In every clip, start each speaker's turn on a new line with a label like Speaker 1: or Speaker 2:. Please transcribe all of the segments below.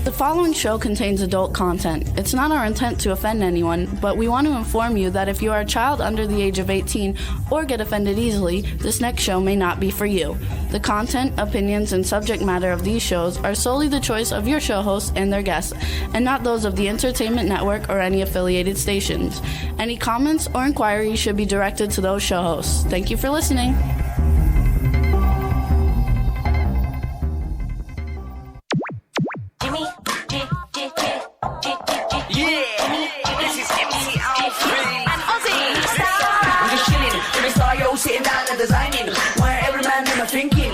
Speaker 1: The following show contains adult content. It's not our intent to offend anyone, but we want to inform you that if you are a child under the age of 18 or get offended easily, this next show may not be for you. The content, opinions, and subject matter of these shows are solely the choice of your show hosts and their guests, and not those of the Entertainment Network or any affiliated stations. Any comments or inquiries should be directed to those show hosts. Thank you for listening.
Speaker 2: Sitting down and designing, where every man in my thinking,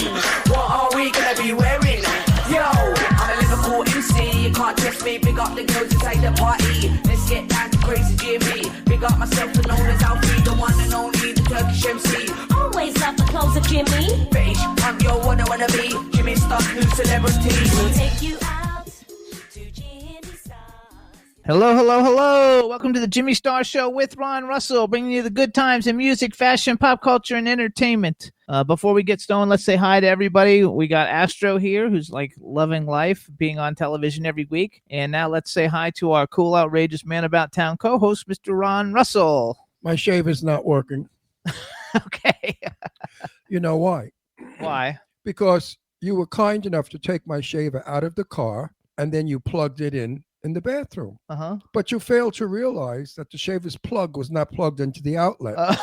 Speaker 2: what are we gonna be wearing? Yo, I'm a Liverpool MC, you can't test me. Big up the girls inside the party, let's get down to crazy Jimmy. Big up myself and known as Alfie, the one and only, the Turkish MC. Always love the clothes of Jimmy. Bitch, I'm your one I wanna be, Jimmy Star's new celebrity. We'll take you out to Jimmy Star.
Speaker 3: Hello, hello, hello. Welcome to the Jimmy Star Show with Ron Russell, bringing you the good times in music, fashion, pop culture, and entertainment. Before we get started, let's say hi to everybody. We got Astro here, who's like loving life, being on television every week. And now let's say hi to our cool, outrageous man about town co-host, Mr. Ron Russell.
Speaker 4: My shaver's not working.
Speaker 3: Okay.
Speaker 4: You know why?
Speaker 3: Why?
Speaker 4: Because you were kind enough to take my shaver out of the car, and then you plugged it in the bathroom. But you failed to realize that the shaver's plug was not plugged into the outlet.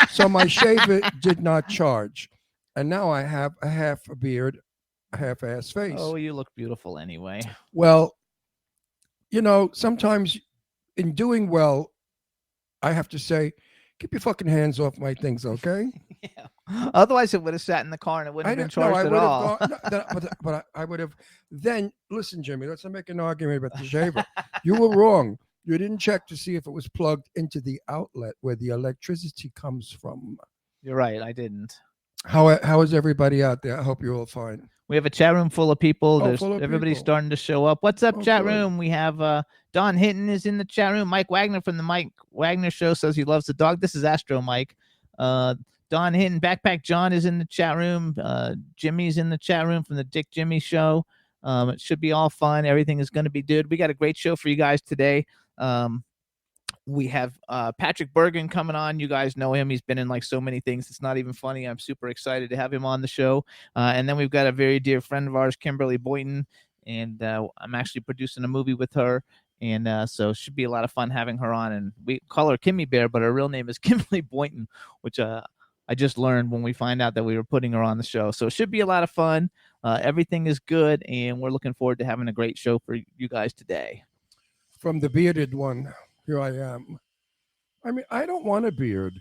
Speaker 4: So my shaver did not charge. And now I have a half a beard, a half-ass face.
Speaker 3: Oh, you look beautiful anyway.
Speaker 4: Well, you know, sometimes in doing well, I have to say, keep your fucking hands off my things, okay?
Speaker 3: Yeah. Otherwise, it would have sat in the car and it wouldn't have been charged at all.
Speaker 4: But I would have. Then, listen, Jimmy, let's not make an argument about the shaver. You were wrong. You didn't check to see if it was plugged into the outlet where the electricity comes from.
Speaker 3: You're right. I didn't.
Speaker 4: How is everybody out there? I hope you're all fine.
Speaker 3: We have a chat room full of people. Everybody's
Speaker 4: people.
Speaker 3: Starting to show up. What's up, chat
Speaker 4: good.
Speaker 3: room? We have Don Hinton is in the chat room. Mike Wagner from the Mike Wagner Show says he loves the dog. This is Astro Mike. Don Hinton, Backpack John is in the chat room. Jimmy's in the chat room from the Dick Jimmy Show. It should be all fun. Everything is going to be good. We got a great show for you guys today. We have Patrick Bergin coming on. You guys know him. He's been in like so many things. It's not even funny. I'm super excited to have him on the show. And then we've got a very dear friend of ours, Kymberli Boynton. And I'm actually producing a movie with her. And so it should be a lot of fun having her on. And we call her Kimmy Bear, but her real name is Kymberli Boynton, which I just learned when we find out that we were putting her on the show. So it should be a lot of fun. Everything is good. And we're looking forward to having a great show for you guys today.
Speaker 4: From the bearded one, here I am. I mean, I don't want a beard.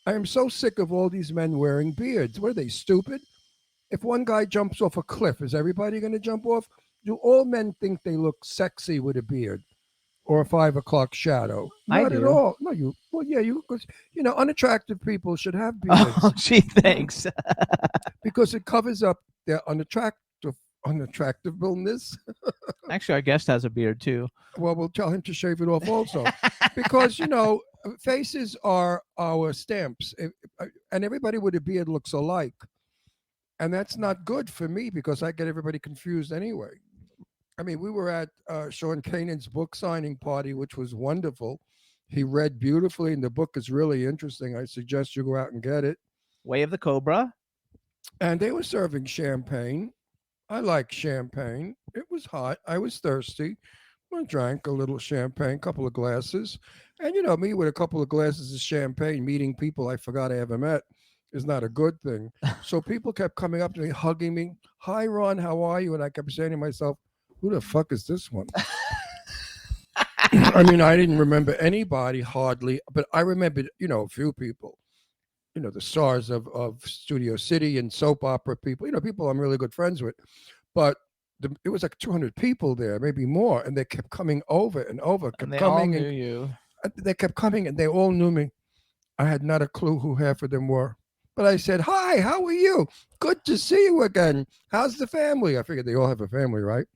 Speaker 4: I am so sick of all these men wearing beards. What are they, stupid? If one guy jumps off a cliff, is everybody going to jump off? Do all men think they look sexy with a beard or a 5 o'clock shadow? Not at all. No, you. Well, yeah, you. Because unattractive people should have beards.
Speaker 3: Oh, gee, thanks.
Speaker 4: Because it covers up their unattractiveness.
Speaker 3: Actually, our guest has a beard too.
Speaker 4: Well, we'll tell him to shave it off also. Because, faces are our stamps. And everybody with a beard looks alike. And that's not good for me because I get everybody confused anyway. I mean, we were at Sean Kanan's book signing party, which was wonderful. He read beautifully, and the book is really interesting. I suggest you go out and get it.
Speaker 3: Way of the Cobra.
Speaker 4: And they were serving champagne. I like champagne. It was hot. I was thirsty. I drank a little champagne, couple of glasses. And me with a couple of glasses of champagne, meeting people I forgot I ever met is not a good thing. So people kept coming up to me, hugging me. Hi, Ron, how are you? And I kept saying to myself, who the fuck is this one? I mean, I didn't remember anybody hardly, but I remembered, a few people. The stars of Studio City and soap opera people, people I'm really good friends with. But it was like 200 people there, maybe more. And they kept coming over and over.
Speaker 3: All knew you.
Speaker 4: They kept coming and they all knew me. I had not a clue who half of them were. But I said, hi, how are you? Good to see you again. How's the family? I figured they all have a family, right?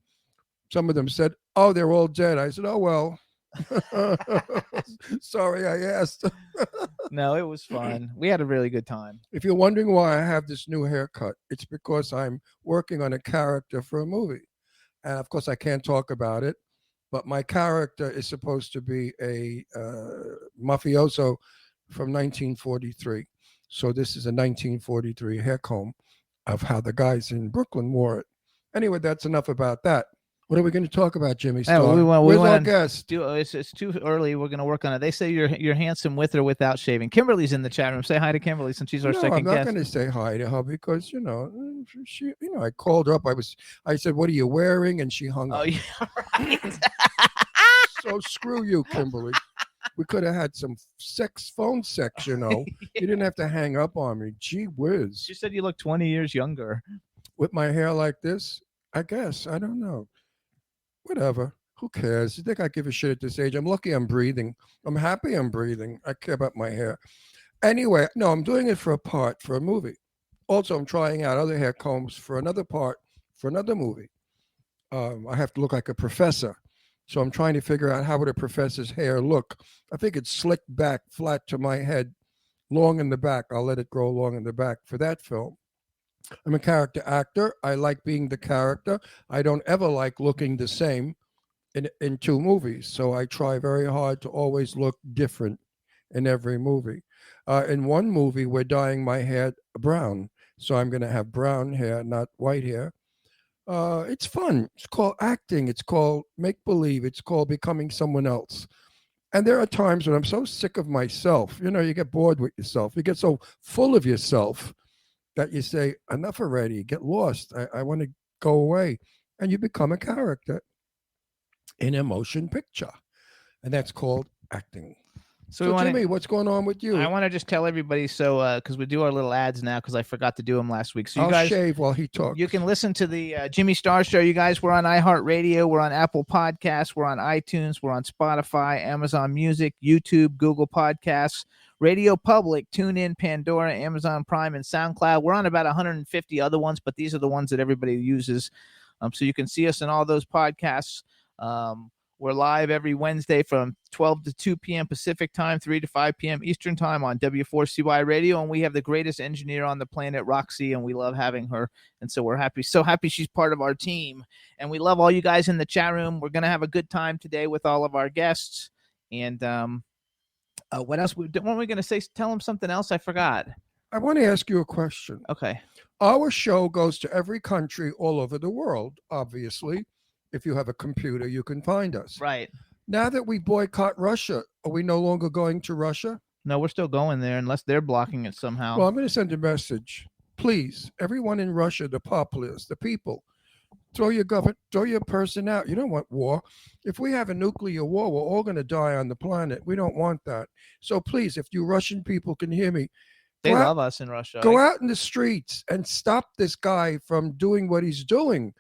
Speaker 4: Some of them said, oh, they're all dead. I said, oh, well. Sorry, I asked.
Speaker 3: No, it was fun. We had a really good time.
Speaker 4: If you're wondering why I have this new haircut, it's because I'm working on a character for a movie. And of course, I can't talk about it. But my character is supposed to be a mafioso from 1943. So this is a 1943 hair comb of how the guys in Brooklyn wore it. Anyway, that's enough about that. What are we going to talk about, Jimmy Star? Where's our guest?
Speaker 3: It's too early. We're going to work on it. They say you're handsome with or without shaving. Kimberly's in the chat room. Say hi to Kimberly since she's our second
Speaker 4: I'm not
Speaker 3: guest.
Speaker 4: going to say hi to her because she. I called her up. I said, "What are you wearing?" And she hung up.
Speaker 3: Oh, yeah, right.
Speaker 4: So screw you, Kimberly. We could have had some phone sex, You didn't have to hang up on me. Gee whiz.
Speaker 3: She said you look 20 years younger.
Speaker 4: With my hair like this? I guess. I don't know. Whatever. Who cares? You think I give a shit at this age? I'm lucky I'm breathing. I'm happy I'm breathing. I care about my hair. Anyway, no, I'm doing it for a part, for a movie. Also, I'm trying out other hair combs for another part, for another movie. I have to look like a professor. So I'm trying to figure out how would a professor's hair look. I think it's slicked back, flat to my head, long in the back. I'll let it grow long in the back for that film. I'm a character actor. I like being the character. I don't ever like looking the same in two movies. So I try very hard to always look different in every movie. In one movie, we're dyeing my hair brown. So I'm going to have brown hair, not white hair. It's fun. It's called acting. It's called make-believe. It's called becoming someone else. And there are times when I'm so sick of myself. You get bored with yourself. You get so full of yourself that you say, enough already, get lost. I want to go away. And you become a character in a motion picture. And that's called acting. So Jimmy, what's going on with you?
Speaker 3: I want to just tell everybody, because we do our little ads now, because I forgot to do them last week. So
Speaker 4: I'll shave while he talks.
Speaker 3: You can listen to the Jimmy Star Show. You guys, we're on iHeartRadio. We're on Apple Podcasts. We're on iTunes. We're on Spotify, Amazon Music, YouTube, Google Podcasts, Radio Public, TuneIn, Pandora, Amazon Prime, and SoundCloud. We're on about 150 other ones, but these are the ones that everybody uses. So you can see us in all those podcasts. We're live every Wednesday from 12 to 2 p.m. Pacific time, 3 to 5 p.m. Eastern time on W4CY Radio. And we have the greatest engineer on the planet, Roxy, and we love having her. And so we're so happy she's part of our team. And we love all you guys in the chat room. We're going to have a good time today with all of our guests. And what else? Weren't we going to say? Tell them something else? I forgot.
Speaker 4: I want to ask you a question.
Speaker 3: Okay.
Speaker 4: Our show goes to every country all over the world, obviously. If you have a computer, you can find us.
Speaker 3: Right.
Speaker 4: Now that we boycott Russia, are we no longer going to Russia?
Speaker 3: No, we're still going there unless they're blocking it somehow.
Speaker 4: Well, I'm going to send a message. Please, everyone in Russia, the populace, the people, throw your person out. You don't want war. If we have a nuclear war, we're all going to die on the planet. We don't want that. So please, if you Russian people can hear me,
Speaker 3: they love us in Russia.
Speaker 4: Go out in the streets and stop this guy from doing what he's doing.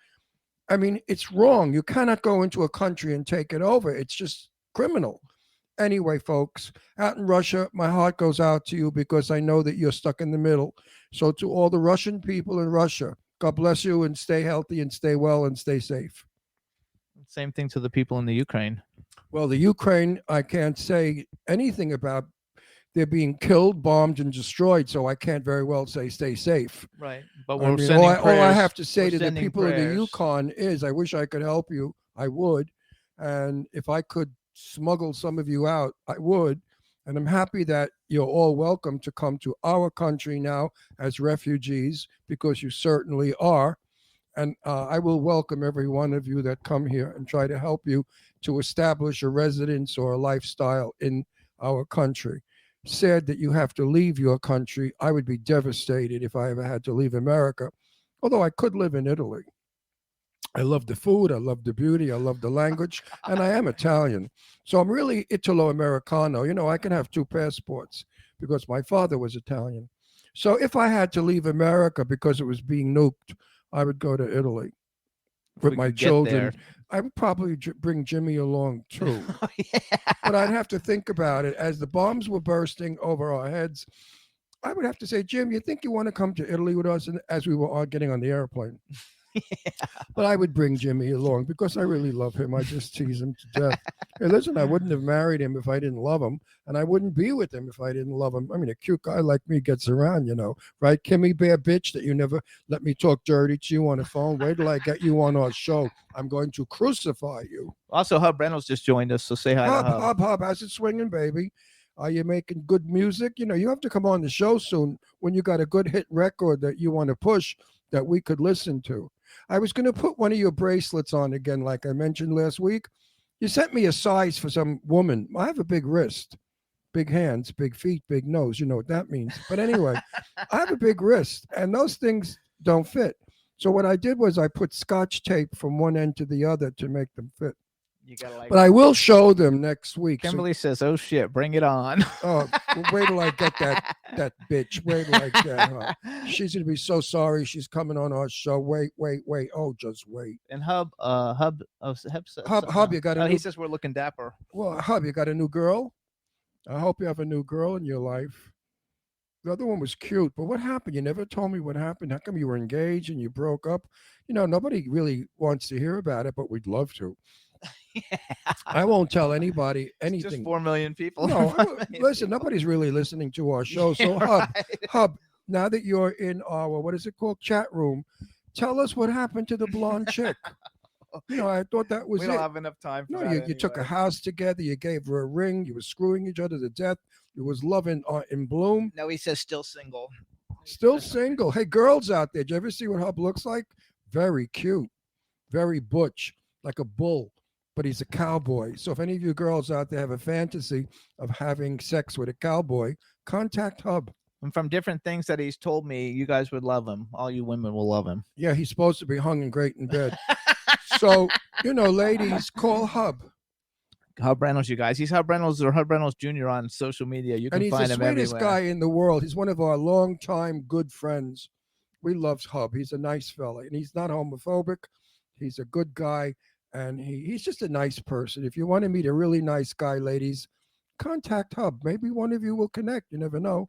Speaker 4: I mean, it's wrong. You cannot go into a country and take it over. It's just criminal. Anyway, folks, out in Russia, my heart goes out to you because I know that you're stuck in the middle. So to all the Russian people in Russia, God bless you and stay healthy and stay well and stay safe.
Speaker 3: Same thing to the people in the Ukraine.
Speaker 4: Well, the Ukraine, I can't say anything about. They're being killed, bombed, and destroyed, so I can't very well say stay safe.
Speaker 3: Right. But
Speaker 4: all I have to say to the people of the Yukon is I wish I could help you. I would. And if I could smuggle some of you out, I would. And I'm happy that you're all welcome to come to our country now as refugees, because you certainly are. And I will welcome every one of you that come here and try to help you to establish a residence or a lifestyle in our country. Sad that you have to leave your country. I would be devastated if I ever had to leave America, although I could live in Italy. I love the food, I love the beauty, I love the language, and I am Italian. So I'm really Italo-Americano. I can have two passports because my father was Italian. So if I had to leave America because it was being nuked, I would go to Italy with my children. I would probably bring Jimmy along too.
Speaker 3: Oh, yeah.
Speaker 4: But I'd have to think about it. As the bombs were bursting over our heads, I would have to say, Jim, you think you want to come to Italy with us? And as we were all getting on the airplane. But I would bring Jimmy along because I really love him. I just tease him to death. Hey, listen, I wouldn't have married him if I didn't love him, and I wouldn't be with him if I didn't love him. I mean, a cute guy like me gets around, right? Kimmy Bear bitch that you never let me talk dirty to you on the phone. Wait till I get you on our show. I'm going to crucify you.
Speaker 3: Also, Hub Reynolds just joined us, so say hi to Hub.
Speaker 4: Hub, how's it swinging, baby? Are you making good music? You have to come on the show soon when you got a good hit record that you want to push that we could listen to. I was going to put one of your bracelets on again, like I mentioned last week. You sent me a size for some woman. I have a big wrist, big hands, big feet, big nose. You know what that means. But anyway, I have a big wrist, and those things don't fit. So what I did was I put Scotch tape from one end to the other to make them fit.
Speaker 3: You gotta
Speaker 4: but I will show them next week.
Speaker 3: Kymberli says, "Oh shit, bring it on."
Speaker 4: Oh, wait till I get that bitch. Wait till I get her. She's gonna be so sorry. She's coming on our show. Wait. Oh, just wait.
Speaker 3: And Hub,
Speaker 4: Hub, you got a
Speaker 3: he says we're looking dapper.
Speaker 4: Well, Hub, you got a new girl? I hope you have a new girl in your life. The other one was cute, but what happened? You never told me what happened. How come you were engaged and you broke up? Nobody really wants to hear about it, but we'd love to. Yeah. I won't tell anybody anything.
Speaker 3: Just 4 million people.
Speaker 4: No, listen, nobody's really listening to our show. So, Hub, now that you're in our, what is it called, chat room, tell us what happened to the blonde chick. I thought that was
Speaker 3: we don't have enough time for that
Speaker 4: you took a house together. You gave her a ring. You were screwing each other to death. It was love in bloom.
Speaker 3: No, he says still single.
Speaker 4: Still single. Hey, girls out there, did you ever see what Hub looks like? Very cute. Very butch, like a bull. But he's a cowboy. So if any of you girls out there have a fantasy of having sex with a cowboy, contact Hub.
Speaker 3: And from different things that he's told me, you guys would love him. All you women will love him.
Speaker 4: Yeah, he's supposed to be hung and great in bed. So, ladies, call Hub.
Speaker 3: Hub Reynolds, you guys. He's Hub Reynolds or Hub Reynolds Jr. on social media. You can find him everywhere. And he's the sweetest guy in the world. He's one of our longtime good friends. We love Hub. He's a nice fella. And he's not homophobic. He's a good guy. And he's just a nice person. If you want to meet a really nice guy, ladies, contact Hub. Maybe one of you will connect. You never know.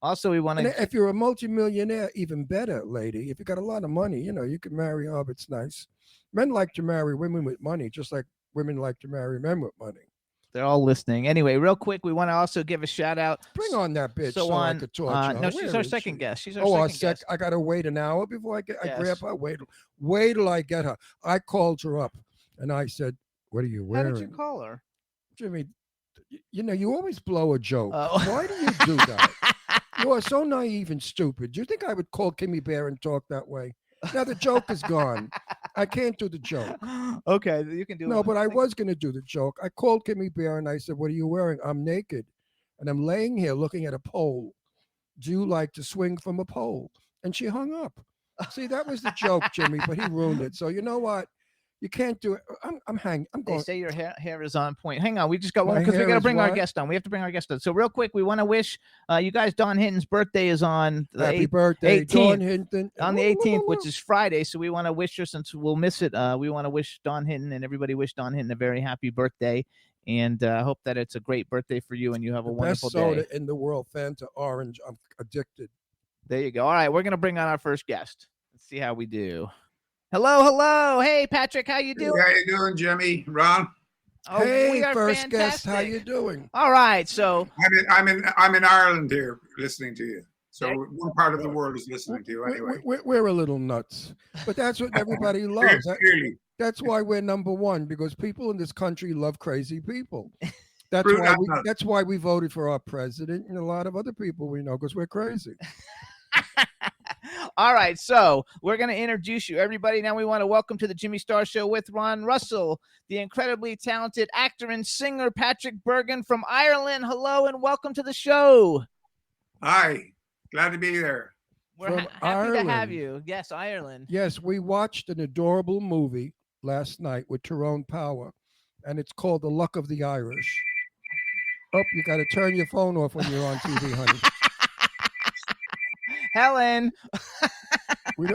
Speaker 3: Also, we want to.
Speaker 4: If you're a multimillionaire, even better, lady. If you got a lot of money, you can marry Hub. It's nice. Men like to marry women with money, just like women like to marry men with money.
Speaker 3: They're all listening. Anyway, real quick, we want to also give a shout out.
Speaker 4: Bring on that bitch so I could talk to her.
Speaker 3: No, she's our second guest. She's our second guest.
Speaker 4: I got to wait an hour before I grab her. Wait till I get her. I called her up. And I said, "What are you wearing?"
Speaker 3: How did you call her?
Speaker 4: Jimmy, you always blow a joke. Why do you do that? You are so naive and stupid. Do you think I would call Kimmy Bear and talk that way? Now the joke is gone. I can't do the joke.
Speaker 3: Okay, you can do it.
Speaker 4: No, but I was going to do the joke. I called Kimmy Bear and I said, "What are you wearing?" "I'm naked. And I'm laying here looking at a pole. Do you like to swing from a pole?" And she hung up. See, that was the joke, Jimmy, but he ruined it. So you know what? You can't do it. I'm hanging. I'm going.
Speaker 3: They say your hair is on point. Hang on. We just got one because we got to bring our guest on. We have to bring our guest on. So real quick, we want to wish you guys, Don Hinton's birthday is on the
Speaker 4: Happy birthday,
Speaker 3: 18th,
Speaker 4: Don Hinton.
Speaker 3: On the 18th, which is Friday. So we want to wish her, since we'll miss it. We want to wish Don Hinton and everybody wish Don Hinton a very happy birthday. And I hope that it's a great birthday for you and you have a wonderful
Speaker 4: day. Best
Speaker 3: soda
Speaker 4: in the world, Fanta Orange. I'm addicted.
Speaker 3: There you go. All right, we're going to bring on our first guest. Let's see how we do. Hello. Hey, Patrick, how you doing?
Speaker 5: How you doing, Jimmy? Ron?
Speaker 3: Oh,
Speaker 4: hey,
Speaker 3: we are
Speaker 4: first
Speaker 3: fantastic.
Speaker 4: Guest, how you doing?
Speaker 3: All right, so
Speaker 5: I'm in Ireland here, listening to you. So one part of the world is listening to you anyway.
Speaker 4: We're a little nuts, but that's what everybody loves. That's why we're number one, because people in this country love crazy people. That's why we voted for our president and a lot of other people we know, because we're crazy.
Speaker 3: All right, so we're going to introduce you, everybody. Now we want to welcome to the Jimmy Star Show with Ron Russell, the incredibly talented actor and singer Patrick Bergin from Ireland. Hello and welcome to the show.
Speaker 5: Hi, glad to be there.
Speaker 3: We're happy to have you. Yes, Ireland.
Speaker 4: Yes, we watched an adorable movie last night with Tyrone Power, and it's called The Luck of the Irish. Oh, you got to turn your phone off when you're on TV, honey.
Speaker 3: Helen.
Speaker 4: we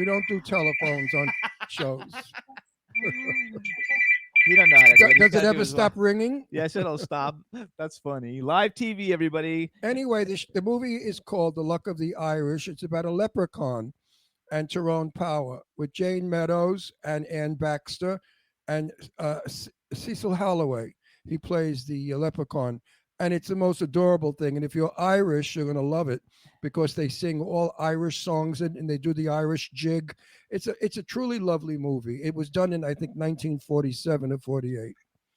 Speaker 4: don't do telephones on shows.
Speaker 3: You don't know how to do it.
Speaker 4: Does it ever stop ringing?
Speaker 3: Yes, it'll stop. That's funny. Live TV, everybody.
Speaker 4: Anyway, the movie is called The Luck of the Irish. It's about a leprechaun and Tyrone Power with Jane Meadows and Ann Baxter and Cecil Holloway. He plays the leprechaun. And it's the most adorable thing. And if you're Irish, you're going to love it because they sing all Irish songs and they do the Irish jig. It's a truly lovely movie. It was done in, I think, 1947 or 48.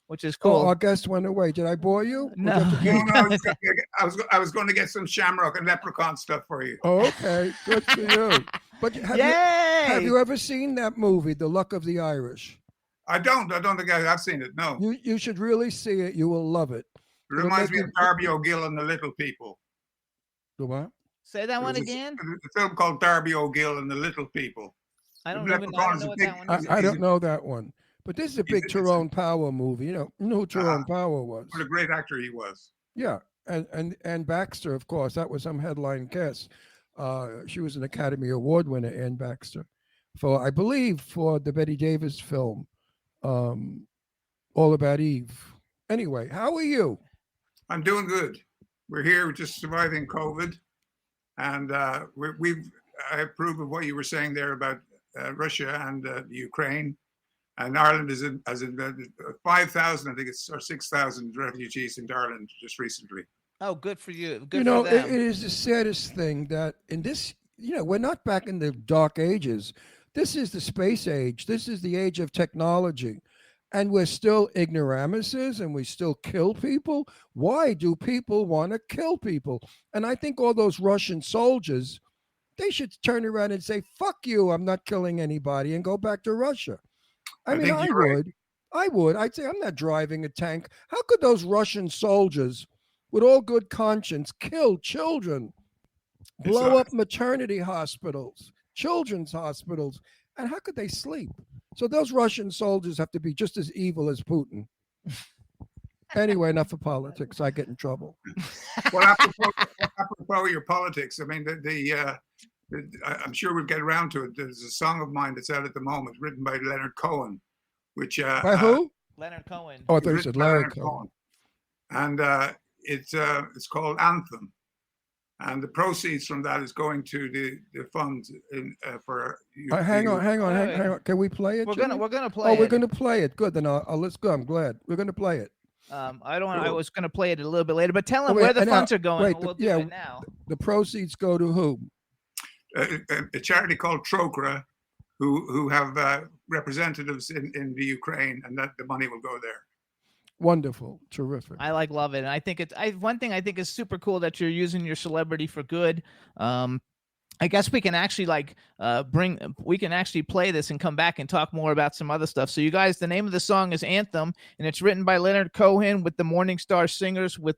Speaker 3: Which is
Speaker 4: Oh,
Speaker 3: cool.
Speaker 4: our guest went away. Did I bore you?
Speaker 3: No.
Speaker 5: No, I was going to get some Shamrock and Leprechaun stuff for you.
Speaker 4: Oh, okay. Good for you. But have you ever seen that movie, The Luck of the Irish?
Speaker 5: I don't think I've seen it. No.
Speaker 4: You should really see it. You will love it.
Speaker 5: It reminds me of Darby O'Gill and the Little People.
Speaker 4: The what?
Speaker 3: Say that one again.
Speaker 5: A film called Darby O'Gill and the Little People.
Speaker 3: I don't know what that one is.
Speaker 4: I don't know that one. But this is a big Tyrone Power movie. You know who Tyrone Power was.
Speaker 5: What a great actor he was.
Speaker 4: Yeah. And Baxter, of course, that was some headline guest. She was an Academy Award winner, Ann Baxter, I believe, for the Betty Davis film, All About Eve. Anyway, how are you?
Speaker 5: I'm doing good. We're here just surviving COVID. And I approve of what you were saying there about Russia and Ukraine. And Ireland is in 5,000, I think it's, or 6,000 refugees in Ireland just recently.
Speaker 3: Oh, good for you. Good
Speaker 4: you know,
Speaker 3: for them.
Speaker 4: it is the saddest thing that in this, we're not back in the dark ages. This is the space age. This is the age of technology. And we're still ignoramuses and we still kill people. Why do people want to kill people? And I think all those Russian soldiers, they should turn around and say, fuck you, I'm not killing anybody, and go back to Russia. I mean, I would. Right. I'd say, I'm not driving a tank. How could those Russian soldiers, with all good conscience, kill children, blow up maternity hospitals, children's hospitals, and how could they sleep? So those Russian soldiers have to be just as evil as Putin. Anyway, enough of politics. I get in trouble.
Speaker 5: Well, apropos your politics, I mean, I'm sure we'll get around to it. There's a song of mine that's out at the moment, written by Leonard Cohen, which
Speaker 4: by who?
Speaker 3: Leonard Cohen.
Speaker 4: Oh, I thought you said Leonard Cohen.
Speaker 5: And it's called Anthem. And the proceeds from that is going to the funds for.
Speaker 4: Hang on. Can we play it?
Speaker 3: We're gonna play it.
Speaker 4: Oh, we're gonna play it. Good. Then let's go. I'm glad we're gonna play it.
Speaker 3: I was gonna play it a little bit later, but tell them where the funds are going. We'll do it now.
Speaker 4: The proceeds go to who?
Speaker 5: A charity called Trokra, who have representatives in the Ukraine, and that the money will go there.
Speaker 4: Wonderful, terrific.
Speaker 3: Love it, and I think one thing I think is super cool that you're using your celebrity for good. I guess we can actually we can actually play this and come back and talk more about some other stuff. So you guys, the name of the song is Anthem, and it's written by Leonard Cohen with the Morning Star Singers, with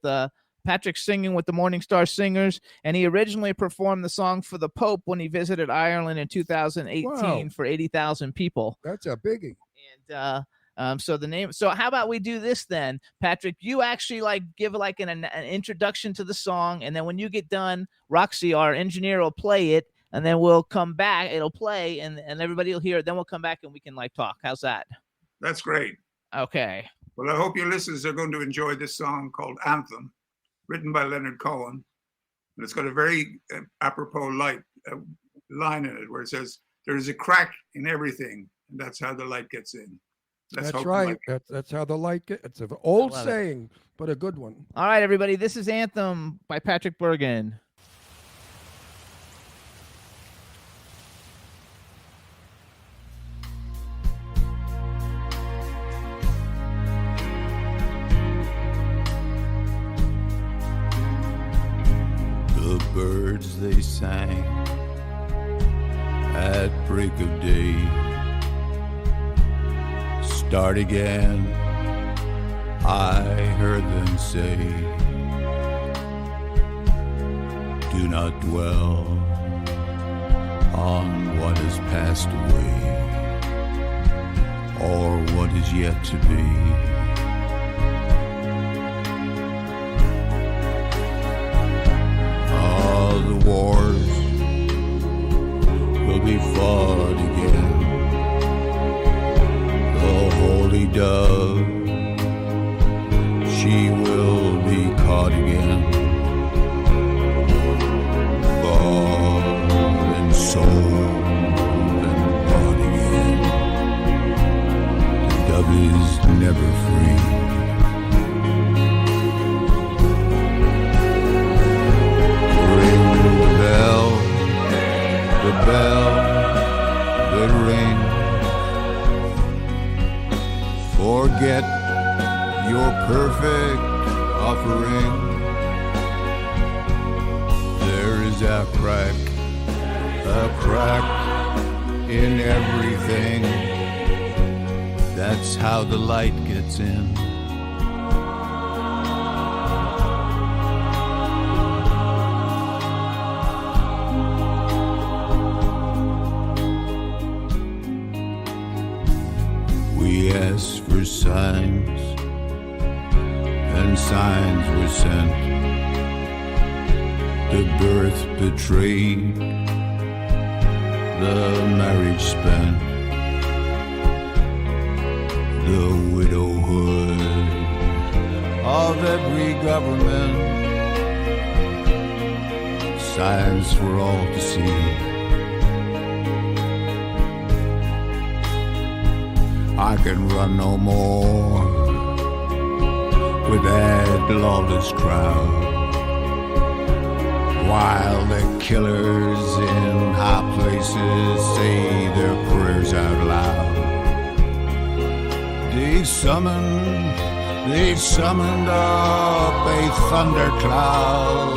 Speaker 3: Patrick singing with the Morning Star Singers, and he originally performed the song for the Pope when he visited Ireland in 2018 for 80,000 people.
Speaker 4: That's a biggie.
Speaker 3: And so how about we do this then, Patrick? You actually give an introduction to the song, and then when you get done, Roxy, our engineer, will play it, and then we'll come back. It'll play, and everybody will hear it. Then we'll come back and we can talk. How's that? That's
Speaker 5: great.
Speaker 3: Okay.
Speaker 5: Well, I hope your listeners are going to enjoy this song called Anthem, written by Leonard Cohen, and it's got a very apropos line in it where it says, "There is a crack in everything, and that's how the light gets in."
Speaker 4: That's right. That's how the light gets. It's an old saying, but a good one.
Speaker 3: All right, everybody. This is Anthem by Patrick Bergin.
Speaker 6: The birds they sang at break of day. Start again, I heard them say, do not dwell on what has passed away, or what is yet to be. All the wars will be fought again. The holy dove, she will be caught again. Body and soul is never free. Ring the bell that rings. Forget your perfect offering. There is a crack in everything. That's how the light gets in. We asked for signs, and signs were sent. The birth betrayed, the marriage spent, the widowhood of every government. Signs for all to see. I can run no more with that lawless crowd, while the killers in high places say their prayers out loud. They've summoned up a thundercloud.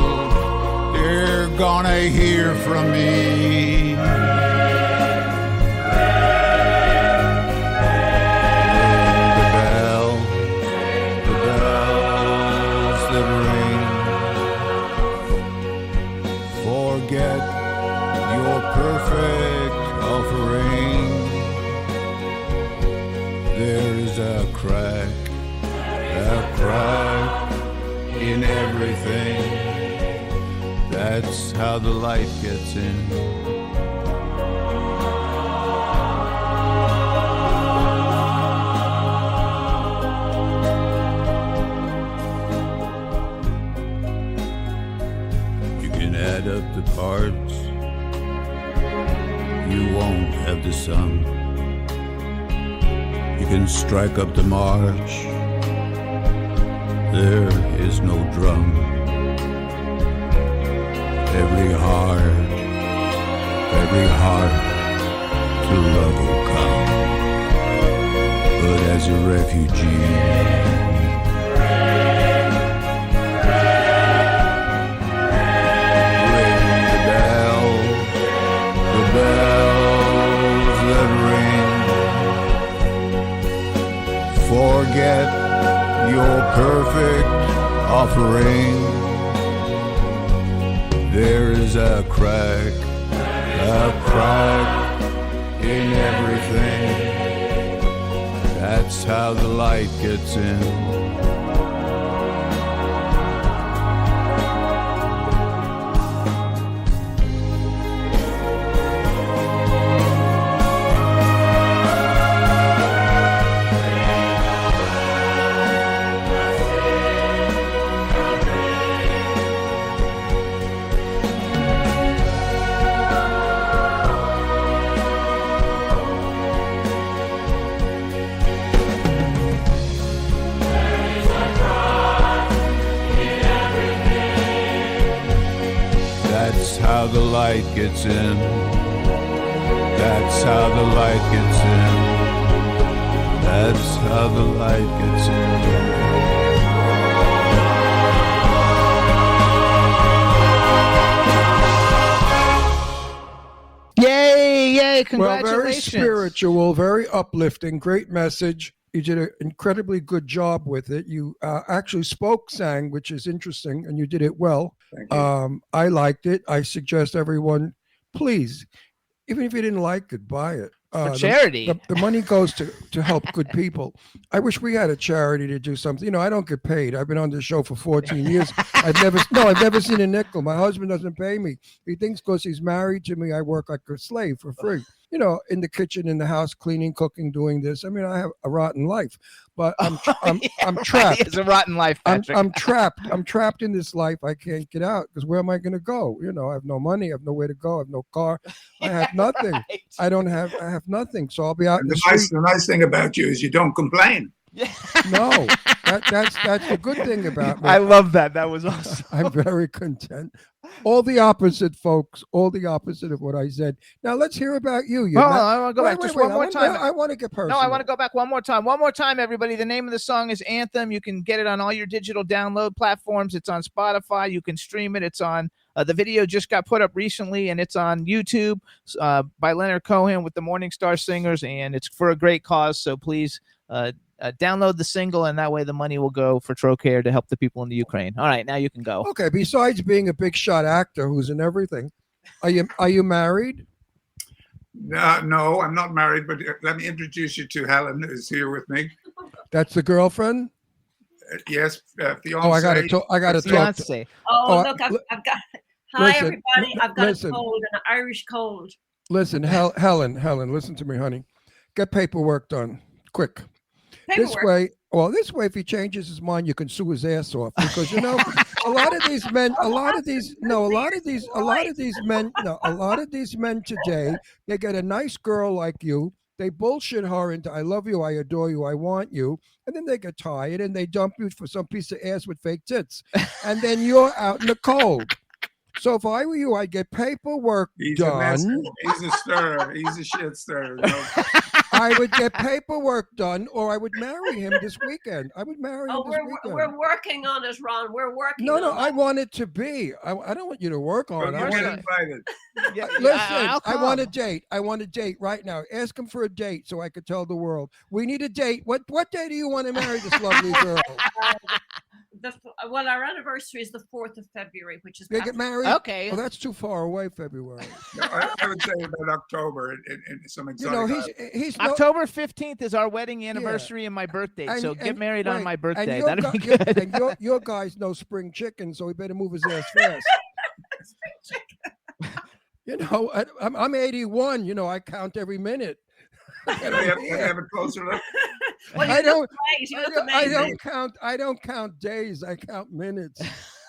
Speaker 6: They're gonna hear from me. Forget your perfect offering. There is a crack in everything. That's how the light gets in. Add up the parts, you won't have the sum. You can strike up the march, there is no drum. Every heart to love will come, but as a refugee, bells that ring. Forget your perfect offering. There is a crack in everything. That's how the light gets in. That's how the light gets in. That's how the light gets in. That's how the light gets in.
Speaker 3: Yay, congratulations.
Speaker 4: Well, very spiritual, very uplifting, great message. You did an incredibly good job with it. You actually sang, which is interesting, and you did it well.
Speaker 5: Thank you.
Speaker 4: I liked it. I suggest everyone, please, even if you didn't like it, buy it.
Speaker 3: For charity.
Speaker 4: The money goes to help good people. I wish we had a charity to do something. You know, I don't get paid. I've been on this show for 14 years. I've never seen a nickel. My husband doesn't pay me. He thinks because he's married to me, I work like a slave for free. in the kitchen, in the house, cleaning, cooking, doing this. I mean, I have a rotten life, but I'm trapped.
Speaker 3: It's a rotten life, Patrick.
Speaker 4: I'm trapped. I'm trapped in this life. I can't get out because where am I going to go? I have no money. I have nowhere to go. I have no car. I have nothing.
Speaker 3: Right.
Speaker 4: I have nothing. So I'll be out in the
Speaker 5: the
Speaker 4: street.
Speaker 5: nice thing about you is you don't complain.
Speaker 4: No, that's the good thing about me.
Speaker 3: I love that. That was awesome.
Speaker 4: I'm very content. All the opposite, folks. All the opposite of what I said. Now let's hear about you.
Speaker 3: I want to go back just one more time.
Speaker 4: I want to get personal.
Speaker 3: No, I want to go back one more time. One more time, everybody. The name of the song is Anthem. You can get it on all your digital download platforms. It's on Spotify. You can stream it. It's on the video just got put up recently, and it's on YouTube by Leonard Cohen with the Morning Star Singers, and it's for a great cause. So please download the single, and that way the money will go for Trocare to help the people in the Ukraine. All right, now you can go.
Speaker 4: Okay. Besides being a big shot actor who's in everything, are you married?
Speaker 5: No, I'm not married, but let me introduce you to Helen, who's here with me.
Speaker 4: That's the girlfriend.
Speaker 5: Yes, fiance.
Speaker 4: Oh, I got to talk.
Speaker 3: Fiance.
Speaker 7: Look, I've got. Hi,
Speaker 4: listen,
Speaker 7: everybody. I've got
Speaker 4: listen.
Speaker 7: a cold, an Irish cold.
Speaker 4: Listen, Helen, listen to me, honey. Get paperwork done, quick. This way, if he changes his mind, you can sue his ass off because a lot of these men today, they get a nice girl like you, they bullshit her into I love you, I adore you, I want you, and then they get tired and they dump you for some piece of ass with fake tits, and then you're out in the cold. So if I were you, I'd get paperwork done.
Speaker 5: He's a stirrer. He's a shit stirrer.
Speaker 4: I would get paperwork done, or I would marry him this weekend. I would marry him this weekend.
Speaker 7: We're working on it, Ron. We're working.
Speaker 4: No, I want it to be. I don't want you to work on it.
Speaker 5: You're not invited.
Speaker 4: Listen, I want a date. I want a date right now. Ask him for a date so I could tell the world. We need a date. What day do you want to marry this lovely girl?
Speaker 7: Our anniversary is the 4th of February, which is.
Speaker 4: They get married?
Speaker 3: Okay.
Speaker 4: Well, that's too far away, February.
Speaker 5: No, I would say about October in some exotic.
Speaker 4: He's
Speaker 3: October 15th is our wedding anniversary and my birthday. So get married on my birthday. That'd be good.
Speaker 4: And your guys know spring chicken, so he better move his ass fast. I'm 81. I count every minute.
Speaker 5: Have a closer look.
Speaker 7: Well,
Speaker 4: I don't count days. I count minutes.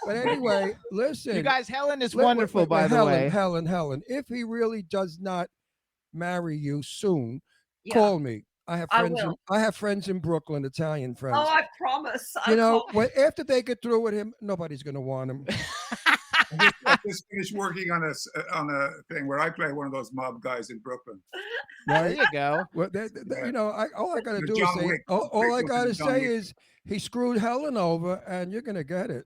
Speaker 4: But anyway, listen.
Speaker 3: You guys, Helen is wonderful, by the way.
Speaker 4: Helen. If he really does not marry you soon, call me. I have friends in Brooklyn, Italian friends.
Speaker 7: Oh, I promise.
Speaker 4: After they get through with him, nobody's going to want him.
Speaker 5: I just finished working on a thing where I play one of those mob guys in Brooklyn.
Speaker 3: There you go.
Speaker 4: Well, all I got to do is say, all I got to say is he screwed Helen over, and you're gonna get it.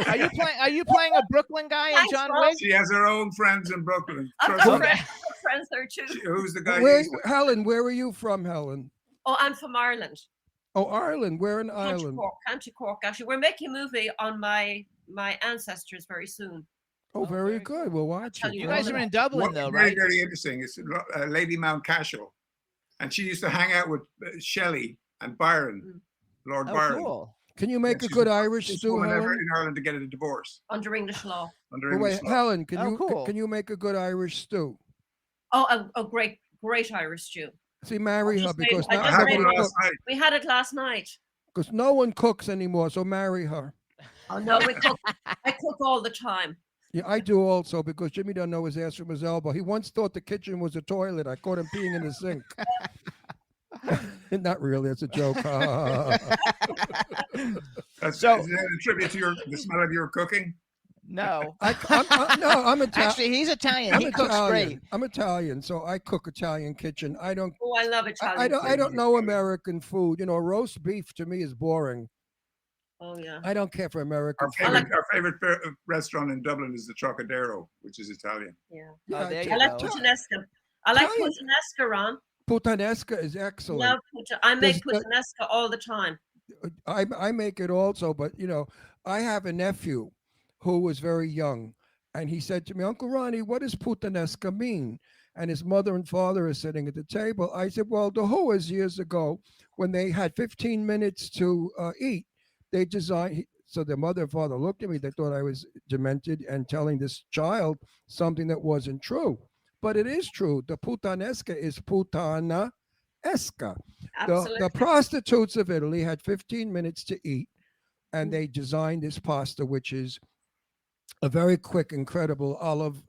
Speaker 3: Are you playing a Brooklyn guy in John Wick?
Speaker 5: She has her own friends in Brooklyn.
Speaker 7: Friends there too.
Speaker 5: Who's the guy?
Speaker 4: Helen, where are you from, Helen?
Speaker 7: Oh, I'm from Ireland.
Speaker 4: Oh, Ireland. Where in Ireland?
Speaker 7: County Cork. Actually, we're making a movie on my ancestors very soon.
Speaker 4: Oh, very good. We'll watch it.
Speaker 3: You guys are in Dublin, though, right?
Speaker 5: Very, very interesting. It's Lady Mountcashel, and she used to hang out with Shelley and Byron, Lord Byron.
Speaker 3: Cool.
Speaker 4: Can you make a good Irish stew, Helen?
Speaker 5: In Ireland to get a divorce
Speaker 7: under English law.
Speaker 4: Helen, can you make a good Irish stew?
Speaker 7: Oh, a great Irish stew.
Speaker 4: See, marry her because
Speaker 7: we had it last night.
Speaker 4: Because no one cooks anymore, so marry her.
Speaker 7: Oh no, I cook all the time.
Speaker 4: Yeah, I do also because Jimmy doesn't know his ass from his elbow. He once thought the kitchen was a toilet. I caught him peeing in the sink. Not really. It's a joke.
Speaker 5: Is that a tribute to the smell of your cooking?
Speaker 3: No.
Speaker 4: I'm Italian.
Speaker 3: Actually, he's Italian. He cooks great.
Speaker 4: I'm Italian, so I cook Italian kitchen. I
Speaker 7: love Italian.
Speaker 4: I don't know American food. Roast beef to me is boring.
Speaker 7: Oh yeah.
Speaker 4: I don't care for American food.
Speaker 5: Our favorite restaurant in Dublin is the Trocadero, which is Italian.
Speaker 7: Yeah. I like puttanesca. I like puttanesca, Ron.
Speaker 4: Puttanesca is excellent.
Speaker 7: Love I make puttanesca all the time.
Speaker 4: I make it also, but I have a nephew who was very young, and he said to me, Uncle Ronnie, what does puttanesca mean? And his mother and father are sitting at the table. I said, well, the Whoas years ago, when they had 15 minutes to eat, they designed, so their mother and father looked at me, they thought I was demented and telling this child something that wasn't true. but it is true. The puttanesca is puttana esca.
Speaker 7: Absolutely.
Speaker 4: The prostitutes of Italy had 15 minutes to eat, and they designed this pasta, which is a very quick, incredible olive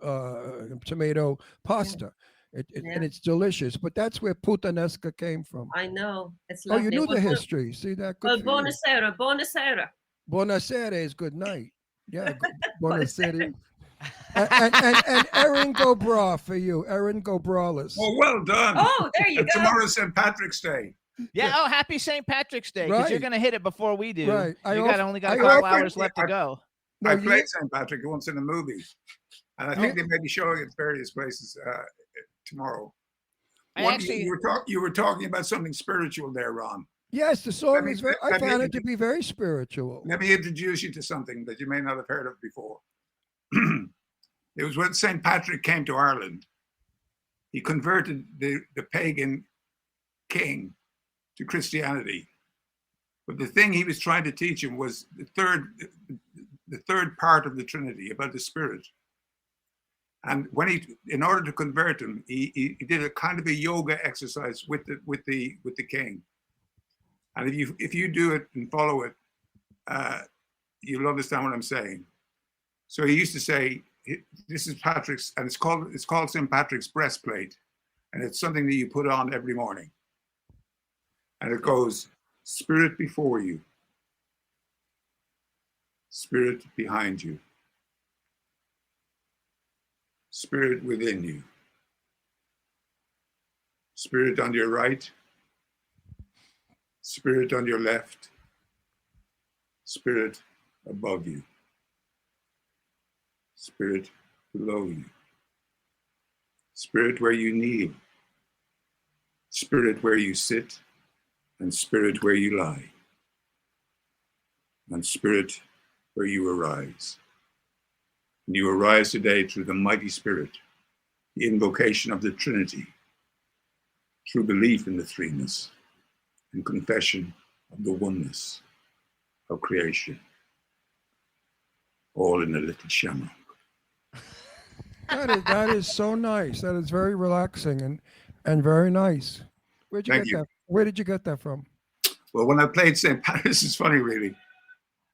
Speaker 4: tomato pasta. And it's delicious. But that's where puttanesca came from.
Speaker 7: I know. It's
Speaker 4: Oh,
Speaker 7: lovely.
Speaker 4: you knew
Speaker 7: Well,
Speaker 4: the history. See that?
Speaker 7: Well,
Speaker 4: Good for you.
Speaker 7: buonasera, buonasera.
Speaker 4: Buonasera is good night. Yeah, buonasera. and Erin go bra for you. Erin go braless.
Speaker 5: Oh, well done.
Speaker 7: Oh, there you
Speaker 5: And
Speaker 7: go.
Speaker 5: tomorrow's St. Patrick's Day.
Speaker 3: Yeah. Oh, happy St. Patrick's Day, because you're
Speaker 4: Right.
Speaker 3: gonna hit it before we do.
Speaker 4: Right.
Speaker 3: Only got a
Speaker 4: I
Speaker 3: couple
Speaker 4: often-
Speaker 3: hours left to go.
Speaker 4: No,
Speaker 5: I
Speaker 4: you-
Speaker 5: played St. Patrick once in a movie, and I think they may be showing it various places tomorrow. You were talking about something spiritual there, Ron.
Speaker 4: Yes, the song
Speaker 5: Let me-
Speaker 4: is very. I
Speaker 5: let me
Speaker 4: found it
Speaker 5: introduce-
Speaker 4: to be very spiritual.
Speaker 5: Let me introduce you to something that you may not have heard of before. It was when St. Patrick came to Ireland. He converted the pagan king to Christianity. But the thing he was trying to teach him was the third part of the Trinity, about the Spirit. And in order to convert him, he did a kind of a yoga exercise with the king. And if you do it and follow it, you'll understand what I'm saying. So he used to say, "This is Patrick's," and it's called St. Patrick's breastplate, and it's something that you put on every morning. And it goes, "Spirit before you, Spirit behind you, Spirit within you, Spirit on your right, Spirit on your left, Spirit above you, Spirit below you, Spirit where you kneel, Spirit where you sit, and Spirit where you lie, and Spirit where you arise. And you arise today through the mighty Spirit, the invocation of the Trinity, through belief in the threeness, and confession of the oneness of creation, all in a little shamrock."
Speaker 4: That is so nice. That is very relaxing and very nice. Where'd you
Speaker 5: Thank
Speaker 4: get
Speaker 5: you.
Speaker 4: that? Where did you get that from?
Speaker 5: Well, when I played St. Patrick, this is funny, really.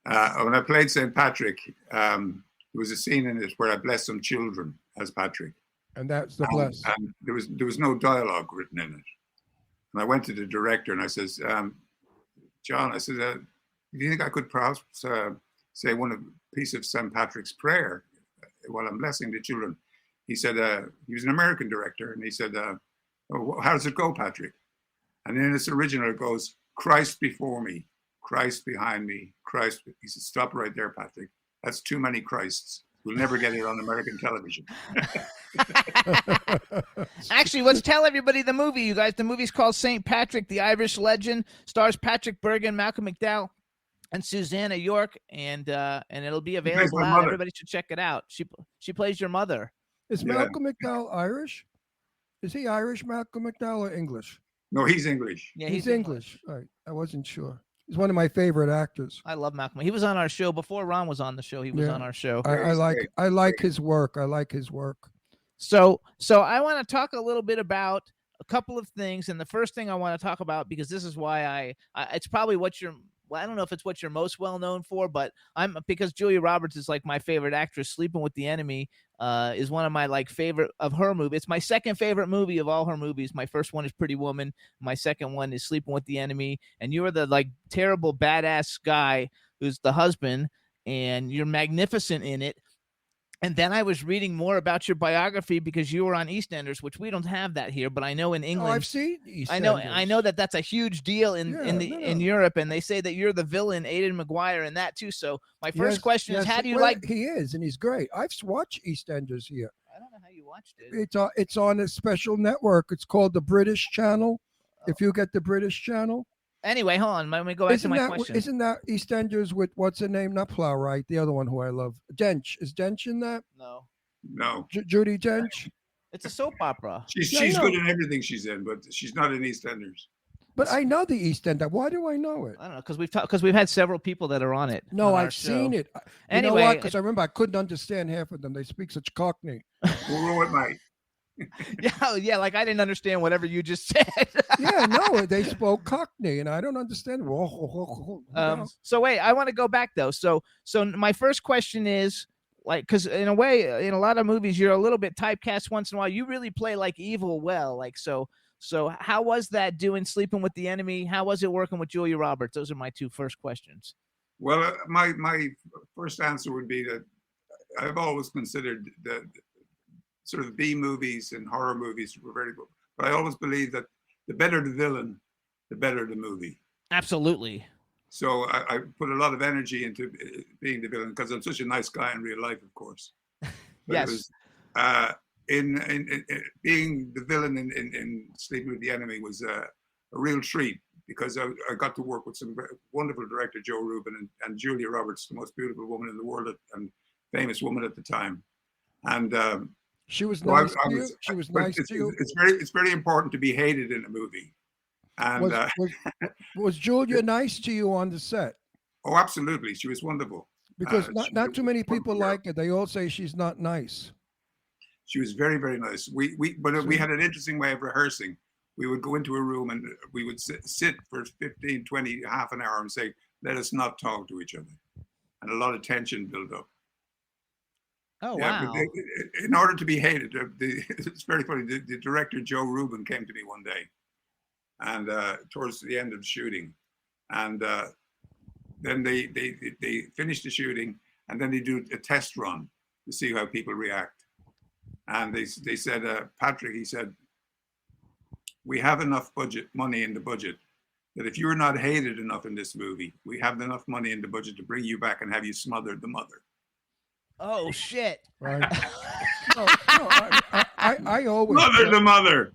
Speaker 5: When I played St. Patrick, there was a scene in it where I blessed some children as Patrick.
Speaker 4: And that's the bless.
Speaker 5: And there was no dialogue written in it. And I went to the director and I says, "John," I said, "do you think I could perhaps say one piece of St. Patrick's prayer while I'm blessing the children?" He said, he was an American director, and he said, "Oh, how does it go, Patrick?" And in its original, it goes, "Christ before me, Christ behind me, Christ." He said, "Stop right there, Patrick. That's too many Christs. We'll never get it on American television."
Speaker 3: Actually, let's tell everybody the movie, you guys. The movie's called St. Patrick, the Irish Legend. Stars Patrick Bergin, Malcolm McDowell, and Susanna York, and it'll be available
Speaker 5: my
Speaker 3: out.
Speaker 5: mother.
Speaker 3: Everybody should check it out. She plays your mother.
Speaker 4: Is
Speaker 5: Yeah.
Speaker 4: Malcolm McDowell Irish? Is he Irish, Malcolm McDowell, or English?
Speaker 5: No, he's English.
Speaker 3: Yeah,
Speaker 4: He's English. Right. I wasn't sure. He's one of my favorite actors.
Speaker 3: I love Malcolm. He was on our show before Ron was on the show. He was
Speaker 4: Yeah.
Speaker 3: on our show.
Speaker 4: I like
Speaker 5: great.
Speaker 4: I like his work. I like his work.
Speaker 3: So I want to talk a little bit about a couple of things, and the first thing I want to talk about, because this is why it's probably what you're. Well, I don't know if it's what you're most well known for, but because Julia Roberts is like my favorite actress. Sleeping with the Enemy is one of my favorite of her movie. It's my second favorite movie of all her movies. My first one is Pretty Woman. My second one is Sleeping with the Enemy. And you're the terrible badass guy who's the husband, and you're magnificent in it. And then I was reading more about your biography because you were on EastEnders, which we don't have that here, but I know in
Speaker 4: Oh,
Speaker 3: England.
Speaker 4: I've seen
Speaker 3: I know that's a huge deal in Europe, and they say that you're the villain, Aidan McGuire, in that too. So my first question is, how do you like?
Speaker 4: He is, and he's great. I've watched EastEnders here.
Speaker 3: I don't know how you watched it.
Speaker 4: It's on a special network. It's called the British Channel. If you get the British Channel.
Speaker 3: Anyway, hold on. Let me go back to my question.
Speaker 4: Isn't that EastEnders with what's her name? Not Plowright, the other one who I love. Dench. Is Dench in that?
Speaker 5: No.
Speaker 4: Judy Dench.
Speaker 3: It's a soap opera.
Speaker 5: She's good in everything she's in, but she's not in EastEnders.
Speaker 4: But I know the EastEnders. Why do I know it?
Speaker 3: I don't know, because we've had several people that are on it.
Speaker 4: No,
Speaker 3: on our
Speaker 4: I've
Speaker 3: show.
Speaker 4: seen it.
Speaker 3: Anyway,
Speaker 4: because I remember I couldn't understand half of them. They speak such Cockney.
Speaker 5: We'll roll it, mate.
Speaker 3: Yeah, like I didn't understand whatever you just said.
Speaker 4: Yeah, no, they spoke Cockney, and I don't understand. You know?
Speaker 3: So wait, I want to go back though. So my first question is like, because in a way, in a lot of movies, you're a little bit typecast once in a while. You really play like evil well. Like so how was that doing Sleeping with the Enemy? How was it working with Julia Roberts? Those are my two first questions.
Speaker 5: Well, my first answer would be that I've always considered that sort of B movies and horror movies were very good, but I always believe that the better the villain, the better the movie.
Speaker 3: Absolutely.
Speaker 5: So I put a lot of energy into being the villain because I'm such a nice guy in real life, of course. But
Speaker 3: Yes.
Speaker 5: it was, in being the villain in Sleeping with the Enemy was a real treat because I got to work with some wonderful director, Joe Rubin, and Julia Roberts, the most beautiful woman in the world and famous woman at the time. And
Speaker 4: She was
Speaker 5: so
Speaker 4: nice to you. She was nice to you.
Speaker 5: It's very important to be hated in a movie. And
Speaker 4: Was Julia nice to you on the set?
Speaker 5: oh, absolutely, she was wonderful.
Speaker 4: Because
Speaker 5: She
Speaker 4: not
Speaker 5: was
Speaker 4: too many
Speaker 5: a
Speaker 4: people
Speaker 5: wonderful
Speaker 4: like it. They all say she's not nice.
Speaker 5: She was very, very nice. But we had an interesting way of rehearsing. We would go into a room and we would sit for 15, 20, half an hour and say, let us not talk to each other. And a lot of tension built up.
Speaker 3: Oh,
Speaker 5: Yeah,
Speaker 3: wow.
Speaker 5: but in order to be hated, it's very funny. The director, Joe Rubin, came to me one day and towards the end of the shooting. And then they finish the shooting and then they do a test run to see how people react. And they said, Patrick, he said, we have enough money in the budget that if you're not hated enough in this movie, we have enough money in the budget to bring you back and have you smother the mother.
Speaker 3: Oh shit!
Speaker 4: Right. No, I always
Speaker 5: Mother the mother.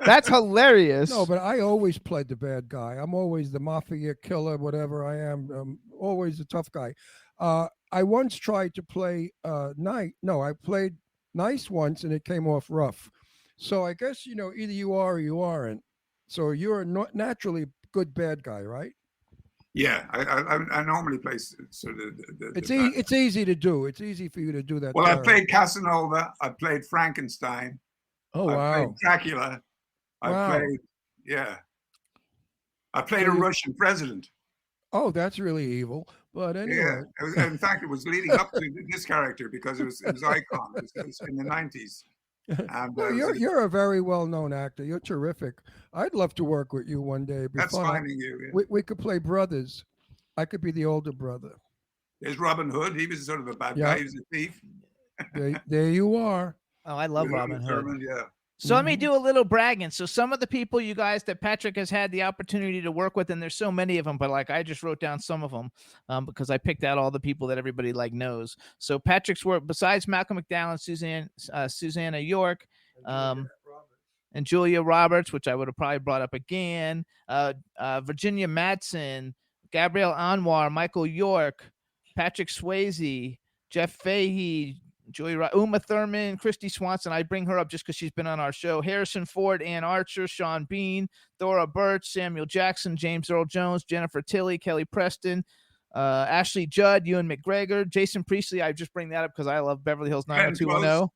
Speaker 3: That's hilarious.
Speaker 4: No, but I always played the bad guy. I'm always the mafia killer, whatever I am. Always a tough guy. I once tried to play I played nice once, and it came off rough. So I guess either you are or you aren't. So you're not naturally good bad guy, right?
Speaker 5: Yeah, I normally play sort of
Speaker 4: It's easy to do. It's easy for you to do that.
Speaker 5: Well, I played Casanova. I played Frankenstein.
Speaker 4: Oh
Speaker 5: I
Speaker 4: wow!
Speaker 5: played Dracula.
Speaker 4: Wow.
Speaker 5: I played a Russian president.
Speaker 4: Oh, that's really evil. But anyway,
Speaker 5: yeah. In fact, it was leading up to this character because it was icon. It was in the 90s. And,
Speaker 4: well, you're a very well-known actor. You're terrific. I'd love to work with you one day. It'd be
Speaker 5: that's
Speaker 4: fun.
Speaker 5: finding you. Yeah.
Speaker 4: We could play brothers. I could be the older brother.
Speaker 5: There's Robin Hood. He was sort of a bad guy. He was a thief.
Speaker 4: There you are.
Speaker 3: Oh, I love Robin Hood.
Speaker 5: Thurman, yeah.
Speaker 3: So let me do a little bragging. So some of the people, you guys, that Patrick has had the opportunity to work with, and there's so many of them, but like I just wrote down some of them because I picked out all the people that everybody like knows. So Patrick's work, besides Malcolm McDowell and Susanna York, and Julia Roberts, which I would have probably brought up again, Virginia Madsen, Gabrielle Anwar, Michael York, Patrick Swayze, Jeff Fahey, Uma Thurman, Christy Swanson. I bring her up just because she's been on our show. Harrison Ford, Ann Archer, Sean Bean, Thora Birch, Samuel Jackson, James Earl Jones, Jennifer Tilly, Kelly Preston, Ashley Judd, Ewan McGregor, Jason Priestley. I just bring that up because I love Beverly Hills 90210.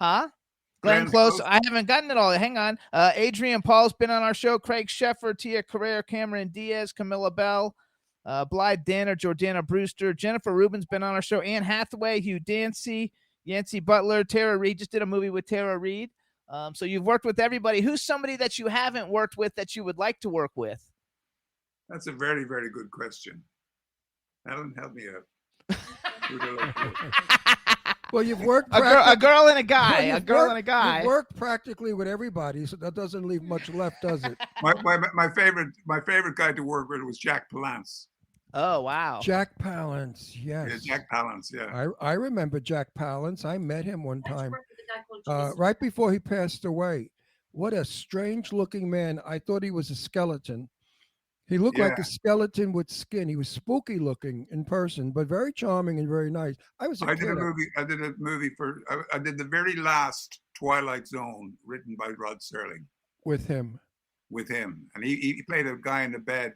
Speaker 3: Huh? Glenn Close. I haven't gotten it all. Hang on. Adrian Paul's been on our show. Craig Sheffer, Tia Carrere, Cameron Diaz, Camilla Bell, Blythe Danner, Jordana Brewster, Jennifer Rubin's been on our show. Anne Hathaway, Hugh Dancy, Yancey Butler, Tara Reid. Just did a movie with Tara Reid. So you've worked with everybody. Who's somebody that you haven't worked with that you would like to work with?
Speaker 5: That's a very, very good question. Alan, help me out.
Speaker 4: Well, you've worked
Speaker 3: a girl and a guy.
Speaker 4: Well,
Speaker 3: a girl and a guy.
Speaker 4: You've worked practically with everybody, so that doesn't leave much left, does it?
Speaker 5: my favorite guy to work with was Jack Palance.
Speaker 3: Oh wow,
Speaker 4: Jack Palance, yes.
Speaker 5: Yeah, Jack Palance, yeah.
Speaker 4: I remember Jack Palance. I met him one time, right before he passed away. What a strange-looking man! I thought he was a skeleton. He looked like a skeleton with skin. He was spooky looking in person, but very charming and very nice. I did
Speaker 5: a movie I did the very last Twilight Zone written by Rod Serling.
Speaker 4: With him,
Speaker 5: and he played a guy in the bed.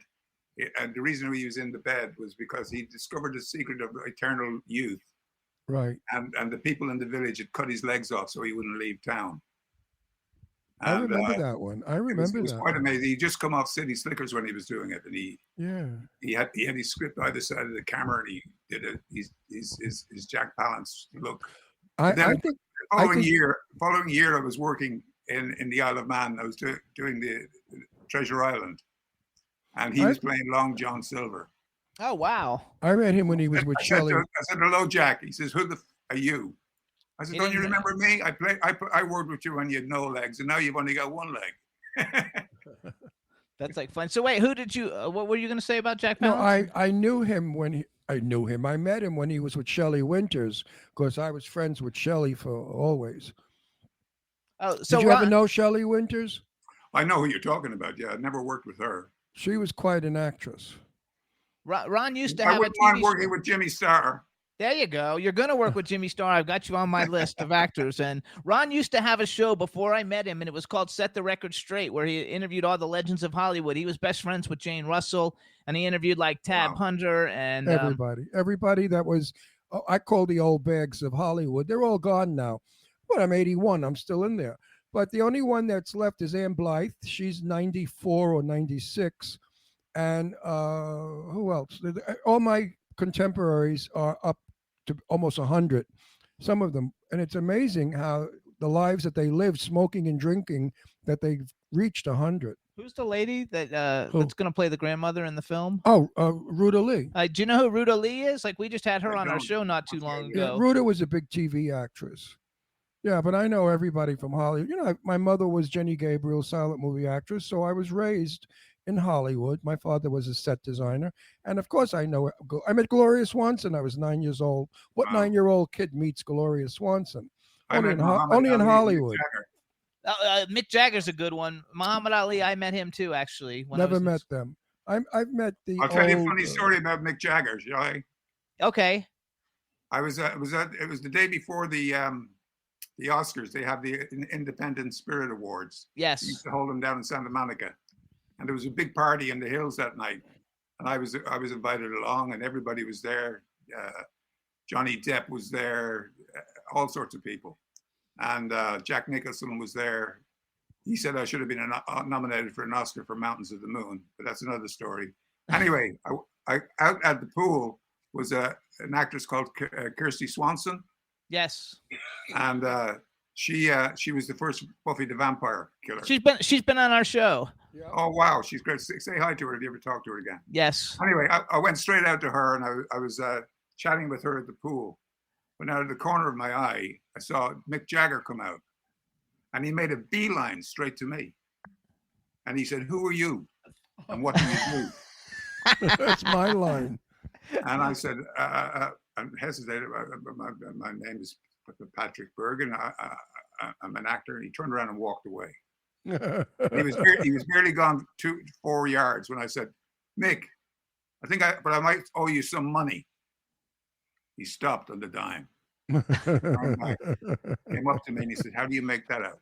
Speaker 5: And the reason he was in the bed was because he discovered the secret of eternal youth.
Speaker 4: Right.
Speaker 5: And the people in the village had cut his legs off so he wouldn't leave town.
Speaker 4: I
Speaker 5: And,
Speaker 4: remember that one. I
Speaker 5: it was,
Speaker 4: remember
Speaker 5: it was
Speaker 4: that
Speaker 5: quite
Speaker 4: one.
Speaker 5: amazing. He just come off City Slickers when he was doing it, and
Speaker 4: Yeah.
Speaker 5: he had his script either side of the camera, and he did his Jack Palance look.
Speaker 4: I
Speaker 5: Then
Speaker 4: think
Speaker 5: following year, I was working in the Isle of Man. I was doing the Treasure Island, and he was playing Long John Silver.
Speaker 3: Oh wow!
Speaker 4: I met him when he was with Shelley.
Speaker 5: I said, "Hello, Jack." He says, "Who the are you?" I said, "Don't you remember me? I worked with you when you had no legs, and now you've only got one leg."
Speaker 3: That's like fun. So wait, who did you? What were you going to say about Jack
Speaker 4: No,
Speaker 3: Palance?
Speaker 4: I knew him when I knew him. I met him when he was with Shelley Winters because I was friends with Shelley for always.
Speaker 3: Oh, so
Speaker 4: Did you ever know Shelley Winters?
Speaker 5: I know who you're talking about. Yeah, I never worked with her.
Speaker 4: She was quite an actress.
Speaker 3: Ron used to
Speaker 5: I
Speaker 3: have a
Speaker 5: wouldn't mind
Speaker 3: TV
Speaker 5: working
Speaker 3: show.
Speaker 5: with Jimmy Star.
Speaker 3: There you go. You're going to work with Jimmy Star. I've got you on my list of actors. And Ron used to have a show before I met him, and it was called Set the Record Straight, where he interviewed all the legends of Hollywood. He was best friends with Jane Russell, and he interviewed like Tab Hunter and
Speaker 4: everybody that was, I call the old bags of Hollywood. They're all gone now. But I'm 81. I'm still in there. But the only one that's left is Ann Blythe. She's 94 or 96. And who else? All my contemporaries are up to almost 100, some of them. And it's amazing how the lives that they live, smoking and drinking, that they've reached 100.
Speaker 3: Who's the lady that that's going to play the grandmother in the film?
Speaker 4: Oh, Ruta Lee.
Speaker 3: Do you know who Ruta Lee is? Like, we just had her on our show not too long ago.
Speaker 4: Yeah, Ruta was a big TV actress. Yeah, but I know everybody from Hollywood. You know, my mother was Jenny Gabriel, silent movie actress, so I was raised in Hollywood. My father was a set designer. And of course, I met Gloria Swanson. I was 9 years old. What 9-year-old kid meets Gloria Swanson? Only in Hollywood.
Speaker 3: Mick Jagger's a good one. Muhammad Ali, I met him too, actually.
Speaker 4: Never met them. I've met the.
Speaker 5: I'll tell you a funny story about Mick Jagger, shall I?
Speaker 3: Okay.
Speaker 5: It was the day before the Oscars. They have the Independent Spirit Awards.
Speaker 3: Yes.
Speaker 5: They used to hold them down in Santa Monica. And there was a big party in the hills that night, and I was invited along, and everybody was there. Johnny Depp was there, all sorts of people, and Jack Nicholson was there. He said I should have been nominated for an Oscar for Mountains of the Moon, but that's another story. Anyway, I out at the pool was an actress called Kirsty Swanson.
Speaker 3: Yes.
Speaker 5: And she was the first Buffy the Vampire Killer.
Speaker 3: She's been on our show.
Speaker 5: Yeah. Oh wow, she's great. Say hi to her if you ever talk to her again.
Speaker 3: Yes.
Speaker 5: Anyway, I went straight out to her, and I was chatting with her at the pool. But out of the corner of my eye, I saw Mick Jagger come out, and he made a beeline straight to me. And he said, "Who are you? And what do you do?"
Speaker 4: That's my line.
Speaker 5: And I said, I hesitated. My name is Patrick Bergin. I'm an actor. And he turned around and walked away. He was barely gone 4 yards when I said, "Mick, but I might owe you some money." He stopped on the dime. Came up to me and he said, "How do you make that out?"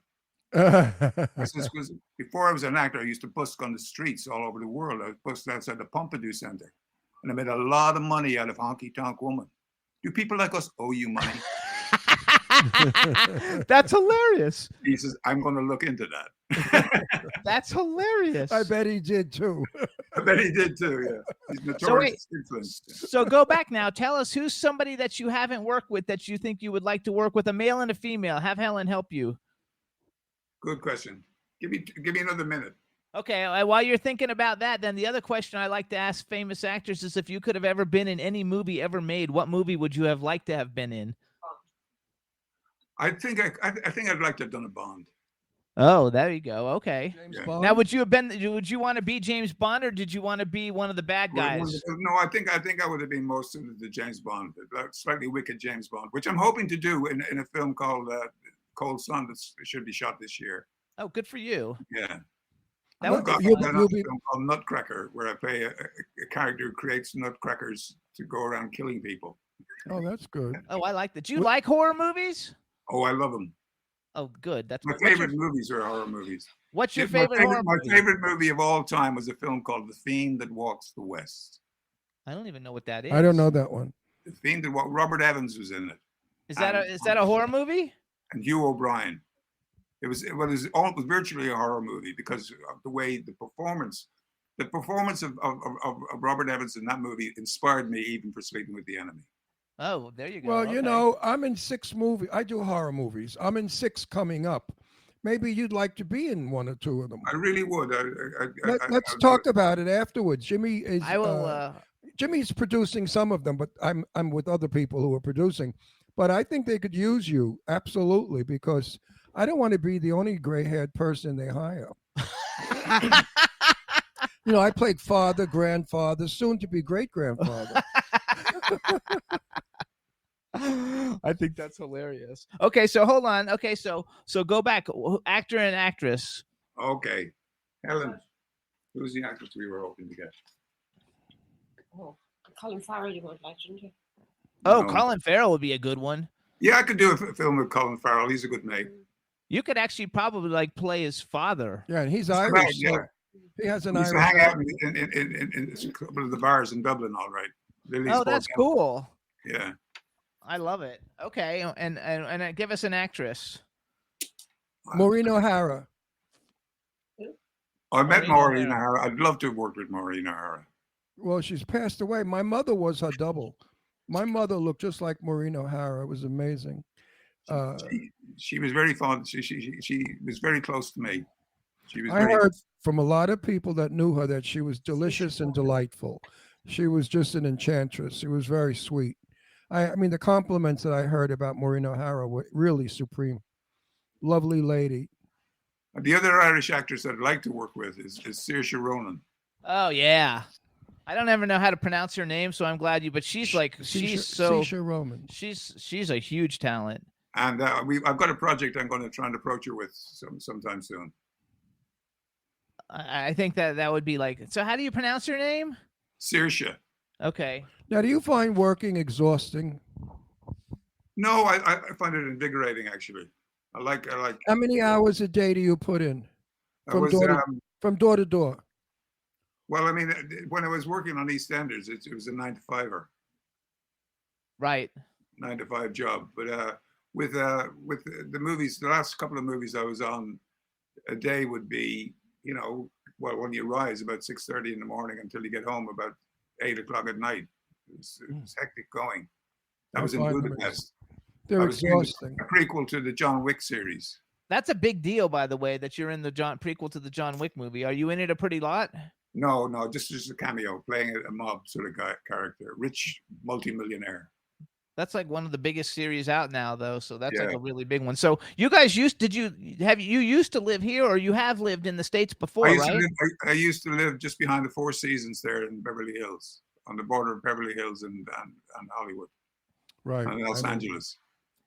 Speaker 5: I said, "Because before I was an actor, I used to busk on the streets all over the world. I busked outside the Pompidou Center, and I made a lot of money out of honky tonk woman. Do people like us owe you money?"
Speaker 3: That's hilarious.
Speaker 5: He says, "I'm going to look into that."
Speaker 3: That's hilarious.
Speaker 4: I bet he did too.
Speaker 5: I bet he did too. Yeah, he's notorious influence.
Speaker 3: So go back now. Tell us who's somebody that you haven't worked with that you think you would like to work with, a male and a female. Have Helen help you.
Speaker 5: Good question. Give me another minute.
Speaker 3: Okay, while you're thinking about that, then the other question I like to ask famous actors is if you could have ever been in any movie ever made, what movie would you have liked to have been in?
Speaker 5: I think I'd like to have done a Bond.
Speaker 3: Oh, there you go. Okay.
Speaker 5: James
Speaker 3: Bond? Now, would you want to be James Bond, or did you want to be one of the bad guys?
Speaker 5: No, I think I would have been more suited to James Bond, slightly wicked James Bond, which I'm hoping to do in a film called Cold Sun that should be shot this year.
Speaker 3: Oh, good for you.
Speaker 5: Yeah.
Speaker 3: That would
Speaker 5: be a film called Nutcracker, where I play a character who creates nutcrackers to go around killing people.
Speaker 4: Oh, that's good.
Speaker 3: Oh, I like that. Do you like horror movies?
Speaker 5: Oh, I love them.
Speaker 3: Oh, good. That's
Speaker 5: my favorite movies are horror movies.
Speaker 3: What's your favorite horror movie?
Speaker 5: My favorite movie of all time was a film called The Fiend That Walks the West.
Speaker 3: I don't even know what that is.
Speaker 4: I don't know that one.
Speaker 5: The Fiend That Walks. Robert Evans was in it.
Speaker 3: Is that a horror movie?
Speaker 5: And Hugh O'Brien. It was virtually a horror movie because of the way the performance of Robert Evans in that movie inspired me even for Sleeping with the Enemy.
Speaker 3: Oh, there you go.
Speaker 4: Well,
Speaker 3: Okay.
Speaker 4: I'm in 6 movies. I do horror movies. I'm in 6 coming up. Maybe you'd like to be in 1 or 2 of them.
Speaker 5: I really would.
Speaker 4: Let's talk about it afterwards. Jimmy is.
Speaker 3: I will.
Speaker 4: Jimmy's producing some of them, but I'm with other people who are producing. But I think they could use you absolutely because I don't want to be the only gray-haired person they hire. I played father, grandfather, soon to be great-grandfather.
Speaker 3: I think that's hilarious. Okay, so hold on. Okay, so go back. Actor and actress.
Speaker 5: Okay, Helen, who's the actress we were hoping to get?
Speaker 7: Oh, Colin Farrell, you would like, didn't you?
Speaker 3: Oh,
Speaker 5: No.
Speaker 3: Colin Farrell would be a good one.
Speaker 5: Yeah, I could do a film with Colin Farrell. He's a good mate.
Speaker 3: You could actually probably like play his father.
Speaker 4: Yeah, and he's
Speaker 5: Right,
Speaker 4: Irish.
Speaker 5: yeah.
Speaker 4: So he has an
Speaker 5: He used to
Speaker 4: Irish.
Speaker 5: hang out in a couple of the bars in Dublin, all right. Lily's
Speaker 3: Oh, that's
Speaker 5: Bar.
Speaker 3: cool.
Speaker 5: Yeah.
Speaker 3: I love it. Okay, and give us an actress.
Speaker 4: Maureen O'Hara.
Speaker 5: I met
Speaker 3: Maureen
Speaker 5: Maureen O'Hara. I'd love to have worked with Maureen O'Hara.
Speaker 4: Well, she's passed away. My mother was her double. My mother looked just like Maureen O'Hara. It was amazing.
Speaker 5: She was very fond. She was very close to me. She was.
Speaker 4: I heard from a lot of people that knew her that she was delicious and delightful. She was just an enchantress. She was very sweet. I mean, the compliments that I heard about Maureen O'Hara were really supreme. Lovely lady.
Speaker 5: The other Irish actress I'd like to work with is Saoirse Ronan.
Speaker 3: Oh yeah, I don't ever know how to pronounce her name, so I'm glad you. But she's
Speaker 4: Saoirse Ronan.
Speaker 3: She's a huge talent.
Speaker 5: And I've got a project I'm going to try and approach her with sometime soon.
Speaker 3: I think that would be like. So how do you pronounce her name?
Speaker 5: Saoirse.
Speaker 3: Okay.
Speaker 4: Now, do you find working exhausting?
Speaker 5: No, I find it invigorating actually. I like.
Speaker 4: How many hours a day do you put in from door to door?
Speaker 5: Well, I mean, when I was working on EastEnders, it was a 9-to-5er.
Speaker 3: Right.
Speaker 5: 9-to-5 job. But with the movies, the last couple of movies I was on, a day would be, when you rise about 6:30 in the morning until you get home about 8 o'clock at night. It was hectic going. That was in Budapest.
Speaker 4: They're exhausting.
Speaker 5: A prequel to the John Wick series.
Speaker 3: That's a big deal, by the way, that you're in the prequel to the John Wick movie. Are you in it a pretty lot?
Speaker 5: No, just a cameo, playing a mob sort of character, rich multimillionaire.
Speaker 3: That's like one of the biggest series out now, though. So that's like a really big one. So you guys used to live here, or you have lived in the States before, right?
Speaker 5: I used to live just behind the Four Seasons there in Beverly Hills, on the border of Beverly Hills and Hollywood,
Speaker 4: right,
Speaker 5: and Los Angeles.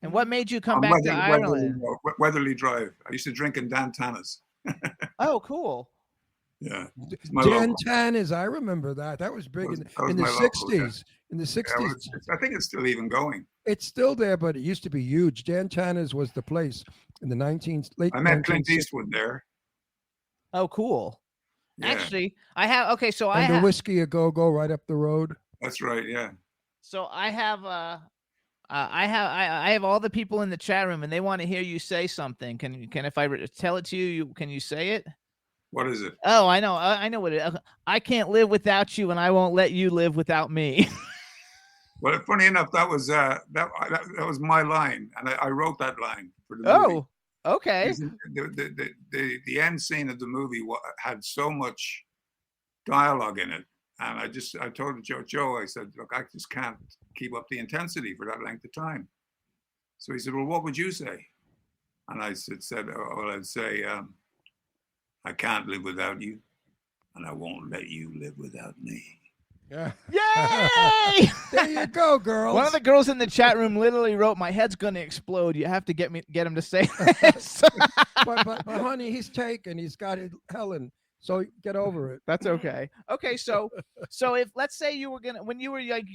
Speaker 3: And what made you come back to Ireland?
Speaker 5: Weatherly Drive. I used to drink in Dan Tana's.
Speaker 3: Oh, cool.
Speaker 5: Yeah.
Speaker 4: Dan Tana's, I remember that. That was big in the 60s. In the 60s.
Speaker 5: I think it's still even going.
Speaker 4: It's still there, but it used to be huge. Dan Tana's was the place in the late
Speaker 5: I met Clint Eastwood there.
Speaker 3: Oh, cool.
Speaker 5: Yeah.
Speaker 3: Actually, I have. Okay, so
Speaker 4: and the Whiskey a Go-Go right up the road.
Speaker 5: That's right. Yeah.
Speaker 3: So I have. I have all the people in the chat room, and they want to hear you say something. Can if I tell it to you, can you say it?
Speaker 5: What is it?
Speaker 3: Oh, I know what it is. I can't live without you, and I won't let you live without me.
Speaker 5: Well, funny enough, that was my line, and I wrote that line for the movie.
Speaker 3: Oh, okay.
Speaker 5: The end scene of the movie had so much dialogue in it, and I told Joe, I said, look, I just can't keep up the intensity for that length of time. So he said, well, what would you say? And I said, well, I'd say, I can't live without you, and I won't let you live without me.
Speaker 4: Yeah.
Speaker 3: Yay!
Speaker 4: There you go, girls.
Speaker 3: One of the girls in the chat room literally wrote, "My head's gonna explode." You have to get him to say this.
Speaker 4: but honey, he's taken. He's got it, Helen. So get over it.
Speaker 3: That's okay. Okay, so if let's say you were when you were like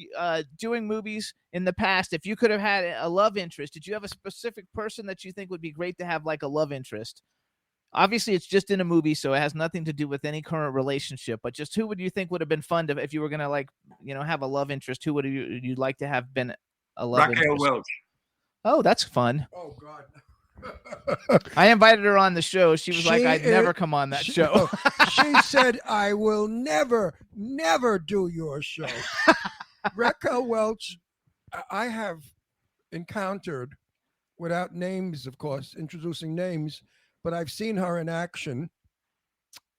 Speaker 3: doing movies in the past, if you could have had a love interest, did you have a specific person that you think would be great to have like a love interest? Obviously, it's just in a movie, so it has nothing to do with any current relationship. But just who would you think would have been fun to, if you were gonna have a love interest? Who would you'd like to have been a love interest?
Speaker 5: Raquel Welch.
Speaker 3: Oh, that's fun.
Speaker 4: Oh God.
Speaker 3: I invited her on the show. She was like,
Speaker 4: She
Speaker 3: I'd
Speaker 4: is-
Speaker 3: never come on that show.
Speaker 4: no, she said, I will never do your show. Raquel Welch, I have encountered, without names, of course, introducing names, but I've seen her in action.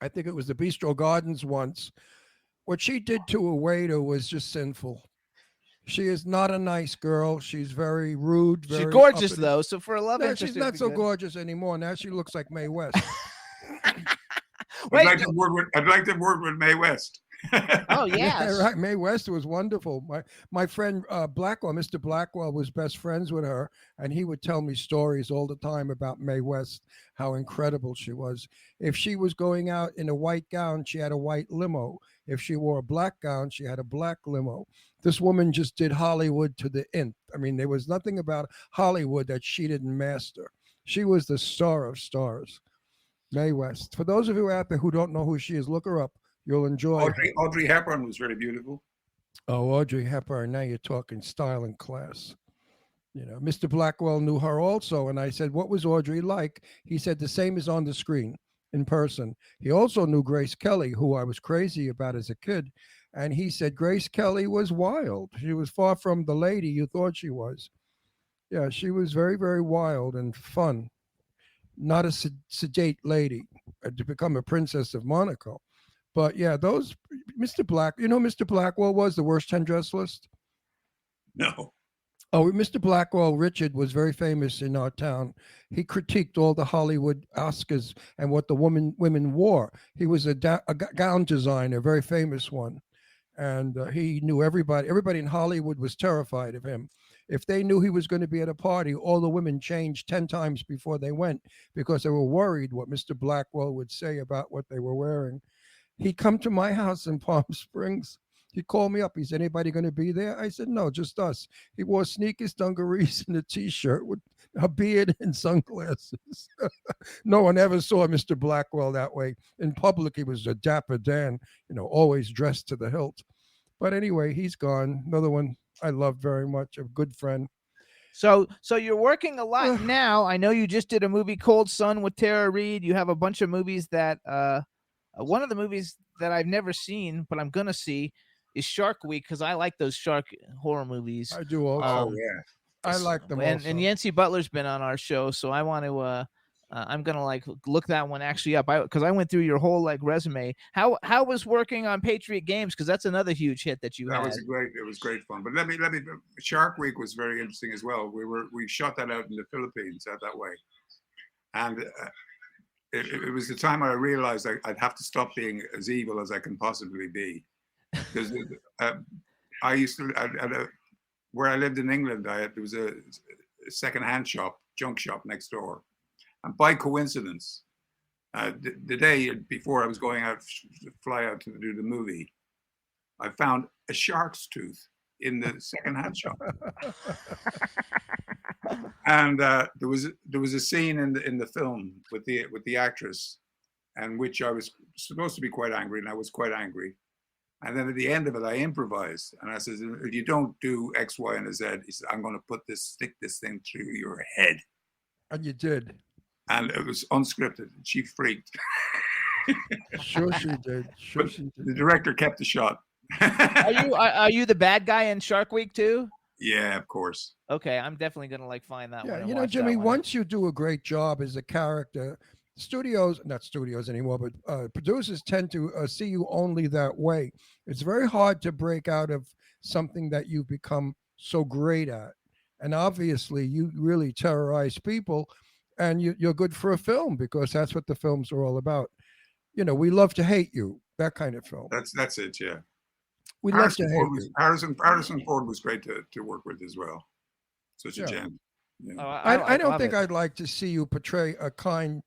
Speaker 4: I think it was the Bistro Gardens once. What she did to a waiter was just sinful. She is not a nice girl. She's very rude.
Speaker 3: She's
Speaker 4: Very
Speaker 3: gorgeous,
Speaker 4: uppity.
Speaker 3: though. So for a love
Speaker 4: No,
Speaker 3: interest,
Speaker 4: she's
Speaker 3: it'd
Speaker 4: not
Speaker 3: be
Speaker 4: so
Speaker 3: good.
Speaker 4: gorgeous anymore. Now she looks like Mae West.
Speaker 3: Wait,
Speaker 5: I'd like to work with Mae West.
Speaker 3: oh,
Speaker 4: Yeah,
Speaker 3: yes.
Speaker 4: right. Mae West was wonderful. My friend Blackwell, Mr. Blackwell, was best friends with her, and he would tell me stories all the time about Mae West, how incredible she was. If she was going out in a white gown, she had a white limo. If she wore a black gown, she had a black limo. This woman just did Hollywood to the nth. I mean, there was nothing about Hollywood that she didn't master. She was the star of stars. Mae West. For those of you out there who don't know who she is, look her up. You'll enjoy her.
Speaker 5: Audrey Hepburn was very beautiful.
Speaker 4: Oh, Audrey Hepburn. Now you're talking style and class. You know, Mr. Blackwell knew her also. And I said, what was Audrey like? He said, the same as on the screen in person. He also knew Grace Kelly, who I was crazy about as a kid. And he said, Grace Kelly was wild. She was far from the lady you thought she was. Yeah, she was very, very wild and fun. Not a sedate lady to become a princess of Monaco. But yeah, those Mr. Black, you know, Mr. Blackwell was the worst 10 dress list.
Speaker 5: No.
Speaker 4: Oh, Mr. Blackwell, Richard, was very famous in our town. He critiqued all the Hollywood Oscars and what the women wore. He was a gown designer, a very famous one. And he knew everybody. Everybody in Hollywood was terrified of him. If they knew he was going to be at a party, all the women changed 10 times before they went because they were worried what Mr. Blackwell would say about what they were wearing. He'd come to my house in Palm Springs. He called me up. He said, anybody going to be there? I said, no, just us. He wore sneakers, dungarees, and a T-shirt with a beard and sunglasses. No one ever saw Mr. Blackwell that way. In public, he was a dapper Dan, you know, always dressed to the hilt. But anyway, he's gone. Another one I love very much, a good friend.
Speaker 3: So you're working a lot now. I know you just did a movie, Cold Sun, with Tara Reid. You have a bunch of movies that one of the movies that I've never seen, but I'm going to see is Shark Week because I like those shark horror movies.
Speaker 4: I do also.
Speaker 5: Yeah.
Speaker 4: I like them
Speaker 3: and,
Speaker 4: also.
Speaker 3: and Yancey Butler's been on our show, so I want to I'm gonna like look that one actually up because I went through your whole like resume. How was working on Patriot Games, because that's another huge hit that you had.
Speaker 5: It was great fun. But let me Shark Week was very interesting as well. We shot that out in the Philippines out that way, and it was the time I realized I'd have to stop being as evil as I can possibly be. Because I used to, where I lived in England, there was a second-hand shop, junk shop next door. And by coincidence, the day before I was going out, fly out to do the movie, I found a shark's tooth in the second-hand shop. And there was a scene in the film with the actress, and which I was supposed to be quite angry, and I was quite angry. And then at the end of it, I improvised, and I said, "If you don't do X, Y, and Z, he said, I'm going to stick this thing through your head."
Speaker 4: And you did.
Speaker 5: And it was unscripted. She freaked.
Speaker 4: Sure she did. Sure she did.
Speaker 5: The director kept the shot.
Speaker 3: Are you the bad guy in Shark Week too?
Speaker 5: Yeah, of course.
Speaker 3: Okay, I'm definitely gonna like find that one.
Speaker 4: Yeah,
Speaker 3: and
Speaker 4: you know,
Speaker 3: watch that
Speaker 4: Jimmy,
Speaker 3: one.
Speaker 4: once you do a great job as a character, not studios anymore, but producers tend to see you only that way. It's very hard to break out of something that you've become so great at. And obviously, you really terrorize people, and you're good for a film because that's what the films are all about. You know, we love to hate you, that kind of film.
Speaker 5: That's it, yeah.
Speaker 4: We love to hate you.
Speaker 5: Harrison Ford was great to work with as well. Such a
Speaker 4: Yeah.
Speaker 5: gem. Yeah.
Speaker 3: Oh,
Speaker 4: I don't
Speaker 3: love
Speaker 4: think
Speaker 3: it.
Speaker 4: I'd like to see you portray a kind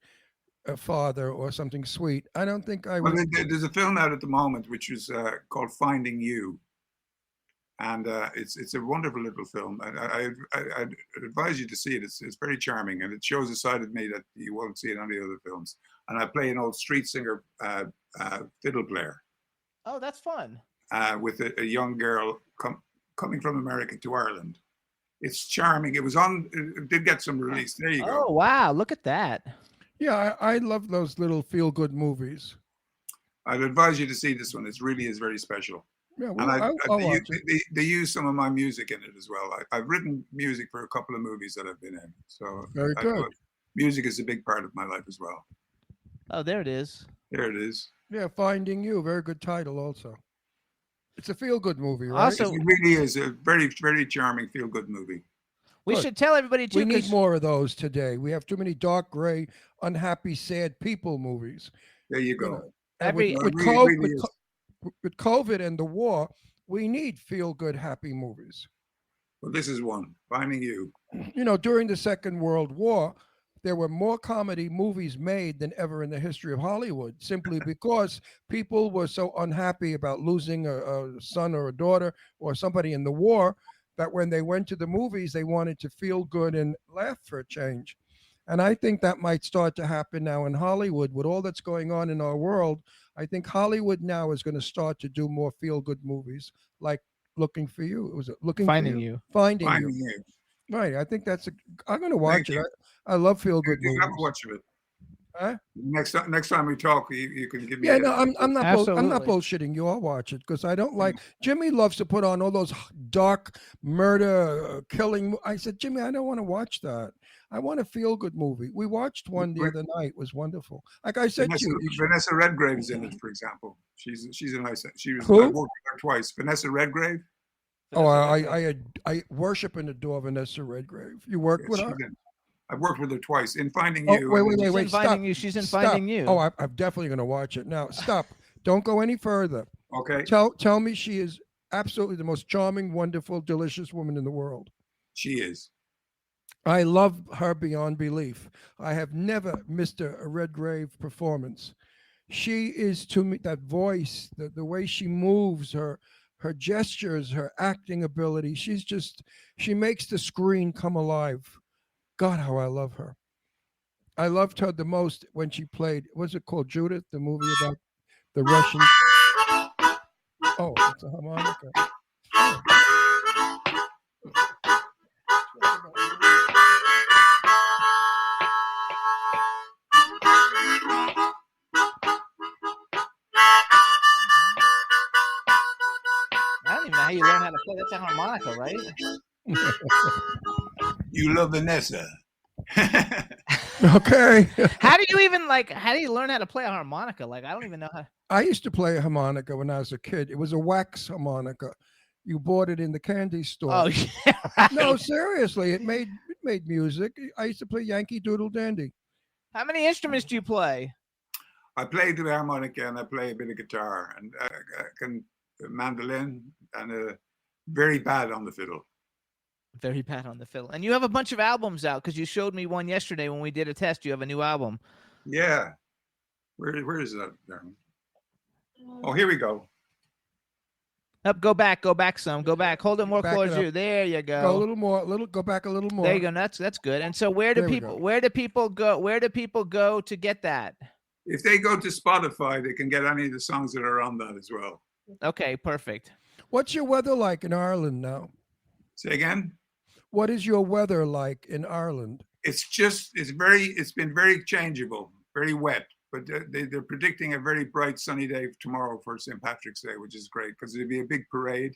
Speaker 4: father or something sweet. I don't think I
Speaker 5: Well,
Speaker 4: would.
Speaker 5: there's a film out at the moment which is called Finding You, and it's a wonderful little film. And I'd advise you to see it. It's very charming, and it shows a side of me that you won't see in any other films. And I play an old street singer, fiddle player,
Speaker 3: Oh, that's fun.
Speaker 5: with a young girl coming from America to Ireland, It's charming. It was on. It did get some release. There you go.
Speaker 3: Oh wow, look at that.
Speaker 4: Yeah, I love those little feel-good movies.
Speaker 5: I'd advise you to see this one. It really is very special.
Speaker 4: Yeah,
Speaker 5: And
Speaker 4: I'll watch it.
Speaker 5: they use some of my music in it as well. I've written music for a couple of movies that I've been in. So
Speaker 4: Very good.
Speaker 5: thought music is a big part of my life as well.
Speaker 3: Oh, there it is.
Speaker 5: There it is.
Speaker 4: Yeah, Finding You, very good title also. It's a feel-good movie, right?
Speaker 3: Also-
Speaker 5: It really is a very, very charming, feel-good movie.
Speaker 3: We
Speaker 4: Good.
Speaker 3: should tell everybody too.
Speaker 4: we need
Speaker 3: 'cause-
Speaker 4: more of those today. We have too many dark, gray, unhappy, sad people movies.
Speaker 5: There you
Speaker 4: You
Speaker 5: go.
Speaker 4: know,
Speaker 3: Every-
Speaker 4: with,
Speaker 5: It
Speaker 4: co-
Speaker 5: really
Speaker 4: with
Speaker 5: is.
Speaker 4: co- with COVID and the war, we need feel-good, happy movies.
Speaker 5: Well, this is one. Finding You.
Speaker 4: You know, during the Second World War, there were more comedy movies made than ever in the history of Hollywood, simply because people were so unhappy about losing a son or a daughter or somebody in the war that when they went to the movies, they wanted to feel good and laugh for a change. And I think that might start to happen now in Hollywood with all that's going on in our world. I think Hollywood now is going to start to do more feel good movies like Looking for You. Was it Looking
Speaker 3: Finding
Speaker 4: for You?
Speaker 3: You.
Speaker 4: Finding
Speaker 5: Finding
Speaker 4: You.
Speaker 5: You.
Speaker 4: Right. I think I'm going to watch
Speaker 5: Thank
Speaker 4: it.
Speaker 5: you.
Speaker 4: I love feel good
Speaker 5: You
Speaker 4: movies.
Speaker 5: have a watch of it.
Speaker 4: Huh?
Speaker 5: Next time we talk, you can give me.
Speaker 4: Yeah, no, I'm not I'm not
Speaker 3: Absolutely.
Speaker 4: bullshitting you. I'll watch it because I don't like Jimmy loves to put on all those dark murder killing. I said, Jimmy, I don't want to watch that. I want a feel good movie. We watched one the other night. It was wonderful. Like I said to you,
Speaker 5: Vanessa Redgrave's in it, for example. She's a nice. She was.
Speaker 4: Who?
Speaker 5: I worked with her twice. Vanessa Redgrave.
Speaker 4: I worship and adore Vanessa Redgrave. You worked with her?
Speaker 5: I've worked with her twice in Finding
Speaker 4: Oh,
Speaker 5: You.
Speaker 4: wait,
Speaker 3: She's in
Speaker 4: stop.
Speaker 3: Finding You. She's in
Speaker 4: Stop.
Speaker 3: Finding You.
Speaker 4: Oh, I'm definitely going to watch it now. Stop. Don't go any further.
Speaker 5: Okay.
Speaker 4: Tell me she is absolutely the most charming, wonderful, delicious woman in the world.
Speaker 5: She is.
Speaker 4: I love her beyond belief. I have never missed a Redgrave performance. She is to me that voice, the way she moves, her gestures, her acting ability. She makes the screen come alive. God, how I love her. I loved her the most when she played, was it called Judith, the movie about the Russian? Oh, it's a harmonica.
Speaker 3: I don't even know how you learn how to play. That's a harmonica, right?
Speaker 5: You love Vanessa.
Speaker 4: Okay.
Speaker 3: How do you even how do you learn how to play a harmonica? Like, I don't even know how.
Speaker 4: I used to play a harmonica when I was a kid. It was a wax harmonica. You bought it in the candy store.
Speaker 3: Oh, yeah. Right.
Speaker 4: No, seriously, it made music. I used to play Yankee Doodle Dandy.
Speaker 3: How many instruments do you play?
Speaker 5: I play the harmonica and I play a bit of guitar and I can mandolin and very bad on the fiddle.
Speaker 3: Very bad on the fiddle. And you have a bunch of albums out because you showed me one yesterday when we did a test. You have a new album.
Speaker 5: Yeah. Where is that? Oh, here we go.
Speaker 3: Up, go back some. Go back. Hold it more
Speaker 4: Back
Speaker 3: close
Speaker 4: it
Speaker 3: to you.
Speaker 4: up.
Speaker 3: There you go.
Speaker 4: Go a little more, go back a little more.
Speaker 3: There you go. That's good. And so where do
Speaker 4: There we
Speaker 3: people
Speaker 4: go.
Speaker 3: where do people go to get that?
Speaker 5: If they go to Spotify, they can get any of the songs that are on that as well.
Speaker 3: Okay, perfect.
Speaker 4: What's your weather like in Ireland now?
Speaker 5: Say again?
Speaker 4: What is your weather like in Ireland?
Speaker 5: It's been very changeable, very wet, but they're predicting a very bright sunny day tomorrow for St. Patrick's Day, which is great because it'll be a big parade.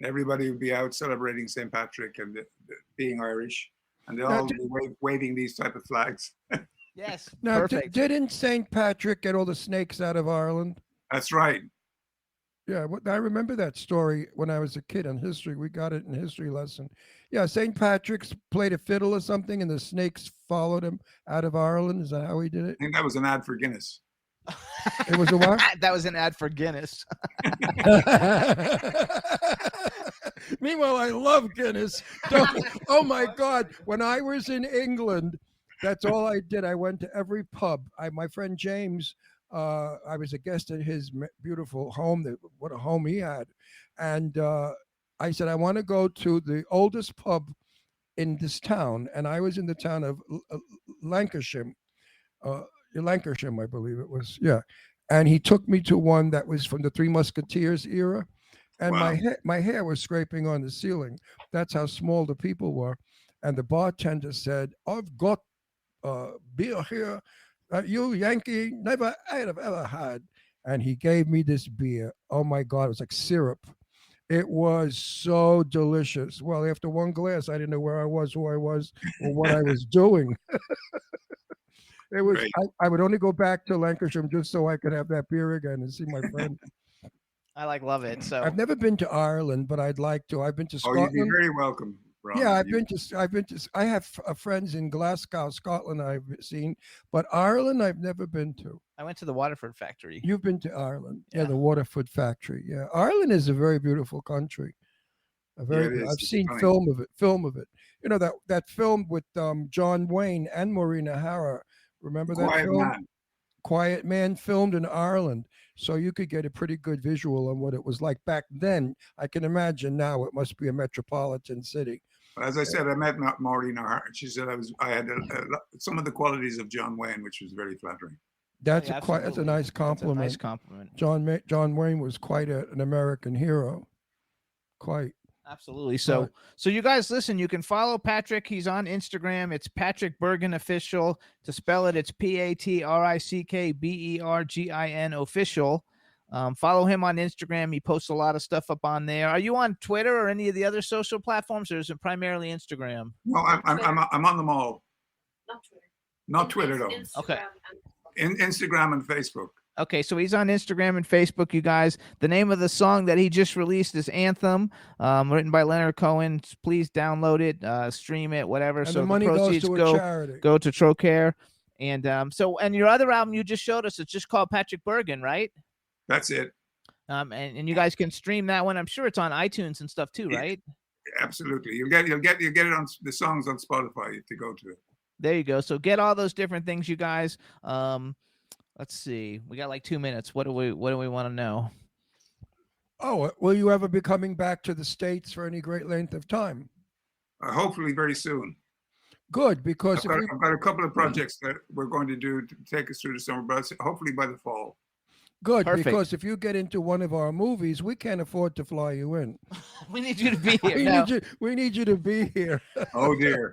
Speaker 5: Everybody will be out celebrating St. Patrick and being Irish, and they'll all be waving these type of flags.
Speaker 3: Yes.
Speaker 4: Now,
Speaker 3: Perfect.
Speaker 4: didn't St. Patrick get all the snakes out of Ireland?
Speaker 5: That's right.
Speaker 4: Yeah, I remember that story when I was a kid in history. We got it in history lesson. Yeah, St. Patrick's played a fiddle or something, and the snakes followed him out of Ireland. Is that how he did it?
Speaker 5: I think that was an ad for Guinness.
Speaker 4: It was a what?
Speaker 3: That was an ad for Guinness.
Speaker 4: Meanwhile, I love Guinness. Oh my God! When I was in England, that's all I did. I went to every pub. My friend James. I was a guest at his beautiful home. What a home he had, and I said I want to go to the oldest pub in this town, and I was in the town of Lancashire, Lancashire, I believe it was. Yeah, and he took me to one that was from the Three Musketeers era, and
Speaker 5: Wow.
Speaker 4: my hair was scraping on the ceiling. That's how small the people were. And the bartender said, "I've got beer here that you Yankee never have ever had." And he gave me this beer. Oh my God, it was like syrup. It was so delicious. Well, after one glass, I didn't know where I was, who I was, or what I was doing. It was.
Speaker 5: Great.
Speaker 4: I would only go back to Lancashire just so I could have that beer again and see my friend.
Speaker 3: I love it. So
Speaker 4: I've never been to Ireland, but I'd like to. I've been to
Speaker 5: Oh, you'd be
Speaker 4: Scotland.
Speaker 5: very welcome, Ron.
Speaker 4: Yeah, I've
Speaker 5: You-
Speaker 4: been to. I have friends in Glasgow, Scotland. I've seen, but Ireland, I've never been to.
Speaker 3: I went to the Waterford factory.
Speaker 4: You've been to Ireland, yeah,
Speaker 3: Yeah.
Speaker 4: the Waterford factory. Yeah, Ireland is a very beautiful country. A very.
Speaker 5: it is.
Speaker 4: I've
Speaker 5: It's
Speaker 4: seen
Speaker 5: stunning.
Speaker 4: film of it. You know that film with John Wayne and Maureen O'Hara. Remember that
Speaker 5: Quiet
Speaker 4: film?
Speaker 5: man.
Speaker 4: Quiet Man, filmed in Ireland, so you could get a pretty good visual on what it was like back then. I can imagine now it must be a metropolitan city.
Speaker 5: As I said, I met Maureen O'Hara. She said I had some of the qualities of John Wayne, which was very flattering.
Speaker 4: That's
Speaker 3: Yeah,
Speaker 4: that's a
Speaker 3: absolutely.
Speaker 4: nice
Speaker 3: That's a
Speaker 4: compliment.
Speaker 3: nice compliment.
Speaker 4: John Wayne was quite an American hero. Quite.
Speaker 3: Absolutely. So you guys listen, you can follow Patrick. He's on Instagram. It's Patrick Bergin Official. To spell it, it's PatrickBergin official. Follow him on Instagram. He posts a lot of stuff up on there. Are you on Twitter or any of the other social platforms, or is it primarily Instagram?
Speaker 5: No, I'm on them all.
Speaker 7: Not Twitter.
Speaker 5: Not Twitter though.
Speaker 3: Okay.
Speaker 5: Instagram and Facebook.
Speaker 3: Okay, so he's on Instagram and Facebook, you guys. The name of the song that he just released is Anthem, written by Leonard Cohen. Please download it, stream it, whatever.
Speaker 4: And
Speaker 3: so
Speaker 4: the money goes
Speaker 3: proceeds
Speaker 4: to a charity.
Speaker 3: go to Trocare. And and your other album you just showed us, it's just called Patrick Bergin, right?
Speaker 5: That's it.
Speaker 3: And you guys can stream that one. I'm sure it's on iTunes and stuff too, right?
Speaker 5: Absolutely. You'll get it on the songs on Spotify to go to.
Speaker 3: There you go. So get all those different things, you guys. Let's see. We got like 2 minutes. What do we want to know?
Speaker 4: Oh, will you ever be coming back to the States for any great length of time?
Speaker 5: Hopefully very soon.
Speaker 4: Good, because
Speaker 5: I've got a couple of projects that we're going to do to take us through the summer, but hopefully by the fall.
Speaker 4: good,
Speaker 3: Perfect.
Speaker 4: because if you get into one of our movies, we can't afford to fly you in.
Speaker 3: We need you to be here.
Speaker 4: We need you to be here.
Speaker 5: Oh dear.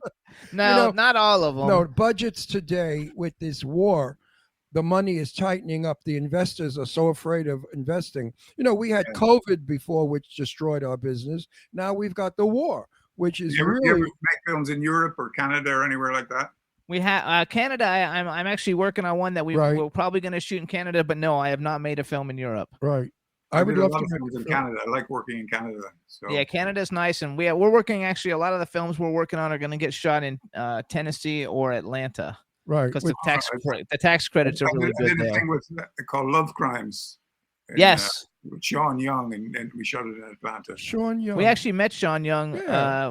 Speaker 3: No, not all of them.
Speaker 4: No, budgets today with this war, the money is tightening up. The investors are so afraid of investing. We had COVID before, which destroyed our business. Now we've got the war, which is
Speaker 5: You ever
Speaker 4: really
Speaker 5: make films in Europe or Canada or anywhere like that?
Speaker 3: We have Canada. I'm actually working on one that we're probably going to shoot in Canada, but no, I have not made a film in Europe.
Speaker 4: right. I would
Speaker 5: did
Speaker 4: love
Speaker 5: a lot
Speaker 4: to
Speaker 5: of
Speaker 4: make
Speaker 5: films
Speaker 4: a
Speaker 5: in
Speaker 4: film.
Speaker 5: Canada. I like working in Canada. So
Speaker 3: Yeah, Canada's nice, and we're working actually. A lot of the films we're working on are going to get shot in Tennessee or Atlanta
Speaker 4: Right.
Speaker 3: because
Speaker 4: With-
Speaker 3: the tax credits are really
Speaker 5: I
Speaker 3: good
Speaker 5: did a
Speaker 3: there.
Speaker 5: thing called Love Crimes. in,
Speaker 3: Yes.
Speaker 5: with Sean Young, and we shot it in Atlanta.
Speaker 4: Sean Young.
Speaker 3: We actually met Sean Young.
Speaker 4: Yeah,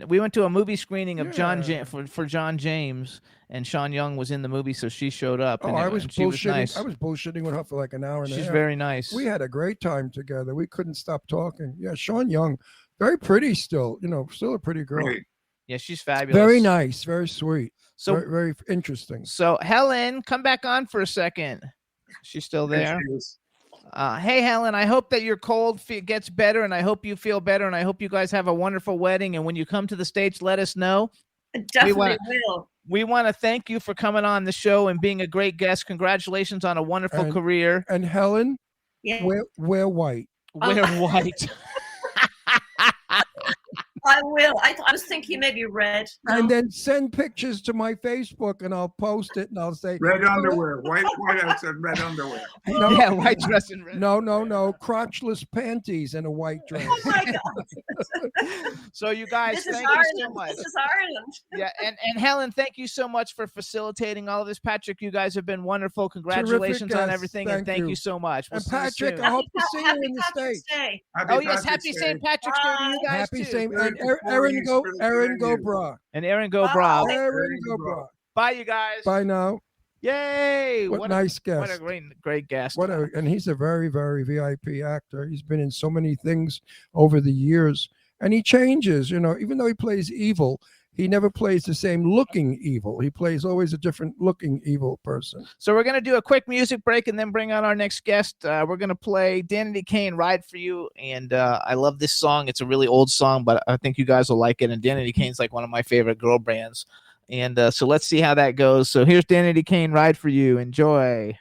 Speaker 3: We went to a movie screening of
Speaker 4: Yeah.
Speaker 3: for John James, and Sean Young was in the movie, so she showed up.
Speaker 4: Oh,
Speaker 3: and
Speaker 4: I was
Speaker 3: and she was
Speaker 4: bullshitting.
Speaker 3: nice.
Speaker 4: I was bullshitting with her for like an hour and a
Speaker 3: She's
Speaker 4: half.
Speaker 3: very nice.
Speaker 4: We had a great time together. We couldn't stop talking. Yeah, Sean Young, very pretty still. Still a pretty girl.
Speaker 5: Great.
Speaker 3: Yeah, she's fabulous.
Speaker 4: Very nice, very sweet.
Speaker 3: So
Speaker 4: very, very interesting.
Speaker 3: So Helen, come back on for a second. She's still there.
Speaker 5: There she is.
Speaker 3: Hey Helen, I hope that your cold gets better, and I hope you feel better, and I hope you guys have a wonderful wedding. And when you come to the States, let us know.
Speaker 7: I definitely will.
Speaker 3: We want to thank you for coming on the show and being a great guest. Congratulations on a wonderful
Speaker 4: And-
Speaker 3: career.
Speaker 4: And Helen,
Speaker 7: Yeah.
Speaker 4: we're white.
Speaker 3: We're white.
Speaker 7: I will. I was thinking maybe red.
Speaker 4: And then send pictures to my Facebook, and I'll post it, and I'll say
Speaker 5: Red underwear, white outside, red underwear.
Speaker 4: No,
Speaker 3: Yeah, white dress and red.
Speaker 4: no, crotchless panties and a white dress.
Speaker 7: Oh my God.
Speaker 3: So you guys,
Speaker 7: This is
Speaker 3: thank you so
Speaker 7: Ireland.
Speaker 3: much.
Speaker 7: This is Ireland.
Speaker 3: Yeah, and Helen, thank you so much for facilitating all of this. Patrick, you guys have been wonderful. Congratulations on
Speaker 4: guests.
Speaker 3: everything, and
Speaker 4: Thank
Speaker 3: thank
Speaker 4: you.
Speaker 3: you so much. We'll
Speaker 4: And
Speaker 3: see you
Speaker 4: Patrick,
Speaker 3: soon.
Speaker 4: I hope to see you
Speaker 7: Happy
Speaker 4: in the
Speaker 7: Patrick's
Speaker 4: States.
Speaker 7: Day.
Speaker 3: Oh yes,
Speaker 5: Patrick's
Speaker 3: happy
Speaker 5: Day.
Speaker 3: St. Patrick's Day to you guys
Speaker 4: Happy
Speaker 3: too.
Speaker 4: same. And
Speaker 5: Before
Speaker 4: Aaron
Speaker 5: you
Speaker 4: go,
Speaker 5: spill the
Speaker 4: Aaron go,
Speaker 5: venue.
Speaker 4: bra.
Speaker 3: And Aaron go
Speaker 7: Bye.
Speaker 3: bra.
Speaker 4: Aaron go, bra.
Speaker 3: Bye, you guys.
Speaker 4: Bye now.
Speaker 3: Yay!
Speaker 4: What
Speaker 3: a
Speaker 4: nice
Speaker 3: what
Speaker 4: guest.
Speaker 3: a great guest.
Speaker 4: And he's a very, very VIP actor. He's been in so many things over the years, and he changes. Even though he plays evil, he never plays the same looking evil. He plays always a different looking evil person.
Speaker 3: So we're going to do a quick music break and then bring on our next guest. We're going to play Danity Kane, Ride For You. And I love this song. It's a really old song, but I think you guys will like it. And Danity Kane's like one of my favorite girl bands. And so let's see how that goes. So here's Danity Kane, Ride For You. Enjoy.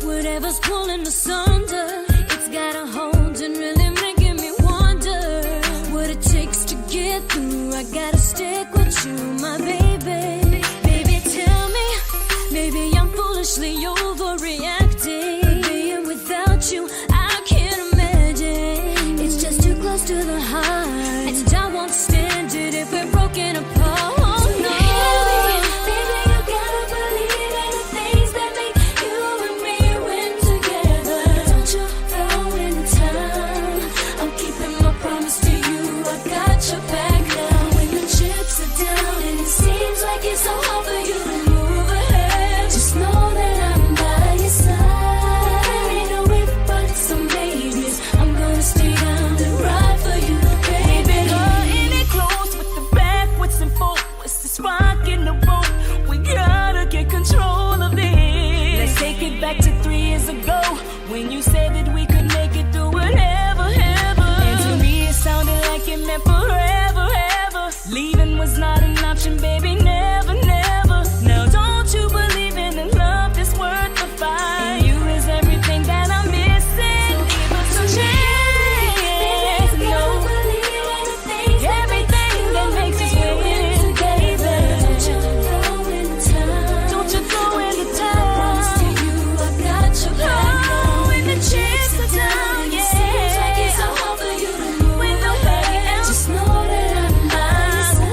Speaker 8: Whatever's pulling asunder, it's got a hold and really making me wonder what it takes to get through. I gotta stick with you, my baby. Baby, tell me, maybe I'm foolishly overreacting. But being without you, I can't imagine. It's just too close to the heart, and I won't stand it if we're broken apart. It's so hard for you to move ahead. Just know that I'm by your side. Ain't no if, but some babies. I'm gonna stay down and ride for you, baby. Cutting it close with the backwards and forwards. This rock in the boat. We gotta get control of this. Let's take it back to 3 years ago when you said that we could make it through whatever, ever. And to me it sounded like it meant forever, ever. Leaving was not an option, baby. Never, never. Now don't you believe in the love that's worth the fight? You is everything that I'm missing. So give us a chance. No, everything that makes us win together. Don't you throw in the towel. I promise to you, I got your back. Oh, when the chips are down, yeah. Seems like it's so hard for you to move with nobody else. Just know that I'm by your side.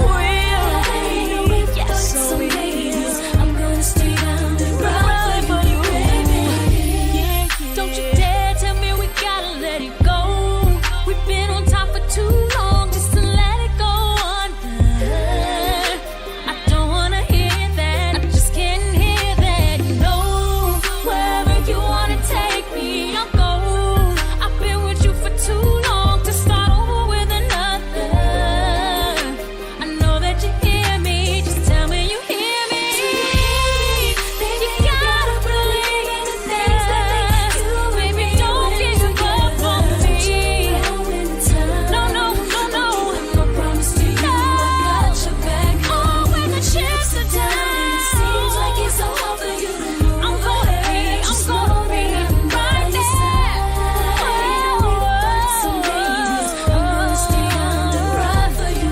Speaker 8: So babies, I'm gonna stay down and ride for you, baby. Don't you dare tell me we gotta let it go. We've been on top for too long just to let it go under. I don't wanna hear that, I just can't hear that. No, wherever you wanna take me, I'll go. I've been with you for too long to start over with another. I know that you hear me, just tell me you hear me. You gotta believe in the things that make you, baby. Don't give up on me. No, no, no, no. I promise to you, I got your back. Oh, when the chips are down, it seems like it's so hard for you to move. I'm gonna be right there. Some babies, I'm gonna stay down and ride for you,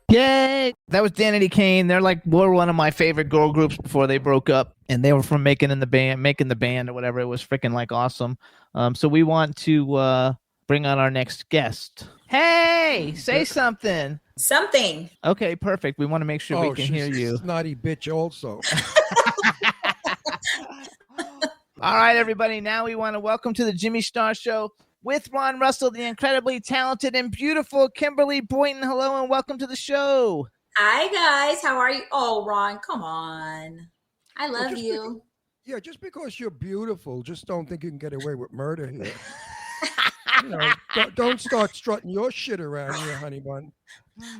Speaker 3: Yay! That was Danity Kane. They're were one of my favorite girl groups before they broke up, and they were from making the band or whatever. It was freaking awesome. So we want to bring on our next guest. Hey, say something.
Speaker 9: Something.
Speaker 3: Okay, perfect. We want to make sure we can hear you.
Speaker 4: Snotty bitch also.
Speaker 3: All right, everybody. Now we want to welcome to the Jimmy Star Show with Ron Russell, the incredibly talented and beautiful Kymberli Boynton. Hello and welcome to the show.
Speaker 9: Hi, guys. How are you? Oh, Ron, come on. I love you.
Speaker 4: Just because you're beautiful, just don't think you can get away with murder here. Don't start strutting your shit around here, honey bun.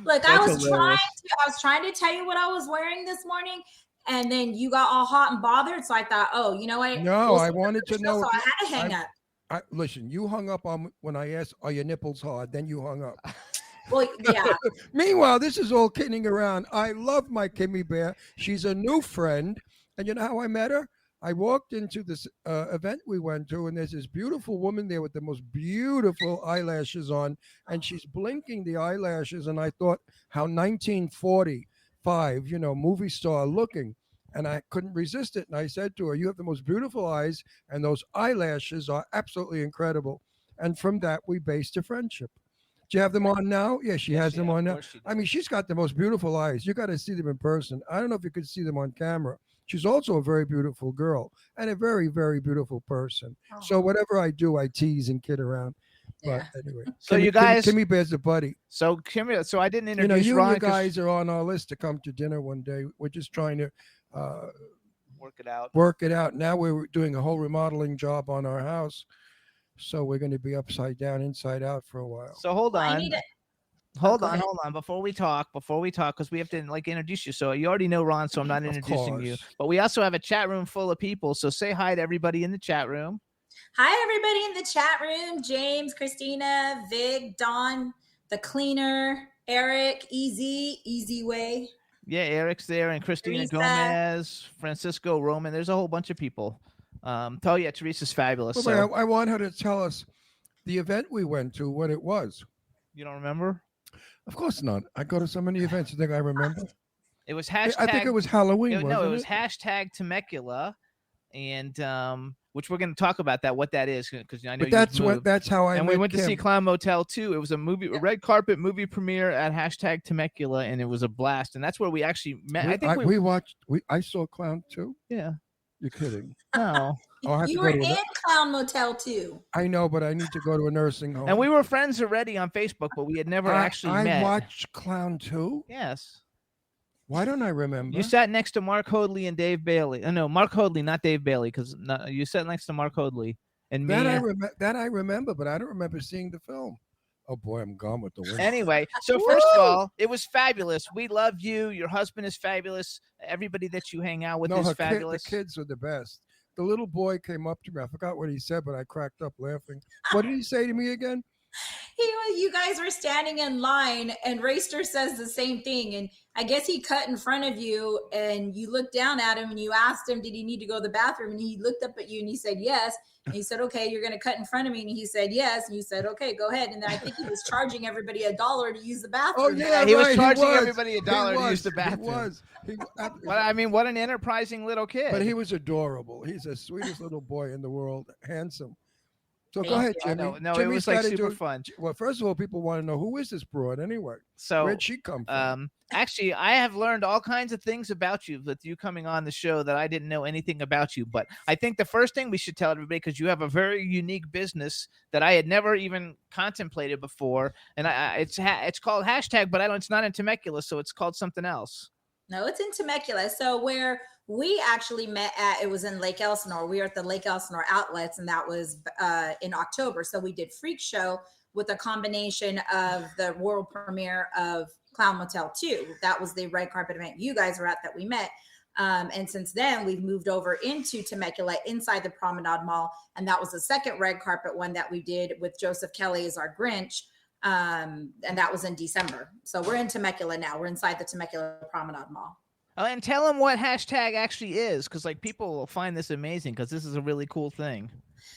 Speaker 9: Look, I was trying to tell you what I was wearing this morning, and then you got all hot and bothered. So I thought, oh, you know what?
Speaker 4: No, I wanted to know.
Speaker 9: So I had to hang up.
Speaker 4: Listen, you hung up on when I asked, "Are your nipples hard?" Then you hung up.
Speaker 9: Well, yeah.
Speaker 4: Meanwhile, this is all kidding around. I love my Kimmy Bear. She's a new friend. And you know how I met her? I walked into this event we went to, and there's this beautiful woman there with the most beautiful eyelashes on, and she's blinking the eyelashes. And I thought, how 1945, movie star looking. And I couldn't resist it. And I said to her, "You have the most beautiful eyes, and those eyelashes are absolutely incredible." And from that, we based a friendship. Do you have them on now? Yeah, she has them on now. I mean, she's got the most beautiful eyes. You got to see them in person. I don't know if you could see them on camera. She's also a very beautiful girl and a very, very beautiful person. So whatever I do, I tease and kid around. But anyway,
Speaker 3: So you guys-
Speaker 4: Kimmy Bear's a buddy.
Speaker 3: So Kimmy, so I didn't
Speaker 4: You know,
Speaker 3: introduce
Speaker 4: you
Speaker 3: Ron
Speaker 4: and
Speaker 3: 'cause-
Speaker 4: your guys are on our list to come to dinner one day. We're just trying to
Speaker 3: work it out.
Speaker 4: work it out. Now we're doing a whole remodeling job on our house. So we're going to be upside down, inside out for a while.
Speaker 3: So hold
Speaker 9: I
Speaker 3: on.
Speaker 9: need to-
Speaker 3: Hold
Speaker 9: go
Speaker 3: on,
Speaker 9: ahead.
Speaker 3: hold on. Before we talk, because we have to introduce you. So you already know Ron, so I'm not
Speaker 4: Of
Speaker 3: introducing you.
Speaker 4: course.
Speaker 3: But we also have a chat room full of people. So say hi to everybody in the chat room.
Speaker 9: Hi, everybody in the chat room. James, Christina, Vig, Dawn, the cleaner, Eric, Easy Way.
Speaker 3: Yeah, Eric's there, and Christina
Speaker 9: Teresa.
Speaker 3: Gomez, Francisco Roman. There's a whole bunch of people. Teresa's fabulous.
Speaker 4: Wait,
Speaker 3: So
Speaker 4: I want her to tell us the event we went to, what it was.
Speaker 3: you don't remember?
Speaker 4: Of course not. I go to so many events. You think I remember?
Speaker 3: It was
Speaker 4: I
Speaker 3: hashtag.
Speaker 4: think it was Halloween.
Speaker 3: No,
Speaker 4: wasn't
Speaker 3: it was
Speaker 4: it?
Speaker 3: hashtag Temecula, and which we're going to talk about what that is, because I know
Speaker 4: But that's
Speaker 3: you've
Speaker 4: what.
Speaker 3: moved.
Speaker 4: That's how I.
Speaker 3: And we
Speaker 4: met
Speaker 3: went to see
Speaker 4: Kim.
Speaker 3: Clown Motel 2. It was a red carpet movie premiere at hashtag Temecula, and it was a blast. And that's where we actually met. I think
Speaker 4: we watched. I saw Clown too.
Speaker 3: yeah.
Speaker 4: You're kidding.
Speaker 3: No.
Speaker 4: Oh, I have
Speaker 9: You
Speaker 4: to
Speaker 9: were
Speaker 4: go to
Speaker 9: in Clown Motel too.
Speaker 4: I know, but I need to go to a nursing home.
Speaker 3: And we were friends already on Facebook, but we had never actually
Speaker 4: I
Speaker 3: met.
Speaker 4: watched Clown too.
Speaker 3: Yes.
Speaker 4: Why don't I remember?
Speaker 3: You sat next to Mark Hoadley and Dave Bailey. No, Mark Hoadley, not Dave Bailey, because you sat next to Mark Hoadley and me.
Speaker 4: that I remember, but I don't remember seeing the film. Oh boy, I'm gone with the wind.
Speaker 3: Anyway, so first of all, it was fabulous. We love you. Your husband is fabulous. Everybody that you hang out with is fabulous.
Speaker 4: The kids are the best. The little boy came up to me. I forgot what he said, but I cracked up laughing. What did he say to me again?
Speaker 9: You guys were standing in line, and Raster says the same thing. And I guess he cut in front of you, and you looked down at him, and you asked him, "Did he need to go to the bathroom?" And he looked up at you, and he said, "Yes." And he said, "Okay, you're going to cut in front of me." And he said, "Yes." And you said, "Okay, go ahead." And then I think he was charging everybody $1 to use the bathroom.
Speaker 4: Oh yeah,
Speaker 3: he was
Speaker 4: right,
Speaker 3: charging
Speaker 4: was.
Speaker 3: everybody $1 to use the bathroom.
Speaker 4: He was.
Speaker 3: Well, I mean, what an enterprising little kid.
Speaker 4: But he was adorable. He's the sweetest little boy in the world. Handsome. So go
Speaker 9: Thank
Speaker 4: ahead,
Speaker 9: you.
Speaker 4: Jimmy.
Speaker 3: No, it
Speaker 4: Jimmy's
Speaker 3: was like
Speaker 4: gotta
Speaker 3: super
Speaker 4: do-
Speaker 3: fun.
Speaker 4: Well, first of all, people want to know, who is this broad anyway?
Speaker 3: So
Speaker 4: Where'd she come from?
Speaker 3: actually, I have learned all kinds of things about you with you coming on the show that I didn't know anything about you. But I think the first thing we should tell everybody, because you have a very unique business that I had never even contemplated before, and it's called hashtag, but it's not in Temecula, so it's called something else.
Speaker 9: No, it's in Temecula. So where we actually met at, it was in Lake Elsinore. We were at the Lake Elsinore outlets, and that was in October. So we did Freak Show with a combination of the world premiere of Clown Motel 2. That was the red carpet event you guys were at that we met. And since then, we've moved over into Temecula inside the Promenade Mall. And that was the second red carpet one that we did with Joseph Kelly as our Grinch. And that was in December. So we're in Temecula now. We're inside the Temecula Promenade Mall.
Speaker 3: And tell them what hashtag actually is, because people will find this amazing, because this is a really cool thing.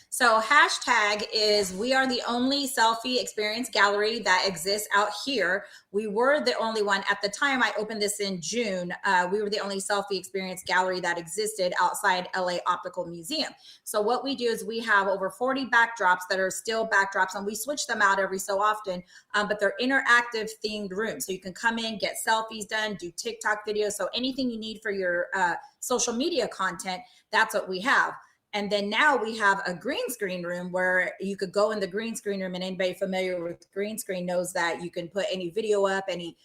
Speaker 9: So hashtag is, we are the only selfie experience gallery that exists out here. We were the only one at the time. I opened this in June. We were the only selfie experience gallery that existed outside LA Optical Museum. So what we do is we have over 40 backdrops that are still backdrops, and we switch them out every so often, but they're interactive themed rooms. So you can come in, get selfies done, do TikTok videos. So anything you need for your social media content, that's what we have. And then now we have a green screen room where you could go in the green screen room, and anybody familiar with green screen knows that you can put any video up, any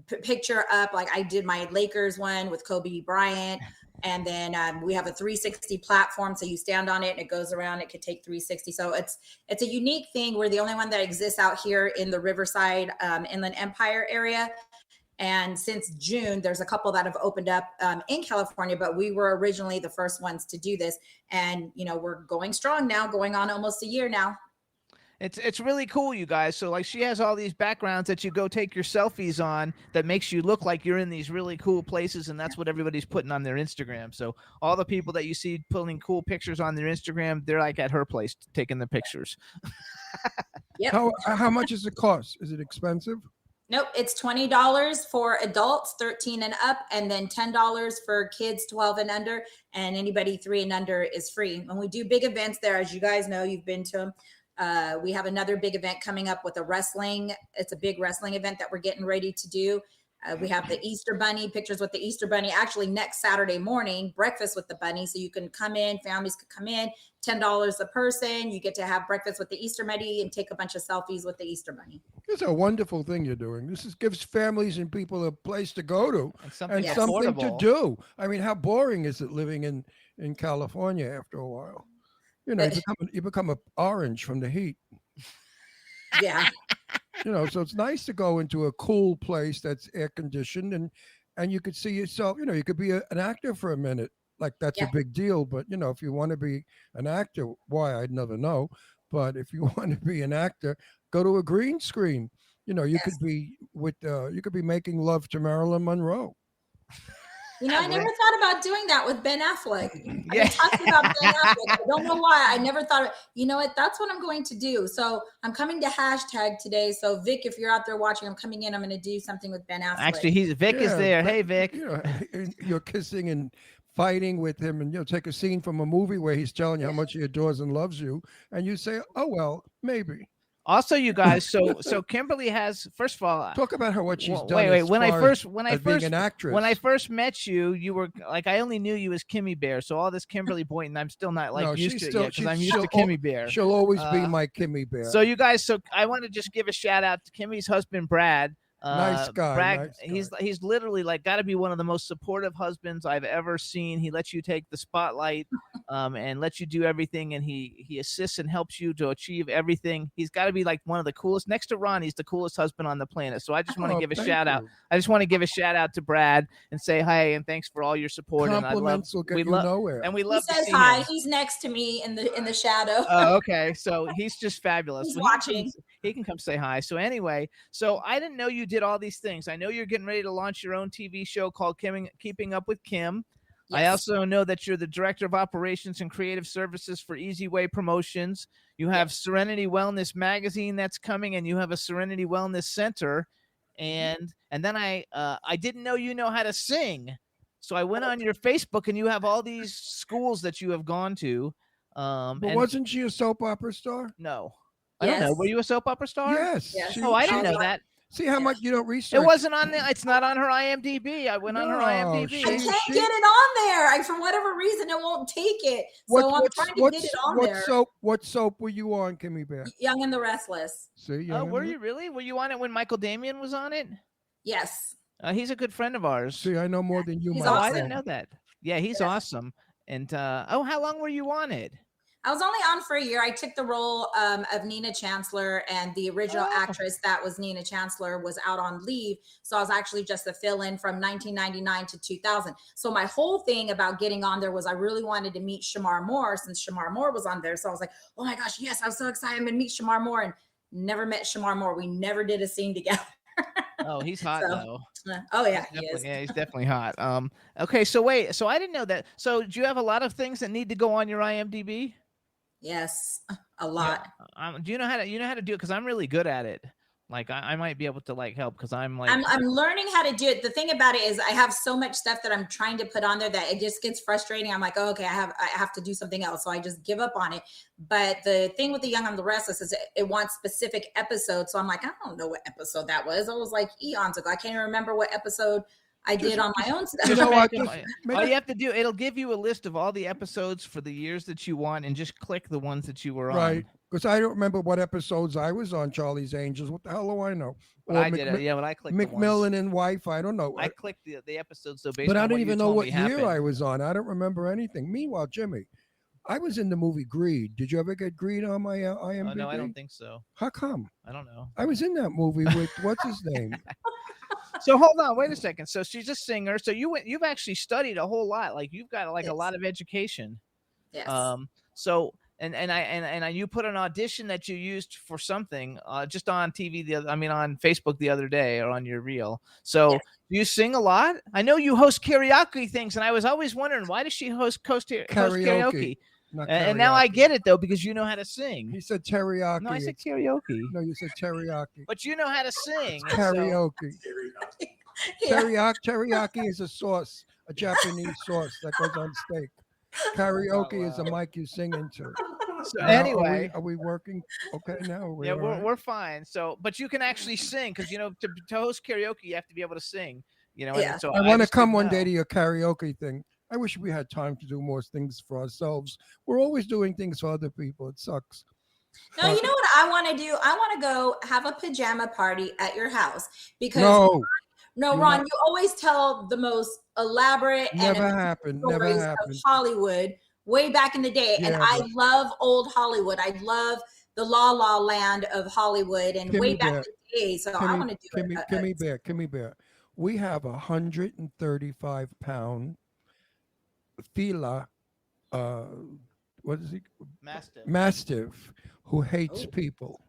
Speaker 9: picture up. Like I did my Lakers one with Kobe Bryant. And then we have a 360 platform. So you stand on it and it goes around. It could take 360. So it's a unique thing. We're the only one that exists out here in the Riverside Inland Empire area. And since June, there's a couple that have opened up in California, but we were originally the first ones to do this. And, we're going strong now, going on almost a year now.
Speaker 3: It's really cool, you guys. So like she has all these backgrounds that you go take your selfies on that makes you look like you're in these really cool places, and that's what everybody's putting on their Instagram. So all the people that you see pulling cool pictures on their Instagram, they're like at her place taking the pictures.
Speaker 9: Yep.
Speaker 4: How much does it cost? Is it expensive?
Speaker 9: Nope, it's $20 for adults 13 and up, and then $10 for kids 12 and under, and anybody 3 and under is free. And we do big events there, as you guys know, you've been to them. We have another big event coming up with a wrestling. It's a big wrestling event that we're getting ready to do. We have the Easter Bunny, pictures with the Easter Bunny, actually next Saturday morning, breakfast with the bunny. So you can come in, families could come in, $10 a person. You get to have breakfast with the Easter Bunny and take a bunch of selfies with the Easter Bunny.
Speaker 4: It's a wonderful thing you're doing. Gives families and people a place to go to
Speaker 3: And something
Speaker 4: and something to
Speaker 3: affordable.
Speaker 4: do. I mean, how boring is it living in California after a while? You know, you become an orange from the heat.
Speaker 9: Yeah.
Speaker 4: So it's nice to go into a cool place that's air conditioned and you could see yourself, you could be an actor for a minute. Like that's a big deal. But, if you want to be an actor, why, I'd never know. But if you want to be an actor, go to a green screen. You could be you could be making love to Marilyn Monroe.
Speaker 9: I never thought about doing that with Ben Affleck. I've been talking about Ben Affleck. I don't know why. I never thought, you know what? That's what I'm going to do. So I'm coming to hashtag today. So Vic, if you're out there watching, I'm coming in. I'm going to do something with Ben Affleck.
Speaker 3: Actually, Vic is there. Hey, Vic.
Speaker 4: You're kissing and fighting with him, and take a scene from a movie where he's telling you how much he adores and loves you, and you say, "Oh well, maybe."
Speaker 3: Also, you guys, so Kymberli has, first of all,
Speaker 4: talk about what she's done.
Speaker 3: Wait, when I first
Speaker 4: being an actress.
Speaker 3: When I first met you, you were like, I only knew you as Kimmy Bear. So all this Kymberli Boynton, I'm still not used to it yet because I'm used to Kimmy Bear.
Speaker 4: She'll always be my Kimmy Bear.
Speaker 3: So you guys, I want to just give a shout out to Kimmy's husband, Brad.
Speaker 4: Nice guy.
Speaker 3: Brad, he's literally got to be one of the most supportive husbands I've ever seen. He lets you take the spotlight, and lets you do everything, and he assists and helps you to achieve everything. He's got to be like one of the coolest. Next to Ron, he's the coolest husband on the planet. So I just want to give a shout out. I just want to give a shout out to Brad and say hi and thanks for all your support.
Speaker 4: Compliments will get you nowhere.
Speaker 3: And we love.
Speaker 9: He says hi. He's next to me in the shadow.
Speaker 3: Oh, okay. So he's just fabulous.
Speaker 9: He's watching.
Speaker 3: He can come say hi. So anyway, I didn't know you did all these things. I know you're getting ready to launch your own TV show called Keeping Up with Kim. Yes. I also know that you're the director of operations and creative services for Easy Way Promotions. You have Serenity Wellness Magazine that's coming, and you have a Serenity Wellness Center. And then I didn't know you know how to sing. So I went on your Facebook, and you have all these schools that you have gone to.
Speaker 4: But wasn't she a soap opera star?
Speaker 3: No. I don't know. Were you a soap opera star?
Speaker 4: Yes.
Speaker 3: I didn't know that.
Speaker 4: See how much you don't research.
Speaker 3: It wasn't on there. It's not on her IMDb. I went on her IMDb.
Speaker 9: I can't get it on there. For whatever reason, it won't take it. So I'm trying to get it on there.
Speaker 4: What soap were you on, Kimmy Bear?
Speaker 9: Young and the Restless.
Speaker 4: See,
Speaker 3: were you really? Were you on it when Michael Damian was on it?
Speaker 9: Yes.
Speaker 3: He's a good friend of ours.
Speaker 4: See, I know more than you.
Speaker 9: He's
Speaker 3: awesome.
Speaker 9: awesome.
Speaker 3: I didn't know that. Yeah, he's awesome. And how long were you on it?
Speaker 9: I was only on for a year. I took the role of Nina Chancellor, and the original actress that was Nina Chancellor was out on leave. So I was actually just a fill-in from 1999 to 2000. So my whole thing about getting on there was I really wanted to meet Shamar Moore, since Shamar Moore was on there. So I was like, oh my gosh, yes, I was so excited I'm going to meet Shamar Moore, and never met Shamar Moore. We never did a scene together.
Speaker 3: Oh, he's hot though.
Speaker 9: Oh yeah, he is.
Speaker 3: Yeah, he's definitely hot. Okay, so wait, so I didn't know that. So do you have a lot of things that need to go on your IMDb?
Speaker 9: Yes, a lot.
Speaker 3: Do you know how to do it? Because I'm really good at it. Like I might be able to help because I'm
Speaker 9: learning how to do it. The thing about it is I have so much stuff that I'm trying to put on there that it just gets frustrating. I'm like, oh, okay, I have to do something else. So I just give up on it. But the thing with the Young and the Restless is it wants specific episodes. So I'm like, I don't know what episode that was. It was like eons ago. I can't even remember what episode I did on my own stuff.
Speaker 3: You know what? All you have to do, it'll give you a list of all the episodes for the years that you want, and just click the ones that you were on.
Speaker 4: Right. Because I don't remember what episodes I was on Charlie's Angels. What the hell do I know?
Speaker 3: I did it. Yeah, when I clicked
Speaker 4: McMillan and Wife, I don't know.
Speaker 3: I clicked the episodes, so
Speaker 4: but I don't even know what year I was on. I don't remember anything. Meanwhile, Jimmy, I was in the movie Greed. Did you ever get Greed on my IMDb?
Speaker 3: No, I don't think so.
Speaker 4: How come?
Speaker 3: I don't know.
Speaker 4: I was in that movie with what's his name?
Speaker 3: So hold on, wait a second. So she's a singer. So you've actually studied a whole lot. Like you've got a lot of education.
Speaker 9: Yes.
Speaker 3: and you put an audition that you used for something just on TV on Facebook the other day or on your reel. So do you sing a lot? I know you host karaoke things, and I was always wondering, why does she host karaoke?
Speaker 4: Not
Speaker 3: And now I
Speaker 4: karaoke.
Speaker 3: get it though, because you know how to sing.
Speaker 4: He said teriyaki.
Speaker 3: No, I said
Speaker 4: It's-
Speaker 3: karaoke.
Speaker 4: No, you said teriyaki.
Speaker 3: But you know how to sing. and so-
Speaker 4: Karaoke.
Speaker 9: Yeah.
Speaker 4: Teriyaki is a sauce, a Japanese sauce that goes on steak. Karaoke is a mic you sing into.
Speaker 3: So
Speaker 4: Now,
Speaker 3: anyway,
Speaker 4: are we working? Okay, now are we
Speaker 3: yeah,
Speaker 4: all right?
Speaker 3: we're fine. So, but you can actually sing because to host karaoke, you have to be able to sing. And
Speaker 9: Yeah.
Speaker 3: so
Speaker 4: I want to
Speaker 3: just
Speaker 4: come
Speaker 3: didn't
Speaker 4: one
Speaker 3: know.
Speaker 4: day to your karaoke thing. I wish we had time to do more things for ourselves. We're always doing things for other people. It sucks.
Speaker 9: No, you know what I want to do? I want to go have a pajama party at your house because
Speaker 4: No,
Speaker 9: no,
Speaker 4: you're
Speaker 9: Ron,
Speaker 4: not-
Speaker 9: you always tell the most elaborate
Speaker 4: never
Speaker 9: and
Speaker 4: happened. Never
Speaker 9: stories of
Speaker 4: happened.
Speaker 9: Hollywood way back in the day. And
Speaker 4: Yeah,
Speaker 9: I
Speaker 4: but-
Speaker 9: love old Hollywood. I love the La La Land of Hollywood and way
Speaker 4: Kimmy
Speaker 9: back
Speaker 4: Bear.
Speaker 9: in the day. So I want to do it.
Speaker 4: Kimmy Bear. We have 135-pound Fila, what is he? Mastiff, who hates people.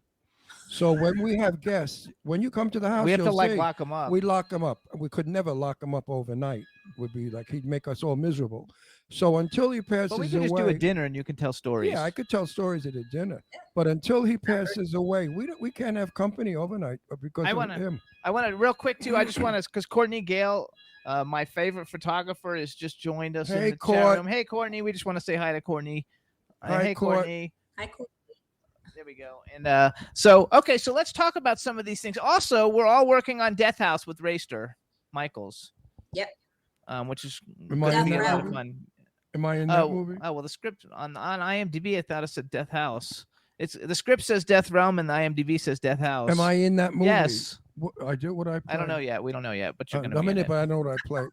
Speaker 4: So when we have guests, when you come to the house,
Speaker 3: We have to
Speaker 4: you'll see,
Speaker 3: lock them up.
Speaker 4: we lock them up. We could never lock them up overnight. Would be like he'd make us all miserable. So until he passes
Speaker 3: But we can just
Speaker 4: away,
Speaker 3: do a dinner and you can tell stories.
Speaker 4: yeah, I could tell stories at a dinner. But until he passes away, we can't have company overnight because of him.
Speaker 3: I want to real quick too. I just want to because Courtney Gale, my favorite photographer, has just joined us in
Speaker 4: Hey,
Speaker 3: the
Speaker 4: Court.
Speaker 3: chat room. Hey, Courtney, we just want to say hi to Courtney.
Speaker 4: Hi,
Speaker 3: hey,
Speaker 4: Court.
Speaker 3: Courtney.
Speaker 9: Hi, cool.
Speaker 3: There we go. And so let's talk about some of these things. Also, we're all working on Death House with Rayster Michaels.
Speaker 9: Yep.
Speaker 3: Which is
Speaker 4: Am I
Speaker 3: gonna
Speaker 9: in
Speaker 3: be a
Speaker 9: that
Speaker 3: lot of
Speaker 4: movie?
Speaker 3: fun.
Speaker 4: Am I in that movie?
Speaker 3: Oh well, the script on IMDb, I thought it said Death House. It's the script says Death Realm and the IMDb says Death House.
Speaker 4: Am I in that movie?
Speaker 3: Yes.
Speaker 4: I do what I play.
Speaker 3: I don't know yet. We don't know yet, but you're gonna
Speaker 4: I'm
Speaker 3: be
Speaker 4: in
Speaker 3: in
Speaker 4: it,
Speaker 3: it.
Speaker 4: but I know what I play.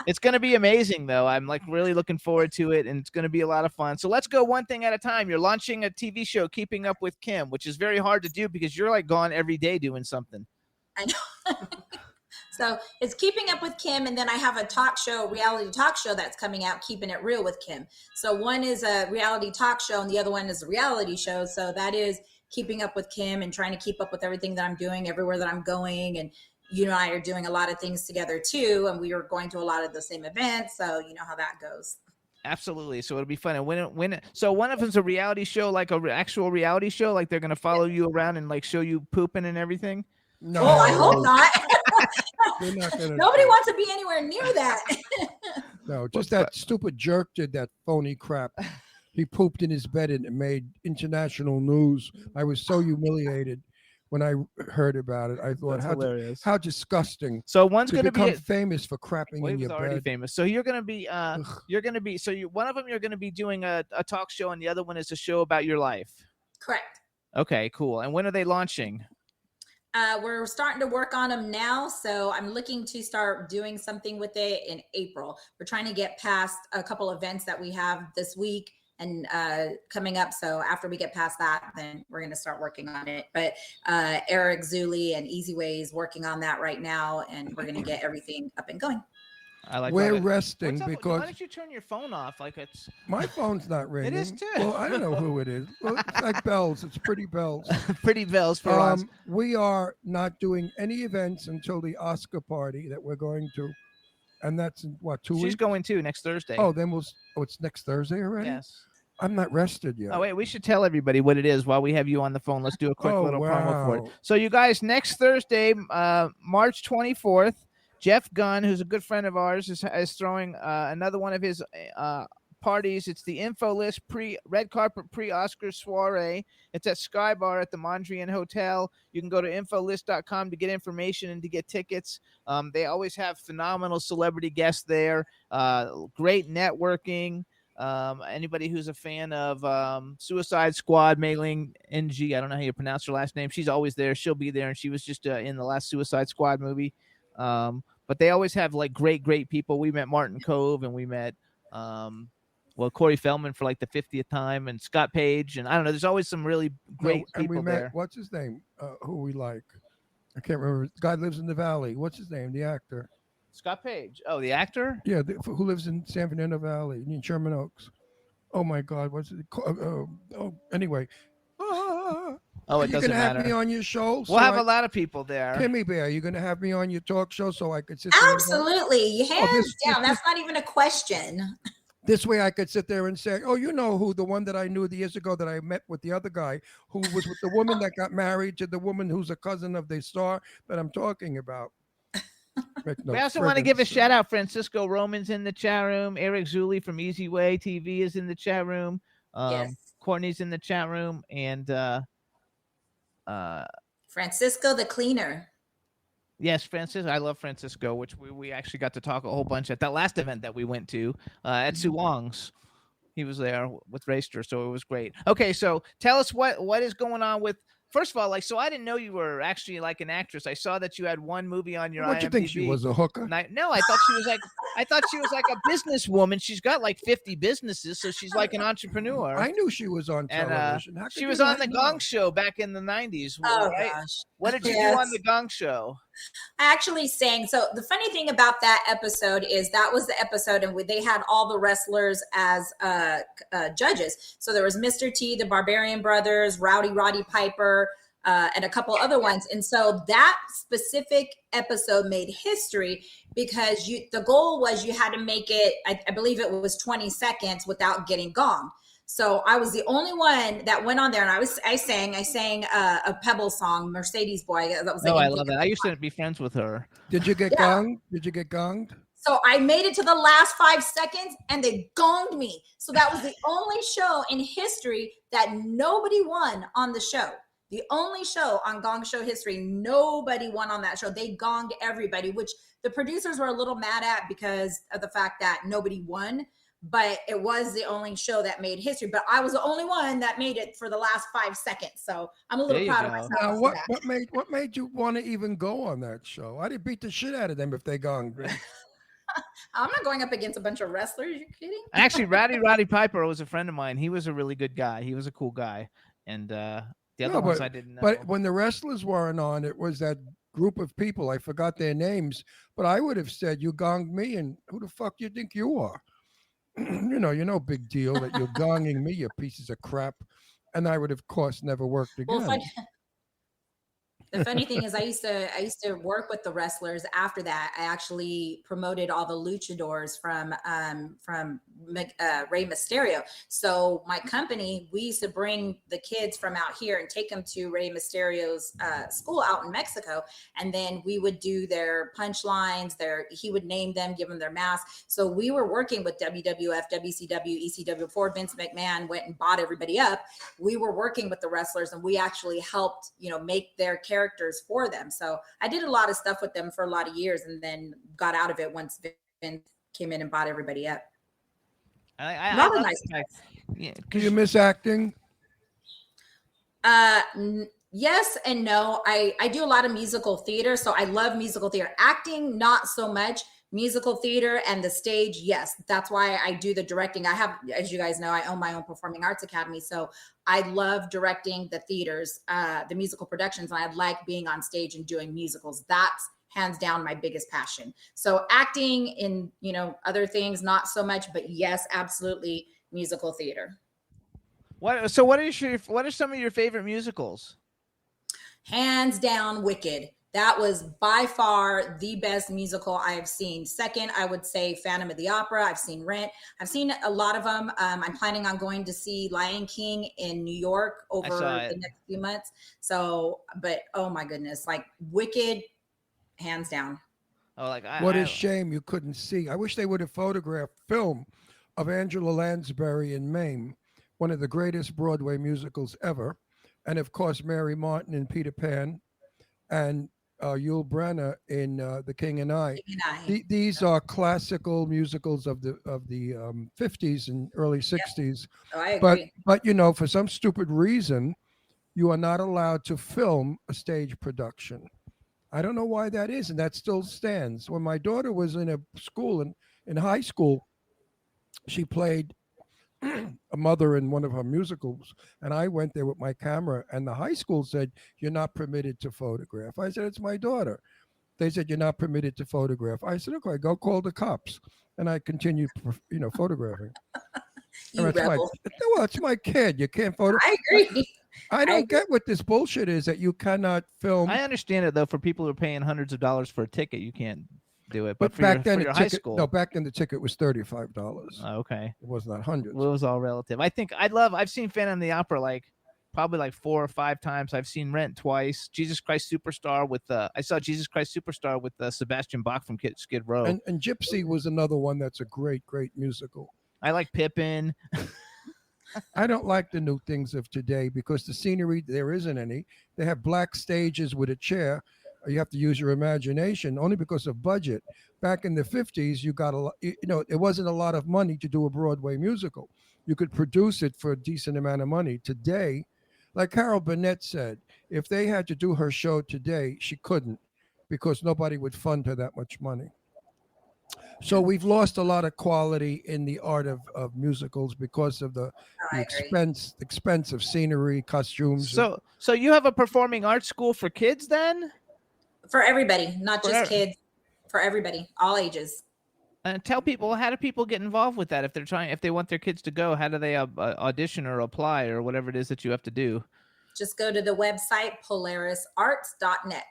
Speaker 3: It's gonna be amazing, though. I'm like really looking forward to it, and it's gonna be a lot of fun. So let's go one thing at a time. You're launching a TV show, Keeping Up with Kim, which is very hard to do because you're like gone every day doing something.
Speaker 9: I know. So it's Keeping Up with Kim, and then I have a reality talk show that's coming out, Keeping It Real with Kim. So one is a reality talk show, and the other one is a reality show. So that is Keeping Up with Kim and trying to keep up with everything that I'm doing, everywhere that I'm going. And you and I are doing a lot of things together too, and we are going to a lot of the same events. So you know how that goes.
Speaker 3: Absolutely. So it'll be fun. And so one of them's a reality show, like actual reality show, like they're gonna follow you around and like show you pooping and everything.
Speaker 4: No,
Speaker 9: Oh, I hope not.
Speaker 4: We're not gonna.
Speaker 9: Nobody wants to be anywhere near that.
Speaker 4: No, just that stupid jerk did that phony crap. He pooped in his bed and it made international news. I was so humiliated when I heard about it. I thought,
Speaker 3: That's hilarious.
Speaker 4: how disgusting
Speaker 3: So one's
Speaker 4: to
Speaker 3: gonna
Speaker 4: become
Speaker 3: be.
Speaker 4: famous for crapping
Speaker 3: Well, he
Speaker 4: in
Speaker 3: was
Speaker 4: your
Speaker 3: already
Speaker 4: bed.
Speaker 3: famous. So you're gonna be. One of them you're gonna be doing a talk show, and the other one is a show about your life.
Speaker 9: Correct.
Speaker 3: Okay, cool. And when are they launching?
Speaker 9: We're starting to work on them now. So I'm looking to start doing something with it in April. We're trying to get past a couple events that we have this week and coming up. So after we get past that, then we're going to start working on it. But Eric Zuli and Easy Ways working on that right now. And we're going to get everything up and going.
Speaker 3: I like.
Speaker 4: We're
Speaker 3: that.
Speaker 4: resting
Speaker 3: What's up?
Speaker 4: because
Speaker 3: Why don't you turn your phone off? Like it's
Speaker 4: my phone's not ringing.
Speaker 3: is too.
Speaker 4: Well, I don't know who it is. Well, it's like bells. It's pretty bells.
Speaker 3: pretty bells for us.
Speaker 4: We are not doing any events until the Oscar party that we're going to, and that's in what, 2
Speaker 3: She's
Speaker 4: weeks?
Speaker 3: going too next Thursday.
Speaker 4: Oh, then it's next Thursday already.
Speaker 3: yes.
Speaker 4: I'm not rested yet.
Speaker 3: Oh wait, we should tell everybody what it is while we have you on the phone. Let's do a quick
Speaker 4: Oh,
Speaker 3: little promo for it.
Speaker 4: wow.
Speaker 3: So you guys, next Thursday, March 24th, Jeff Gunn, who's a good friend of ours, is throwing another one of his parties. It's the InfoList red carpet pre-Oscar soiree. It's at Sky Bar at the Mondrian Hotel. You can go to infolist.com to get information and to get tickets. They always have phenomenal celebrity guests there. Great networking. Anybody who's a fan of Suicide Squad, Mei-Ling NG, I don't know how you pronounce her last name. She's always there. She'll be there, and she was just in the last Suicide Squad movie. But they always have like great people. We met Martin Cove, and we met Corey Feldman for like the 50th time, and Scott Page, and I don't know. There's always some really great
Speaker 4: and we
Speaker 3: people
Speaker 4: met,
Speaker 3: there.
Speaker 4: what's his name? Who we like? I can't remember. The guy lives in the valley. What's his name? The actor.
Speaker 3: Scott Page. Oh, the actor.
Speaker 4: Yeah, who lives in San Fernando Valley in Sherman Oaks. oh my God, what's it called? Anyway.
Speaker 3: Oh,
Speaker 4: Are
Speaker 3: it
Speaker 4: you going
Speaker 3: doesn't
Speaker 4: to have
Speaker 3: matter.
Speaker 4: me on your show?
Speaker 3: We'll have a lot of people there.
Speaker 4: Kimmy Bear, you going to have me on your talk show so I could sit there?
Speaker 9: Absolutely. Hands
Speaker 4: this-
Speaker 9: down. That's not even a question.
Speaker 4: This way I could sit there and say, oh, you know who, the one that I knew years ago that I met with the other guy who was with the woman that got married to the woman who's a cousin of the star that I'm talking about.
Speaker 3: We also want to give a shout out. Francisco Roman's in the chat room. Eric Zulli from Easy Way TV is in the chat room.
Speaker 9: Yes.
Speaker 3: Courtney's in the chat room. And
Speaker 9: Francisco the cleaner.
Speaker 3: yes, Francisco. I love Francisco, which we actually got to talk a whole bunch at that last event that we went to at Sue Wong's. He was there with Raster, so it was great. Okay, so tell us what is going on with. First of all, like, so I didn't know you were actually like an actress. I saw that you had one movie on your
Speaker 4: What
Speaker 3: IMDb.
Speaker 4: you think she was, a hooker?
Speaker 3: And I thought she was like a businesswoman. She's got like 50 businesses, so she's like an entrepreneur.
Speaker 4: I knew she was on
Speaker 3: And
Speaker 4: television. How
Speaker 3: she
Speaker 4: could
Speaker 3: was
Speaker 4: you
Speaker 3: on
Speaker 4: not
Speaker 3: the
Speaker 4: know?
Speaker 3: Gong Show back in the 90s.
Speaker 9: Oh,
Speaker 3: right?
Speaker 9: gosh.
Speaker 3: What did you do
Speaker 9: Yes.
Speaker 3: on the Gong Show?
Speaker 9: I actually sang. So the funny thing about that episode is that was the episode, and they had all the wrestlers as judges. So there was Mr. T, the Barbarian Brothers, Roddy Piper, and a couple other ones. And so that specific episode made history because the goal was you had to make it, I believe it was 20 seconds without getting gonged. So I was the only one that went on there, and I sang a Pebble song, Mercedes Boy. That was
Speaker 3: I love that. I used to be friends with her.
Speaker 4: Did you get gonged? Did you get gonged?
Speaker 9: So I made it to the last 5 seconds and they gonged me. So that was the only show in history that nobody won on the show. The only show on Gong Show history, nobody won on that show. They gonged everybody, which the producers were a little mad at because of the fact that nobody won. But it was the only show that made history. But I was the only one that made it for the last 5 seconds. So I'm a little proud of myself.
Speaker 4: Now,
Speaker 9: for that.
Speaker 4: what made you want to even go on that show? I'd beat the shit out of them if they gonged me.
Speaker 9: I'm not going up against a bunch of wrestlers. You kidding?
Speaker 3: Actually, Roddy Piper was a friend of mine. He was a really good guy. He was a cool guy. And the other ones I didn't know.
Speaker 4: But when the wrestlers weren't on, it was that group of people. I forgot their names. But I would have said, you gonged me, and who the fuck you think you are? You're no big deal that you're gonging me, you pieces of crap. And I would, of course, never worked again.
Speaker 9: Well, the funny thing is I used to work with the wrestlers. After that, I actually promoted all the luchadors from Rey Mysterio. So my company, we used to bring the kids from out here and take them to Rey Mysterio's school out in Mexico. And then we would do their punchlines, he would name them, give them their masks. So we were working with WWF, WCW, ECW before Vince McMahon went and bought everybody up. We were working with the wrestlers and we actually helped, make their characters for them. So I did a lot of stuff with them for a lot of years and then got out of it once Vince came in and bought everybody up.
Speaker 3: I
Speaker 9: nice guys.
Speaker 3: Yeah,
Speaker 4: Do you miss acting?
Speaker 9: Yes and no. I do a lot of musical theater, so I love musical theater. Acting, not so much. Musical theater and the stage, yes. That's why I do the directing. I have, as you guys know, I own my own performing arts academy, so I love directing the theaters, the musical productions, and I like being on stage and doing musicals. That's hands down my biggest passion. So acting in, other things, not so much, but yes, absolutely musical theater.
Speaker 3: What are some of your favorite musicals?
Speaker 9: Hands down, Wicked. That was by far the best musical I have seen. Second, I would say Phantom of the Opera. I've seen Rent. I've seen a lot of them. I'm planning on going to see Lion King in New York over the next few months. So, but oh my goodness, like Wicked, hands down.
Speaker 3: Oh,
Speaker 4: What a shame you couldn't see. I wish they would have photographed film of Angela Lansbury in Mame, one of the greatest Broadway musicals ever. And of course, Mary Martin in Peter Pan, and Yul Brynner in The King and I. These are classical musicals of the 50s and early 60s.
Speaker 9: Oh, I agree.
Speaker 4: But for some stupid reason, you are not allowed to film a stage production. I don't know why that is, and that still stands. When my daughter was in a school in high school, she played a mother in one of her musicals, and I went there with my camera, and the high school said, "You're not permitted to photograph." I said, "It's my daughter." They said, "You're not permitted to photograph." I said, "Okay, go call the cops," and I continued, photographing.
Speaker 9: You
Speaker 4: That's my
Speaker 9: rebel.
Speaker 4: well, it's my kid. You can't photo.
Speaker 9: I agree.
Speaker 4: I don't get what this bullshit is that you cannot film.
Speaker 3: I understand it though. For people who are paying hundreds of dollars for a ticket, you can't do it. But for
Speaker 4: back
Speaker 3: your,
Speaker 4: then,
Speaker 3: for your
Speaker 4: the
Speaker 3: high
Speaker 4: ticket,
Speaker 3: school,
Speaker 4: no, back then the ticket was $35.
Speaker 3: oh, okay,
Speaker 4: It was not hundreds.
Speaker 3: well, it was all relative. I think I've seen Phantom of the Opera probably 4 or 5 times. I've seen Rent twice. Jesus Christ Superstar with I saw Jesus Christ Superstar with Sebastian Bach from Skid Row.
Speaker 4: And Gypsy was another one that's a great musical.
Speaker 3: I like Pippin.
Speaker 4: I don't like the new things of today because the scenery, there isn't any. They have black stages with a chair. You have to use your imagination only because of budget. Back in the 50s, you got a lot, it wasn't a lot of money to do a Broadway musical. You could produce it for a decent amount of money. Today, like Carol Burnett said, if they had to do her show today, she couldn't because nobody would fund her that much money. So we've lost a lot of quality in the art of musicals because of the expense of scenery, costumes.
Speaker 3: So you have a performing arts school for kids then?
Speaker 9: For everybody, not just kids. For everybody, all ages.
Speaker 3: And tell people, how do people get involved with that? If they want their kids to go, how do they audition or apply or whatever it is that you have to do?
Speaker 9: Just go to the website polarisarts.net.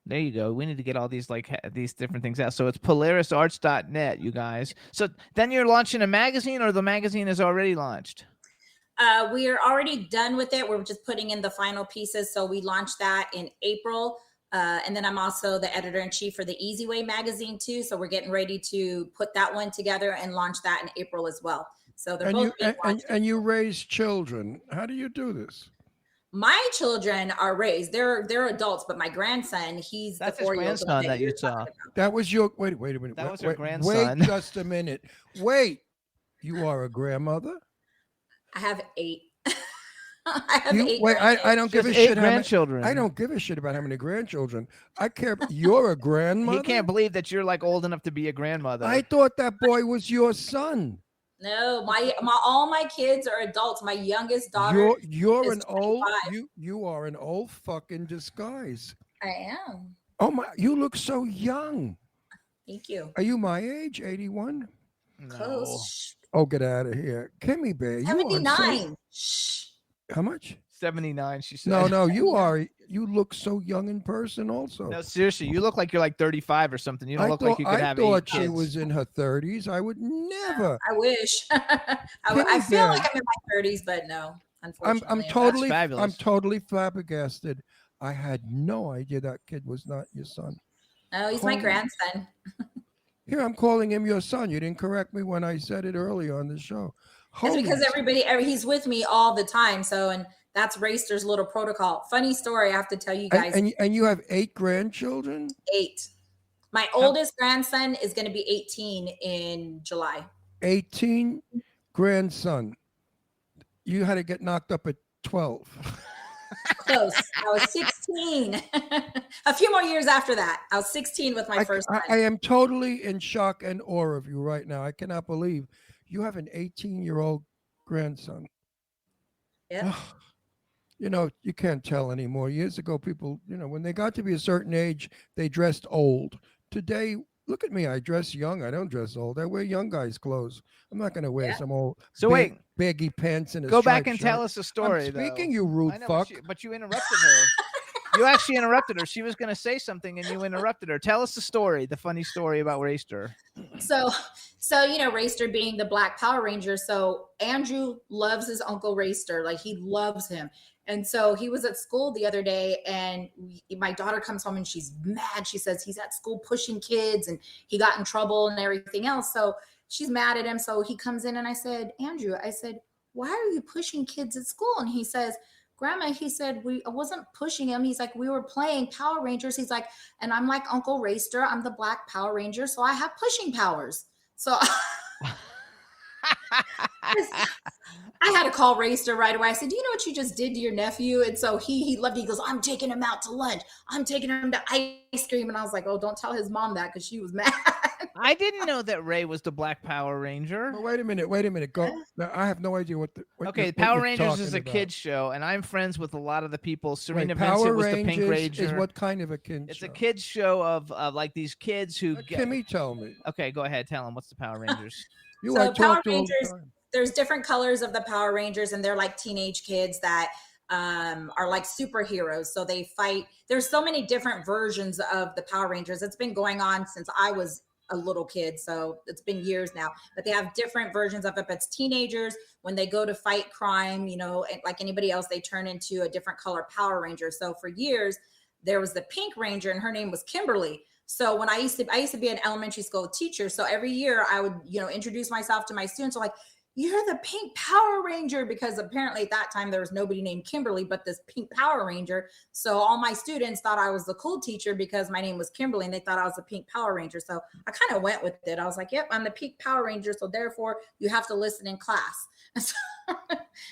Speaker 3: There you go. We need to get all these these different things out. So it's polarisarts.net, you guys. So then you're launching a magazine, or the magazine is already launched?
Speaker 9: We are already done with it. We're just putting in the final pieces. So we launched that in April. And then I'm also the editor-in-chief for the Easy Way magazine too. So we're getting ready to put that one together and launch that in April as well. So they're both being launched.
Speaker 4: And you raise children. How do you do this?
Speaker 9: My children are raised. They're adults, but my grandson, he's
Speaker 3: That's
Speaker 9: the 4-year-old
Speaker 3: grandson that you saw.
Speaker 4: That was your wait a minute.
Speaker 3: That was
Speaker 4: wait,
Speaker 3: her grandson.
Speaker 4: Wait just a minute. Wait. You are a grandmother?
Speaker 9: I have 8. I have 8.
Speaker 4: Wait, I don't give a
Speaker 3: She has
Speaker 4: shit.
Speaker 3: 8 grandchildren.
Speaker 4: I don't give a shit about how many grandchildren. I care. You're a grandmother.
Speaker 3: He can't believe that you're old enough to be a grandmother.
Speaker 4: I thought that boy was your son.
Speaker 9: No, all my kids are adults. My youngest daughter.
Speaker 4: You're
Speaker 9: is
Speaker 4: an old
Speaker 9: 25.
Speaker 4: you are an old fucking disguise.
Speaker 9: I am.
Speaker 4: Oh my! You look so young.
Speaker 9: Thank you.
Speaker 4: Are you my age? 81.
Speaker 3: No.
Speaker 9: Close.
Speaker 4: Oh, get out of here, Kimmy Bear. You are
Speaker 9: 79. Shh.
Speaker 4: How much?
Speaker 3: 79, she said.
Speaker 4: No, you look so young in person also.
Speaker 3: No, seriously, you look like you're 35 or something. You don't look like you could have 8
Speaker 4: I thought
Speaker 3: kids.
Speaker 4: she was in her 30s. I would never.
Speaker 9: I wish. I feel like I'm in my 30s, but no, unfortunately.
Speaker 4: I'm totally flabbergasted. I had no idea that kid was not your son.
Speaker 9: No, he's my grandson.
Speaker 4: Here, I'm calling him your son. You didn't correct me when I said it earlier on the show.
Speaker 9: It's because he's with me all the time. So, and that's Racer's little protocol. Funny story I have to tell you guys.
Speaker 4: And you have 8 grandchildren?
Speaker 9: 8. My oldest grandson is going to be 18 in July.
Speaker 4: 18 grandson. You had to get knocked up at 12.
Speaker 9: Close. I was 16. A few more years after that. I was 16 with my first son.
Speaker 4: I am totally in shock and awe of you right now. I cannot believe you have an 18-year-old grandson.
Speaker 9: Yeah.
Speaker 4: You can't tell anymore. Years ago, people, when they got to be a certain age, they dressed old. Today, look at me. I dress young. I don't dress old. I wear young guys' clothes. I'm not going to wear some old baggy pants and a
Speaker 3: go back
Speaker 4: striped
Speaker 3: and
Speaker 4: shirt.
Speaker 3: tell us a story.
Speaker 4: I'm speaking, you rude fuck.
Speaker 3: But you interrupted her. You actually interrupted her. She was going to say something and you interrupted her. Tell us the story, the funny story about Racer.
Speaker 9: So Racer being the Black Power Ranger. So Andrew loves his Uncle Racer. Like, he loves him. And so he was at school the other day, and my daughter comes home and she's mad. She says he's at school pushing kids and he got in trouble and everything else. So she's mad at him. So he comes in and I said, Andrew, why are you pushing kids at school? And he says, Grandma, he said, I wasn't pushing him. He's like, we were playing Power Rangers. He's like, and I'm like Uncle Racer. I'm the Black Power Ranger. So I have pushing powers. So I had to call Racer right away. I said, do you know what you just did to your nephew? And so he loved it. He goes, I'm taking him out to lunch. I'm taking him to ice cream. And I was like, oh, don't tell his mom that, because she was mad.
Speaker 3: I didn't know that Ray was the Black Power Ranger.
Speaker 4: Well, wait a minute. Go. Now, I have no idea what
Speaker 3: Power Rangers is a
Speaker 4: about.
Speaker 3: Kids show, and I'm friends with a lot of the people. Serena
Speaker 4: Power
Speaker 3: Vincent was
Speaker 4: Rangers
Speaker 3: the Pink Ranger.
Speaker 4: Is what kind of a kids
Speaker 3: It's
Speaker 4: show?
Speaker 3: a kids show of like these kids who
Speaker 4: Kimmy, tell me.
Speaker 3: Okay, go ahead. Tell them what's the Power Rangers.
Speaker 9: So Power Rangers, there's different colors of the Power Rangers, and they're like teenage kids that are like superheroes. So they fight. There's so many different versions of the Power Rangers. It's been going on since I was a little kid, so it's been years now. But they have different versions of it. But it's teenagers, when they go to fight crime, you know, like anybody else, they turn into a different color Power Ranger. So for years, there was the Pink Ranger, and her name was Kymberli. So when I used to be an elementary school teacher. So every year I would, you know, introduce myself to my students. So like, you're the Pink Power Ranger, because apparently at that time there was nobody named Kymberli but this Pink Power Ranger. So all my students thought I was the cool teacher because my name was Kymberli, and they thought I was the Pink Power Ranger. So I kind of went with it. I was like, yep, I'm the Pink Power Ranger, so therefore you have to listen in class.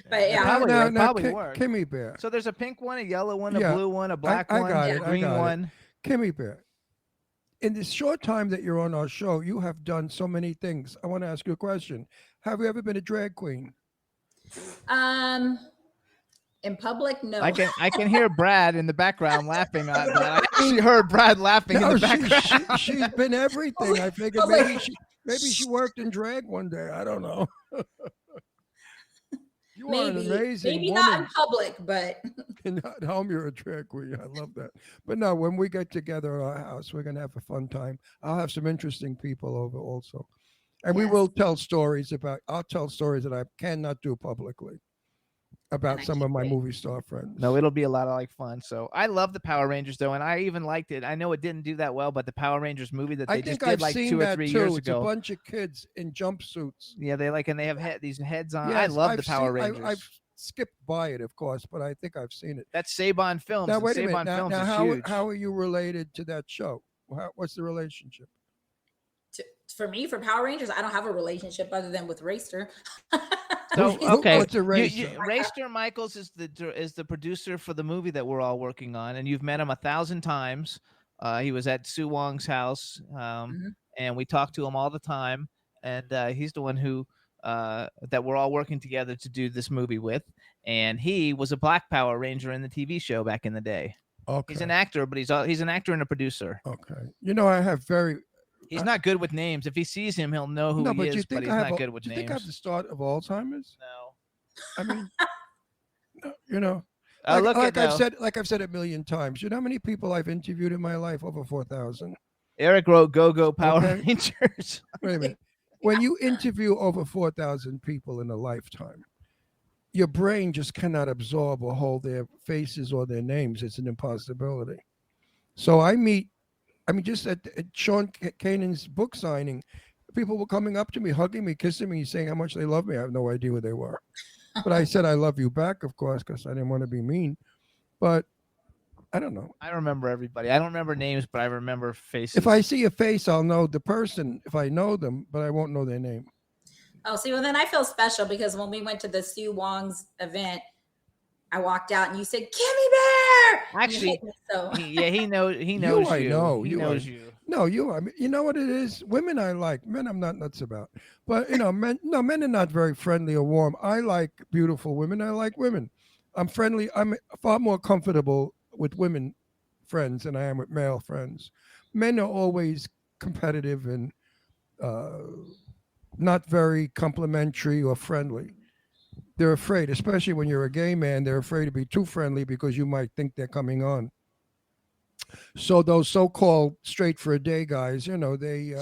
Speaker 9: But yeah,
Speaker 3: probably works.
Speaker 4: Kimmy Bear.
Speaker 3: So there's a pink one, a yellow one, a
Speaker 4: Yeah,
Speaker 3: blue one, a black
Speaker 4: I
Speaker 3: one,
Speaker 4: got
Speaker 3: a
Speaker 4: it, I
Speaker 3: green
Speaker 4: got it.
Speaker 3: one.
Speaker 4: Kimmy Bear. In the short time that you're on our show, you have done so many things. I want to ask you a question. Have you ever been a drag queen?
Speaker 9: in public, no.
Speaker 3: I can hear Brad in the background laughing. I actually heard Brad laughing in the background.
Speaker 4: She's been everything. I figured maybe she worked in drag one day. I don't know. You are an amazing
Speaker 9: maybe
Speaker 4: woman.
Speaker 9: not in public, but
Speaker 4: At home, you're a drag queen. I love that. But no, when we get together at our house, we're going to have a fun time. I'll have some interesting people over also. And we will tell stories I'll tell stories that I cannot do publicly about some of my movie star friends.
Speaker 3: No, it'll be a lot of fun. So I love the Power Rangers though, and I even liked it. I know it didn't do that well, but the Power Rangers movie that they just did like 2 or 3 years
Speaker 4: It's
Speaker 3: ago.
Speaker 4: a bunch of kids in jumpsuits.
Speaker 3: Yeah, they have these heads on.
Speaker 4: Yes,
Speaker 3: I love the Power Rangers.
Speaker 4: I've skipped by it, of course, but I think I've seen it.
Speaker 3: That's Saban Films.
Speaker 4: Now
Speaker 3: and
Speaker 4: wait a minute.
Speaker 3: Saban Films
Speaker 4: Now
Speaker 3: is
Speaker 4: how
Speaker 3: huge.
Speaker 4: are you related to that show? What's the relationship?
Speaker 9: for me, for Power Rangers, I don't have a relationship other than with Racer.
Speaker 3: So okay,
Speaker 4: What's a Racer?
Speaker 3: Racer Michaels is the producer for the movie that we're all working on, and you've met him 1,000 times. He was at Sue Wong's house, and we talk to him all the time. And he's the one who that we're all working together to do this movie with. And he was a Black Power Ranger in the TV show back in the day.
Speaker 4: Okay.
Speaker 3: He's an actor, but he's an actor and a producer.
Speaker 4: Okay. You know, I have
Speaker 3: He's not good with names. If he sees him, he'll know who he is, but he's not good with
Speaker 4: do you
Speaker 3: names.
Speaker 4: think I have the start of Alzheimer's?
Speaker 3: No.
Speaker 4: I mean, you know,
Speaker 3: I've
Speaker 4: said a million times. You know how many people I've interviewed in my life? Over 4,000.
Speaker 3: Eric wrote Go Power
Speaker 4: Okay.
Speaker 3: Rangers.
Speaker 4: Wait a minute. When you interview over 4,000 people in a lifetime, your brain just cannot absorb or hold their faces or their names. It's an impossibility. So just at Sean Kanan's book signing, people were coming up to me, hugging me, kissing me, saying how much they love me. I have no idea who they were. But I said, I love you back, of course, because I didn't want to be mean. But I don't know.
Speaker 3: I remember everybody. I don't remember names, but I remember faces.
Speaker 4: If I see a face, I'll know the person if I know them, but I won't know their name.
Speaker 9: Oh, see, well, then I feel special because when we went to the Sue Wong's event, I walked out and you said, Kimmy Bear!
Speaker 3: Actually, he knows you.
Speaker 4: I know.
Speaker 3: He knows you.
Speaker 4: No, you. I mean, you know what it is? Women I like. Men I'm not nuts about. But, you know, men are not very friendly or warm. I like beautiful women. I like women. I'm friendly. I'm far more comfortable with women friends than I am with male friends. Men are always competitive and not very complimentary or friendly. They're afraid, especially when you're a gay man, they're afraid to be too friendly because you might think they're coming on. So those so-called straight for a day guys, you know, they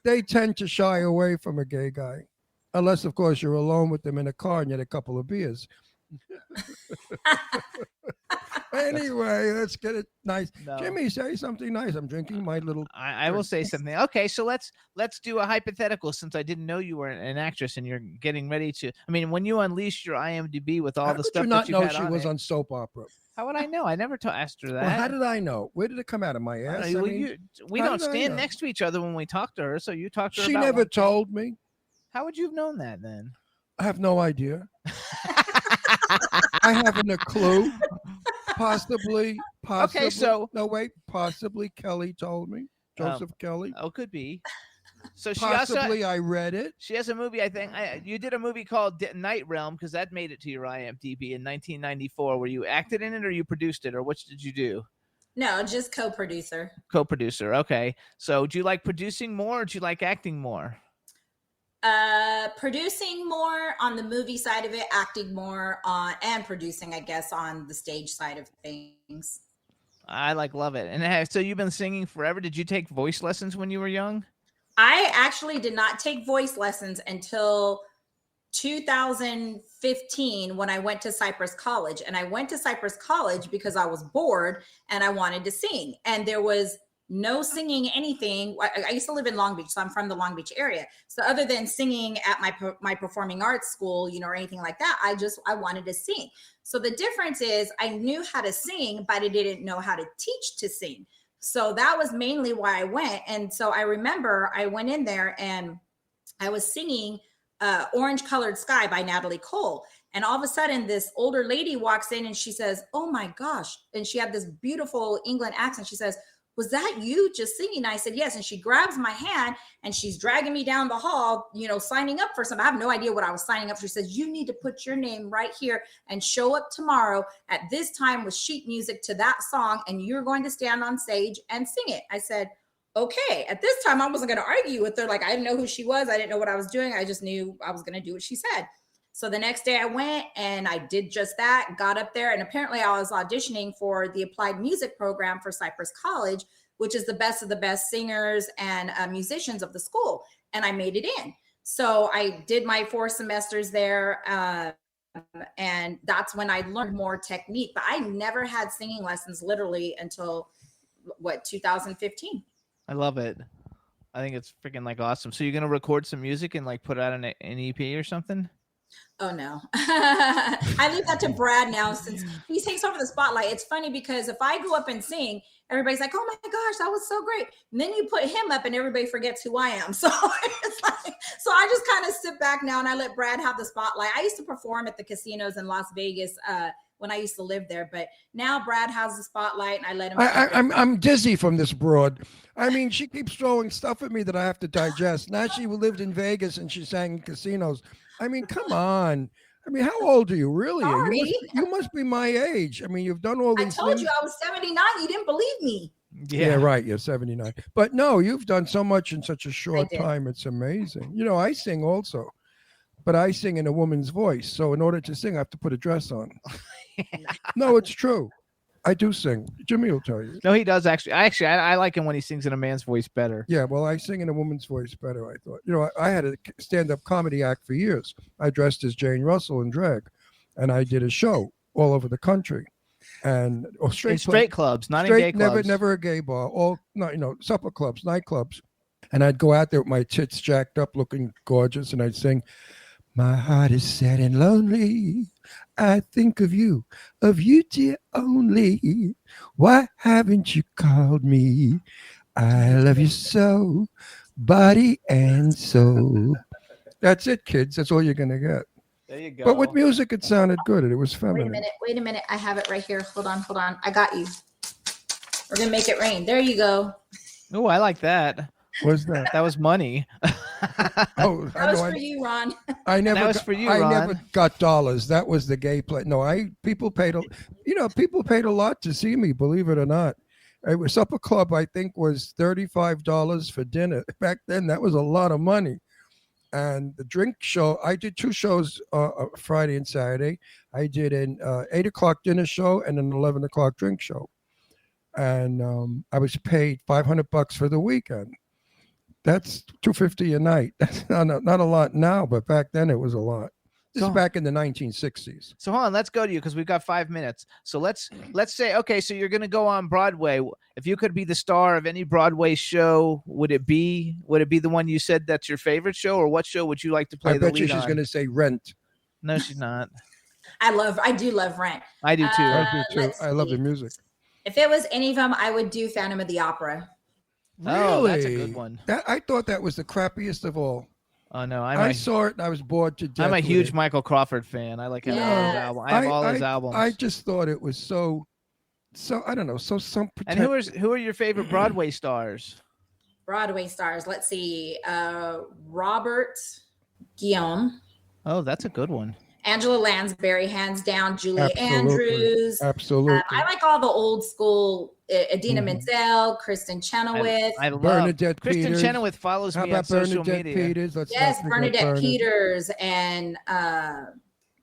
Speaker 4: they tend to shy away from a gay guy, unless of course you're alone with them in a car and you had a couple of beers. Anyway, let's get it nice.
Speaker 3: No.
Speaker 4: Jimmy, say something nice. I'm drinking my little.
Speaker 3: I will say something. Okay, so let's do a hypothetical. Since I didn't know you were an actress and you're getting ready to. I mean, when you unleash your IMDb with all
Speaker 4: How
Speaker 3: the
Speaker 4: would
Speaker 3: stuff
Speaker 4: you not
Speaker 3: that you
Speaker 4: know
Speaker 3: had
Speaker 4: she
Speaker 3: on
Speaker 4: was
Speaker 3: it,
Speaker 4: on soap opera?
Speaker 3: how would I know? I never asked her that.
Speaker 4: Well, how did I know? Where did it come out of my ass?
Speaker 3: We
Speaker 4: how
Speaker 3: don't
Speaker 4: did I
Speaker 3: stand
Speaker 4: know?
Speaker 3: next to each other when we talk to her, so you talk to her.
Speaker 4: She
Speaker 3: about
Speaker 4: never
Speaker 3: one.
Speaker 4: told me.
Speaker 3: How would you have known that then?
Speaker 4: I have no idea. I haven't a clue. Possibly.
Speaker 3: Okay, so
Speaker 4: no, wait. Possibly Kelly told me. Joseph Kelly.
Speaker 3: Oh, could be. So she
Speaker 4: Possibly
Speaker 3: also
Speaker 4: I read it.
Speaker 3: she has a movie. I think you did a movie called Night Realm because that made it to your IMDb in 1994. Where you acted in it, or you produced it, or which did you do?
Speaker 9: No, just co-producer.
Speaker 3: Co-producer. Okay. So do you like producing more, or do you like acting more?
Speaker 9: Producing more on the movie side of it, acting more on, and producing, I guess, on the stage side of things.
Speaker 3: I love it. And so you've been singing forever. Did you take voice lessons when you were young?
Speaker 9: I actually did not take voice lessons until 2015 when I went to Cypress College. And I went to Cypress College because I was bored and I wanted to sing. And there was no singing anything. I used to live in Long Beach, so I'm from the Long Beach area. So other than singing at my performing arts school, or anything like that, I wanted to sing. So the difference is I knew how to sing, but I didn't know how to teach to sing. So that was mainly why I went. And so I remember I went in there and I was singing Orange Colored Sky by Natalie Cole. And all of a sudden this older lady walks in and she says, "Oh my gosh." And she had this beautiful England accent. She says, "Was that you just singing?" I said, "Yes." And she grabs my hand and she's dragging me down the hall, signing up for something. I have no idea what I was signing up for. She says, "You need to put your name right here and show up tomorrow at this time with sheet music to that song. And you're going to stand on stage and sing it." I said, "Okay." At this time, I wasn't going to argue with her. Like, I didn't know who she was. I didn't know what I was doing. I just knew I was going to do what she said. So the next day I went and I did just that, got up there. And apparently I was auditioning for the applied music program for Cypress College, which is the best of the best singers and musicians of the school. And I made it in. So I did my 4 semesters there. And that's when I learned more technique. But I never had singing lessons literally until 2015.
Speaker 3: I love it. I think it's freaking awesome. So you're going to record some music and put out an EP or something?
Speaker 9: Oh no. I leave that to Brad now since he takes over the spotlight. It's funny because if I go up and sing, everybody's like, "Oh my gosh, that was so great." And then you put him up and everybody forgets who I am. So it's so I just kind of sit back now and I let Brad have the spotlight. I used to perform at the casinos in Las Vegas when I used to live there, but now Brad has the spotlight and I let him.
Speaker 4: I'm dizzy from this broad. I mean, she keeps throwing stuff at me that I have to digest. Now she lived in Vegas and she sang in casinos. I mean, come on. I mean, how old are you really? You must be my age. I mean, you've done all these
Speaker 9: I told
Speaker 4: things.
Speaker 9: you I was 79. You didn't believe me.
Speaker 4: Yeah, right. You're 79. But no, you've done so much in such a short time. It's amazing. I sing also, but I sing in a woman's voice. So in order to sing, I have to put a dress on. No, it's true. I do sing. Jimmy will tell you.
Speaker 3: No, he does actually. I like him when he sings in a man's voice better.
Speaker 4: Yeah, well, I sing in a woman's voice better, I thought. I had a stand-up comedy act for years. I dressed as Jane Russell in drag, and I did a show all over the country. And
Speaker 3: straight clubs, not in gay clubs.
Speaker 4: Never a gay bar. Supper clubs, nightclubs. And I'd go out there with my tits jacked up, looking gorgeous, and I'd sing, "My heart is sad and lonely. I think of you dear only. Why haven't you called me? I love you so, body and soul." That's it, kids. That's all you're gonna get.
Speaker 3: There you go.
Speaker 4: But with music, it sounded good. It was feminine.
Speaker 9: Wait a minute. I have it right here. Hold on. I got you. We're gonna make it rain. There you go.
Speaker 3: Oh, I like that.
Speaker 4: What's that?
Speaker 3: That was money.
Speaker 4: Oh,
Speaker 9: that was for you, Ron.
Speaker 3: That was for you, Ron.
Speaker 4: I never got dollars. That was the gay play. No, people paid a lot to see me, believe it or not. It was Supper Club, I think, was $35 for dinner. Back then, that was a lot of money. And the drink show, I did 2 shows, Friday and Saturday. I did an 8 o'clock dinner show and an 11 o'clock drink show. And I was paid $500 for the weekend. That's $250 a night. That's not a lot now, but back then it was a lot. This is back in the 1960s.
Speaker 3: So hold on, let's go to you because we've got 5 minutes. So let's say, okay, so you're going to go on Broadway. If you could be the star of any Broadway show, would it be the one you said that's your favorite show, or what show would you like to play the lead on?
Speaker 4: I bet you she's going to say Rent.
Speaker 3: No, she's not.
Speaker 9: I do love Rent.
Speaker 3: I do too.
Speaker 4: I do too. I love the music.
Speaker 9: If it was any of them, I would do Phantom of the Opera.
Speaker 4: Really?
Speaker 3: Oh, that's a good one.
Speaker 4: I thought that was the crappiest of all.
Speaker 3: Oh no,
Speaker 4: I saw it and I was bored to death.
Speaker 3: I'm a huge Michael Crawford fan. I like his album. I have all his albums.
Speaker 4: I just thought it was so I don't know,
Speaker 3: And who are your favorite Broadway stars?
Speaker 9: Broadway stars. Let's see. Robert Guillaume.
Speaker 3: Oh, that's a good one.
Speaker 9: Angela Lansbury, hands down. Julie
Speaker 4: Absolutely.
Speaker 9: Andrews.
Speaker 4: Absolutely.
Speaker 9: I like all the old school. Idina Menzel, Kristen Chenoweth.
Speaker 3: I love
Speaker 4: Bernadette
Speaker 3: Kristen
Speaker 4: Peters.
Speaker 3: Chenoweth follows
Speaker 4: How
Speaker 3: me on
Speaker 4: about
Speaker 3: social
Speaker 4: Bernadette
Speaker 3: media.
Speaker 4: Peters? Let's
Speaker 9: Yes,
Speaker 4: not forget
Speaker 9: Bernadette Peters and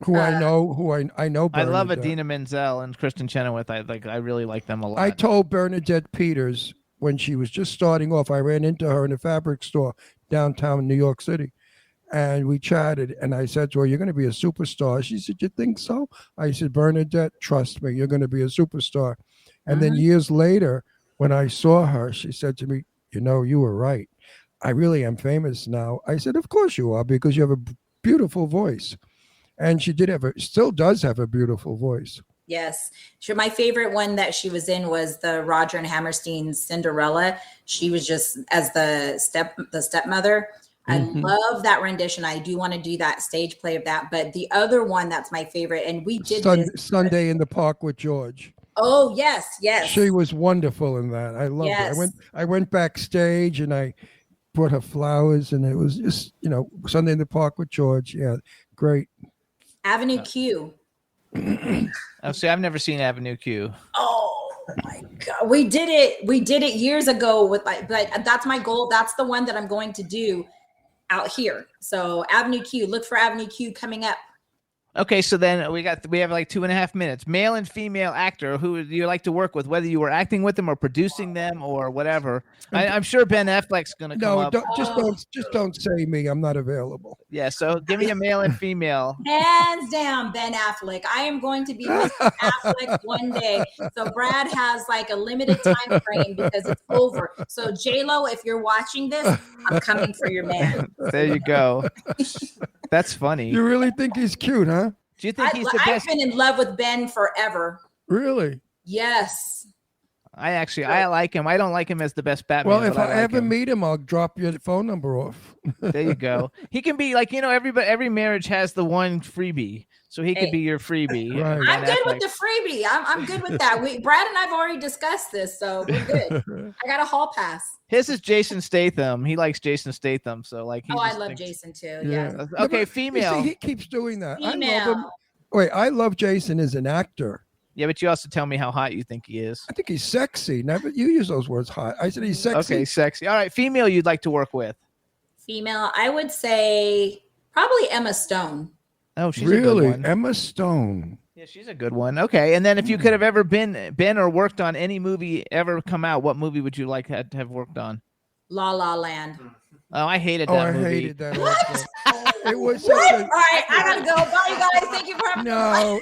Speaker 4: who I know. I know.
Speaker 3: I love
Speaker 4: Bernadette.
Speaker 3: Idina Menzel and Kristen Chenoweth. I really like them a lot.
Speaker 4: I told Bernadette Peters when she was just starting off. I ran into her in a fabric store downtown New York City, and we chatted. And I said to her, "You're going to be a superstar." She said, "You think so?" I said, "Bernadette, trust me, you're going to be a superstar." And then years later, when I saw her, she said to me, "You know, you were right. I really am famous now." I said, "Of course you are, because you have a beautiful voice." And she still does have a beautiful voice.
Speaker 9: Yes. Sure. My favorite one that she was in was the Roger and Hammerstein's Cinderella. She was just as the stepmother. I love that rendition. I do want to do that stage play of that. But the other one that's my favorite, and we did
Speaker 4: Sunday in the Park with George.
Speaker 9: Oh, yes, yes.
Speaker 4: She was wonderful in that. I loved it. I went backstage and I brought her flowers, and it was just, Sunday in the Park with George. Yeah, great.
Speaker 9: Avenue Q.
Speaker 3: Oh, see, I've never seen Avenue Q.
Speaker 9: Oh my God. We did it years ago but that's my goal. That's the one that I'm going to do out here. So Avenue Q, look for Avenue Q coming up.
Speaker 3: Okay, so then we have like 2.5 minutes. Male and female actor who you like to work with, whether you were acting with them or producing them or whatever. I'm sure Ben Affleck's gonna come up.
Speaker 4: Just don't say me. I'm not available.
Speaker 3: Yeah, so give me a male and female.
Speaker 9: Hands down, Ben Affleck. I am going to be Mr. Affleck one day. So Brad has like a limited time frame because it's over. So J-Lo, if you're watching this, I'm coming for your man.
Speaker 3: There you go. That's funny.
Speaker 4: You really think he's cute, huh?
Speaker 3: Do you think he's the best?
Speaker 9: I've been in love with Ben forever.
Speaker 4: Really?
Speaker 9: Yes.
Speaker 3: I like him. I don't like him as the best Batman.
Speaker 4: Well, if I ever meet him, I'll drop your phone number off.
Speaker 3: There you go. He can be like, every marriage has the one freebie. So he could be your freebie.
Speaker 4: Right.
Speaker 9: I'm good with the freebie. I'm good with that. Brad and I've already discussed this, so we're good. I got a hall pass.
Speaker 3: His is Jason Statham. He likes Jason Statham. So like
Speaker 9: I love Jason too. Yeah.
Speaker 3: Okay, female.
Speaker 4: You see, he keeps doing that.
Speaker 9: Female.
Speaker 4: I love him. Wait, I love Jason as an actor.
Speaker 3: Yeah, but you also tell me how hot you think he is.
Speaker 4: I think he's sexy. Never you use those words, hot. I said he's sexy.
Speaker 3: Okay, sexy. All right, female you'd like to work with.
Speaker 9: Female, I would say probably Emma Stone.
Speaker 3: Oh, she's
Speaker 4: really?
Speaker 3: a good one.
Speaker 4: Emma Stone.
Speaker 3: Yeah, she's a good one. Okay, and then if you could have ever been or worked on any movie ever come out, what movie would you like to have worked on?
Speaker 9: La La Land.
Speaker 3: Oh, I hated that movie.
Speaker 4: I hated that also. It was
Speaker 9: All right, I gotta go. Bye, you guys. Thank you for having me.
Speaker 4: No,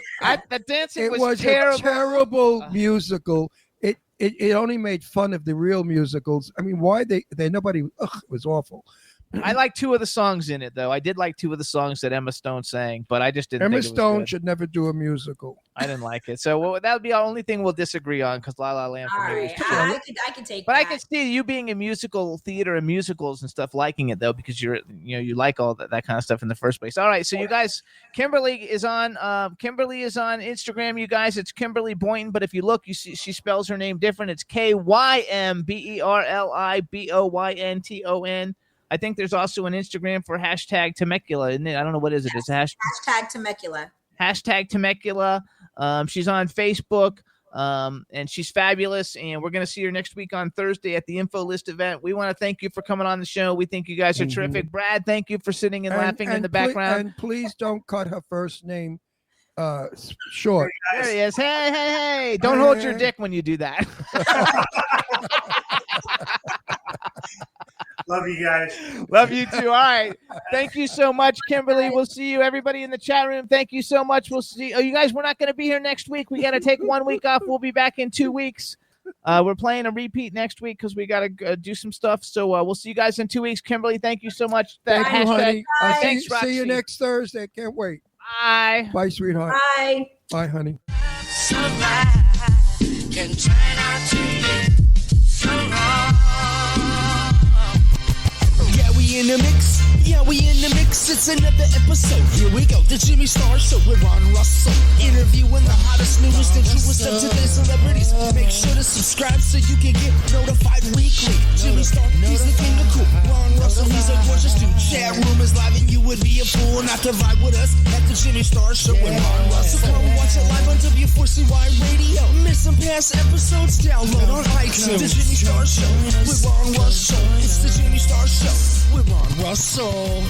Speaker 3: the dancing
Speaker 4: it
Speaker 3: was
Speaker 4: terrible. A terrible musical. It only made fun of the real musicals. I mean, why they nobody? It was awful.
Speaker 3: I like 2 of the songs in it, though. I did like 2 of the songs that Emma Stone sang, but I just didn't.
Speaker 4: Emma
Speaker 3: think it was
Speaker 4: Stone
Speaker 3: good.
Speaker 4: should never do a musical.
Speaker 3: I didn't like it, so that would be the only thing we'll disagree on because La La Land.
Speaker 9: All right, I could take.
Speaker 3: But
Speaker 9: that.
Speaker 3: I can see you being in musical theater and musicals and stuff, liking it though, because you like all that kind of stuff in the first place. All right, so you guys, Kymberli is on Instagram. You guys, it's Kymberli Boynton, but if you look, you see she spells her name different. It's KYMBERLIBOYNTON. I think there's also an Instagram for hashtag Temecula, isn't it? I don't know what is it. It's
Speaker 9: hashtag Temecula.
Speaker 3: Hashtag Temecula. She's on Facebook. And she's fabulous. And we're going to see her next week on Thursday at the Info List event. We want to thank you for coming on the show. We think you guys are terrific. Brad, thank you for sitting and laughing in the background.
Speaker 4: And please don't cut her first name short.
Speaker 3: There he is. Hey. Don't hold your dick when you do that.
Speaker 10: Love you guys.
Speaker 3: Love you too. All right. Thank you so much, Kymberli. We'll see you, everybody in the chat room. Thank you so much. We'll see. Oh, you guys, we're not going to be here next week. We got to take 1 week off. We'll be back in 2 weeks. We're playing a repeat next week because we got to do some stuff. So we'll see you guys in 2 weeks. Kymberli, thank you so much.
Speaker 4: Thank you, honey.
Speaker 3: Thanks, Roxy.
Speaker 4: See you next Thursday. Can't wait.
Speaker 3: Bye.
Speaker 4: Bye, sweetheart.
Speaker 9: Bye.
Speaker 4: Bye, honey.
Speaker 2: Sunrise can turn out to be so wrong.
Speaker 11: Yeah, we in the mix. It's
Speaker 10: It's another episode. Here we go. The Jimmy Star Show with Ron Russell. Interviewing the hottest, newest, and truest of today's celebrities. Make sure to subscribe so you can get notified weekly. Jimmy Star, he's the king of cool. Ron Russell, he's a gorgeous dude. Chat room is live and you would be a fool not to vibe with us at the Jimmy Star Show with Ron Russell. So come watch it live on W4CY Radio. Miss some past episodes, download on iTunes. The Jimmy Star Show with Ron Russell. It's the Jimmy Star Show with Ron Russell.